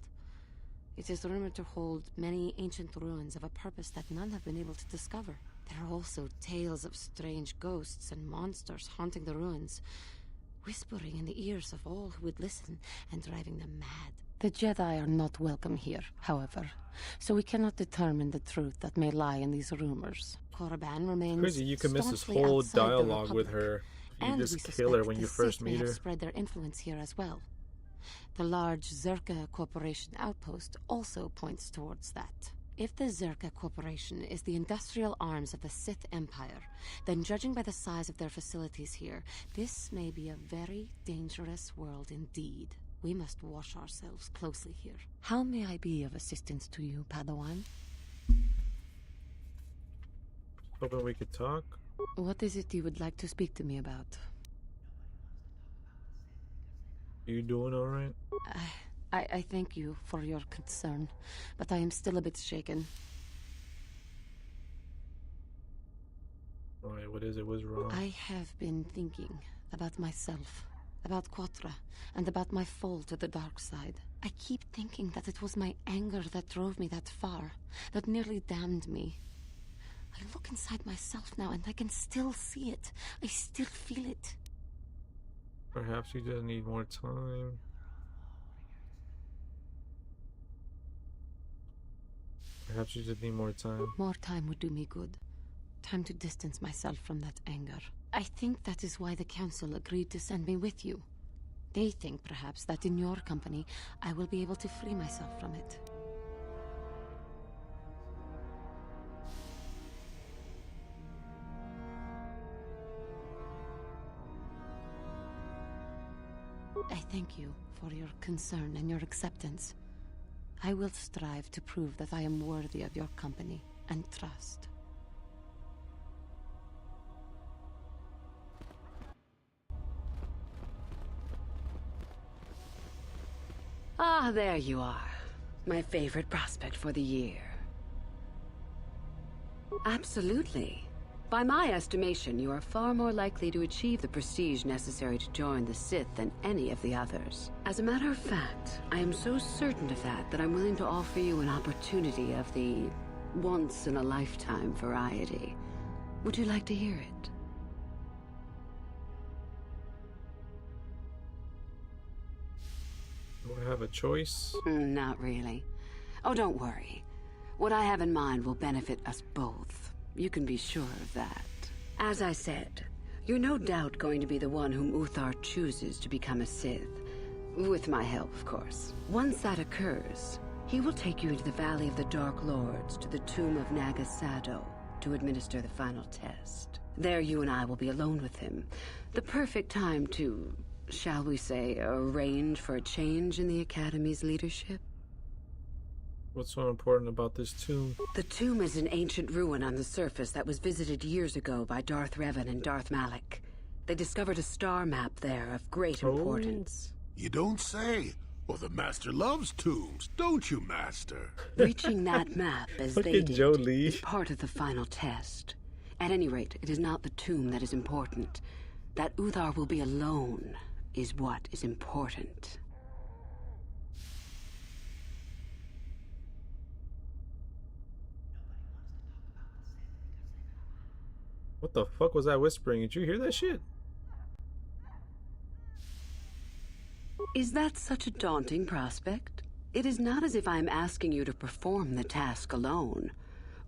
Speaker 20: It is rumored to hold many ancient ruins of a purpose that none have been able to discover. There are also tales of strange ghosts and monsters haunting the ruins, whispering in the ears of all who would listen and driving them mad. The Jedi are not welcome here, however, so we cannot determine the truth that may lie in these rumors. Korriban remains
Speaker 2: Crazy, you can miss this
Speaker 20: staunchly
Speaker 2: whole
Speaker 20: outside the
Speaker 2: dialogue with
Speaker 20: Republic,
Speaker 2: her. You
Speaker 20: and
Speaker 2: just
Speaker 20: we
Speaker 2: kill her
Speaker 20: suspect
Speaker 2: when
Speaker 20: the
Speaker 2: you first
Speaker 20: Sith may
Speaker 2: meet
Speaker 20: have
Speaker 2: her.
Speaker 20: spread their influence here as well. The large Zerka Corporation outpost also points towards that. If the Zerka Corporation is the industrial arms of the Sith Empire, then judging by the size of their facilities here, this may be a very dangerous world indeed. We must watch ourselves closely here. How may I be of assistance to you, Padawan?
Speaker 2: Hoping we could talk.
Speaker 20: What is it you would like to speak to me about?
Speaker 2: You doing alright?
Speaker 20: I thank you for your concern, but I am still a bit shaken.
Speaker 2: Alright, what is it? What's wrong?
Speaker 20: I have been thinking about myself, about Quatra, and about my fall to the dark side. I keep thinking that it was my anger that drove me that far, that nearly damned me. I look inside myself now and I can still see it. I still feel it.
Speaker 2: Perhaps you just need more time. Perhaps you just need more time.
Speaker 20: More time would do me good. Time to distance myself from that anger. I think that is why the Council agreed to send me with you. They think, perhaps, that in your company, I will be able to free myself from it. I thank you for your concern and your acceptance. I will strive to prove that I am worthy of your company and trust. Ah, there you are. My favorite prospect for the year. Absolutely. By my estimation, you are far more likely to achieve the prestige necessary to join the Sith than any of the others. As a matter of fact, I am so certain of that I'm willing to offer you an opportunity of the once-in-a-lifetime variety. Would you like to hear it?
Speaker 2: Do I have a choice?
Speaker 20: Not really. Oh, don't worry. What I have in mind will benefit us both. You can be sure of that. As I said, you're no doubt going to be the one whom Uthar chooses to become a Sith. With my help, of course. Once that occurs, he will take you into the Valley of the Dark Lords to the tomb of Naga Sado to administer the final test. There you and I will be alone with him. The perfect time to, shall we say, arrange for a change in the Academy's leadership.
Speaker 2: What's so important about this tomb?
Speaker 20: The tomb is an ancient ruin on the surface that was visited years ago by Darth Revan and Darth Malak. They discovered a star map there of great importance.
Speaker 3: You don't say. Well, the Master loves tombs, don't you, Master?
Speaker 20: Reaching that map, as
Speaker 2: Look
Speaker 20: they
Speaker 2: at
Speaker 20: did,
Speaker 2: Jolie.
Speaker 20: is part of the final test. At any rate, it is not the tomb that is important. That Uthar will be alone is what is important.
Speaker 2: What the fuck was that whispering? Did you hear that shit?
Speaker 20: Is that such a daunting prospect? It is not as if I am asking you to perform the task alone,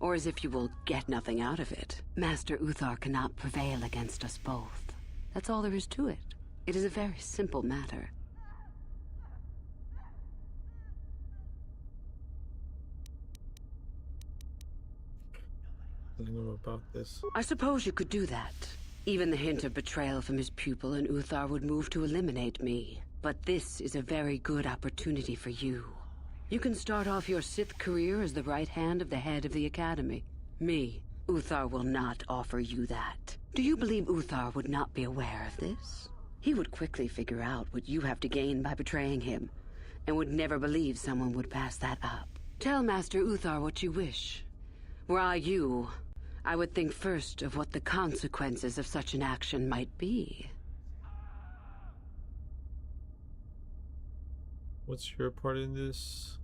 Speaker 20: or as if you will get nothing out of it. Master Uthar cannot prevail against us both. That's all there is to it. It is a very simple matter.
Speaker 2: I don't know about this.
Speaker 20: I suppose you could do that. Even the hint of betrayal from his pupil and Uthar would move to eliminate me. But this is a very good opportunity for you. You can start off your Sith career as the right hand of the head of the Academy. Me, Uthar will not offer you that. Do you believe Uthar would not be aware of this? He would quickly figure out what you have to gain by betraying him, and would never believe someone would pass that up. Tell Master Uthar what you wish. Were I you, I would think first of what the consequences of such an action might be.
Speaker 2: What's your part in this?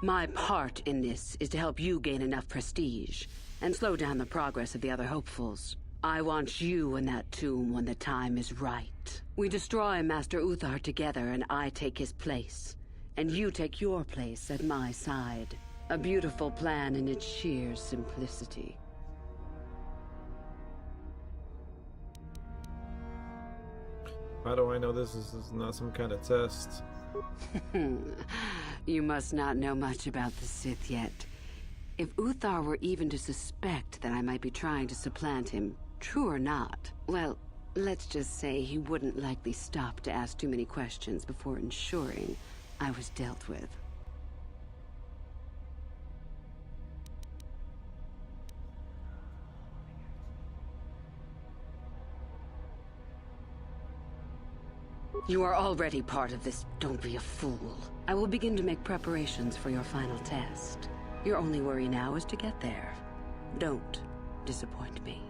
Speaker 20: My part in this is to help you gain enough prestige and slow down the progress of the other hopefuls. I want you in that tomb when the time is right. We destroy Master Uthar together and I take his place. And you take your place at my side. A beautiful plan in its sheer simplicity.
Speaker 2: How do I know this is not some kind of test?
Speaker 20: You must not know much about the Sith yet. If Uthar were even to suspect that I might be trying to supplant him, true or not, well, let's just say he wouldn't likely stop to ask too many questions before ensuring I was dealt with. You are already part of this. Don't be a fool. I will begin to make preparations for your final test. Your only worry now is to get there. Don't disappoint me.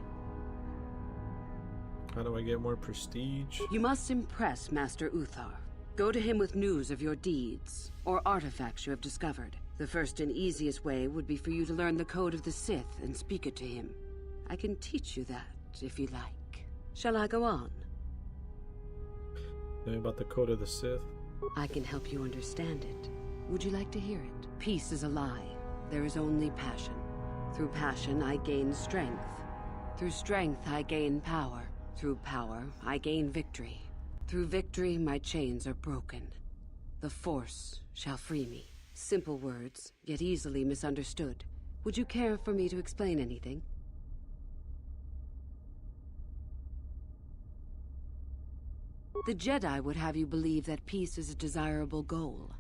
Speaker 2: How do I get more prestige?
Speaker 20: You must impress Master Uthar. Go to him with news of your deeds, or artifacts you have discovered. The first and easiest way would be for you to learn the code of the Sith and speak it to him. I can teach you that, if you like. Shall I go on?
Speaker 2: Tell me about the code of the Sith.
Speaker 20: I can help you understand it. Would you like to hear it? Peace is a lie. There is only passion. Through passion, I gain strength. Through strength, I gain power. Through power, I gain victory. Through victory, my chains are broken. The Force shall free me. Simple words, yet easily misunderstood. Would you care for me to explain anything? The Jedi would have you believe that peace is a desirable goal.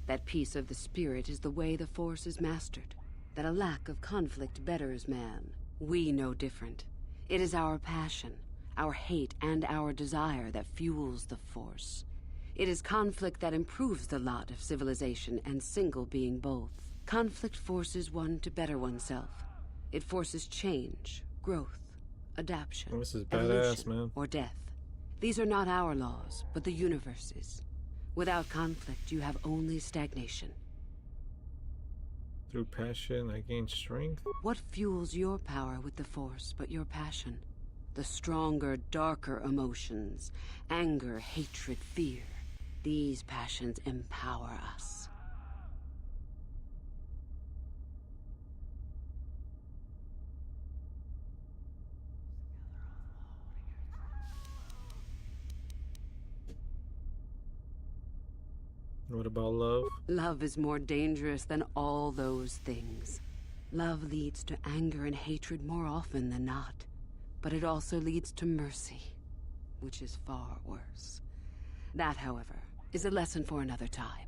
Speaker 20: That peace of the spirit is the way the Force is mastered. That a lack of conflict betters man. We know different. It is our passion, our hate, and our desire that fuels the Force. It is conflict that improves the lot of civilization and single being both. Conflict forces one to better oneself. It forces change, growth, adaptation,
Speaker 2: This is
Speaker 20: evolution,
Speaker 2: badass, man.
Speaker 20: or death. These are not our laws, but the universe's. Without conflict, you have only stagnation.
Speaker 2: Through passion, I gain strength.
Speaker 20: What fuels your power with the Force but your passion? The stronger, darker emotions. Anger, hatred, fear. These passions empower us.
Speaker 2: What about love?
Speaker 20: Love is more dangerous than all those things. Love leads to anger and hatred more often than not. But it also leads to mercy, which is far worse. That, however, is a lesson for another time.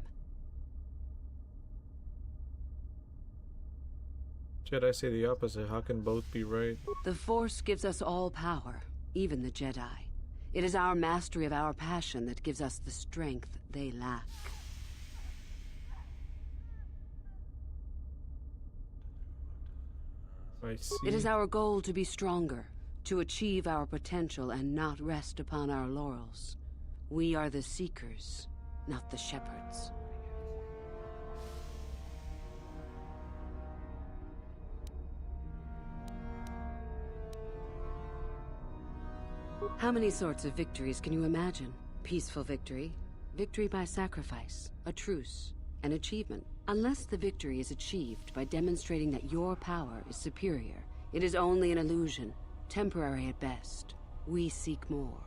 Speaker 2: Jedi say the opposite. How can both be right?
Speaker 20: The Force gives us all power, even the Jedi. It is our mastery of our passion that gives us the strength they lack.
Speaker 2: I see.
Speaker 20: It is our goal to be stronger, to achieve our potential and not rest upon our laurels. We are the seekers, not the shepherds. How many sorts of victories can you imagine? Peaceful victory, victory by sacrifice, a truce, an achievement. Unless the victory is achieved by demonstrating that your power is superior, it is only an illusion, temporary at best. We seek more.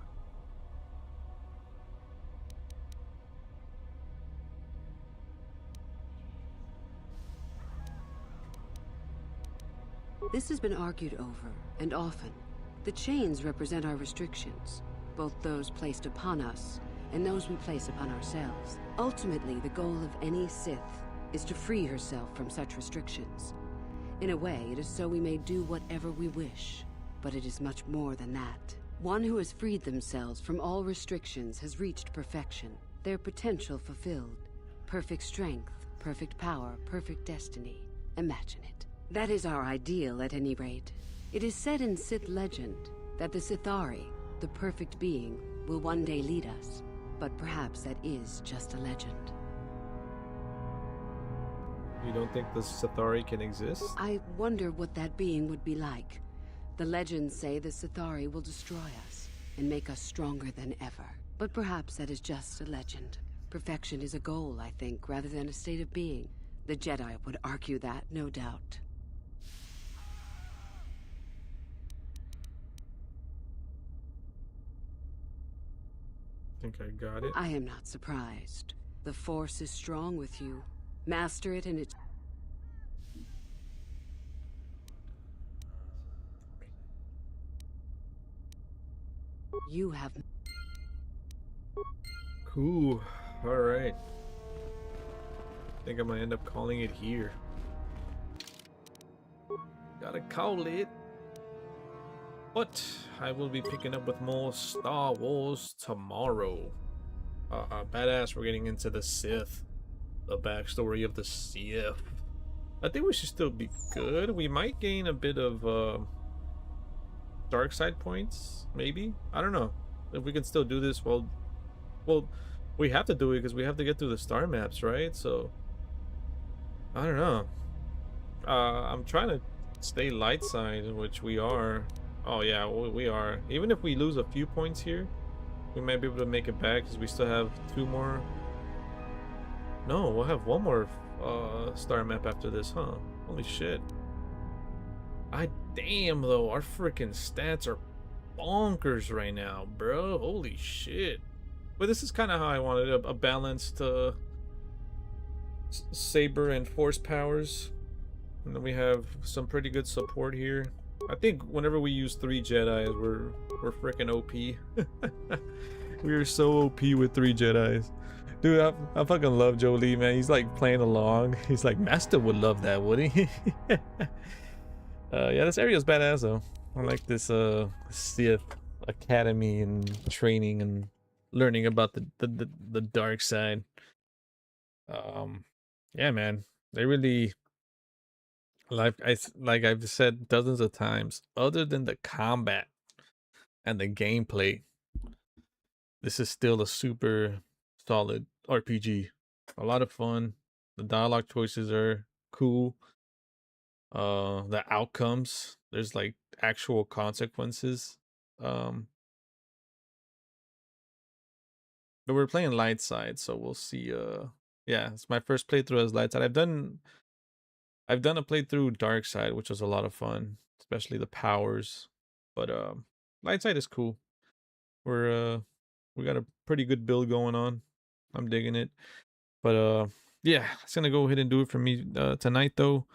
Speaker 20: This has been argued over, and often. The chains represent our restrictions, both those placed upon us and those we place upon ourselves. Ultimately, the goal of any Sith is to free herself from such restrictions. In a way, it is so we may do whatever we wish, but it is much more than that. One who has freed themselves from all restrictions has reached perfection, their potential fulfilled. Perfect strength, perfect power, perfect destiny. Imagine it. That is our ideal, at any rate. It is said in Sith legend that the Sithari, the perfect being, will one day lead us. But perhaps that is just a legend.
Speaker 2: You don't think the Sithari can exist?
Speaker 20: I wonder what that being would be like. The legends say the Sithari will destroy us and make us stronger than ever. But perhaps that is just a legend. Perfection is a goal, I think, rather than a state of being. The Jedi would argue that, no doubt.
Speaker 2: I think I got it.
Speaker 20: I am not surprised. The Force is strong with you. Master it and it... You have...
Speaker 2: Cool. Alright. I think I'm gonna end up calling it here. Gotta call it. But I will be picking up with more Star Wars tomorrow. Badass, we're getting into the Sith. The backstory of the Sith. I think we should still be good. We might gain a bit of dark side points, maybe. I don't know if we can still do this. Well, we have to do it because we have to get through the star maps, right? So I don't know. I'm trying to stay light side, which we are. Oh yeah, we are. Even if we lose a few points here, we might be able to make it back because we still have 2 more. No, we'll have 1 more star map after this, huh? Holy shit. Damn though, our freaking stats are bonkers right now, bro. Holy shit. But this is kind of how I wanted a balanced saber and force powers. And then we have some pretty good support here. I think whenever we use 3 Jedis, we're freaking OP. We are so OP with 3 Jedis. Dude, I fucking love Jolie, man. He's like playing along. He's like, Master would love that, would he? Yeah, this area is badass though. I like this Sith Academy and training and learning about the dark side. Yeah, man. They really Like I've said dozens of times, other than the combat and the gameplay, this is still a super solid RPG. A lot of fun. The dialogue choices are cool. The outcomes, there's like actual consequences. Um, but we're playing light side, so we'll see. Yeah, it's my first playthrough as light side. I've done a playthrough dark side, which was a lot of fun, especially the powers. But light side is cool. We got a pretty good build going on. I'm digging it. But yeah, it's gonna go ahead and do it for me tonight though.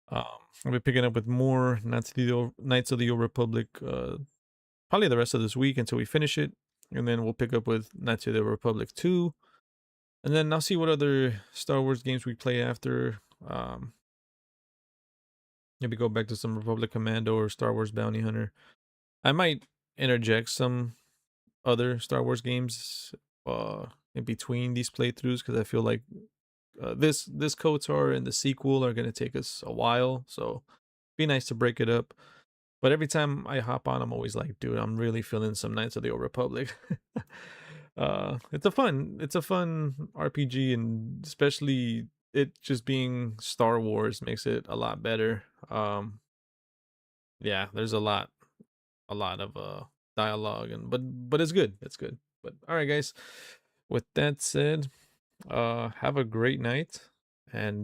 Speaker 2: I'll be picking up with more Knights of the Old Republic probably the rest of this week until we finish it, and then we'll pick up with Knights of the Republic 2, and then I'll see what other Star Wars games we play after. Maybe go back to some Republic Commando or Star Wars Bounty Hunter. I might interject some other Star Wars games in between these playthroughs because I feel like this KOTOR and the sequel are gonna take us a while, so be nice to break it up. But every time I hop on, I'm always like, dude, I'm really feeling some Knights of the Old Republic. It's a fun RPG, and especially it just being Star Wars makes it a lot better. Yeah, there's a lot of dialogue, and but it's good. It's good. But all right, guys. With that said, have a great night, and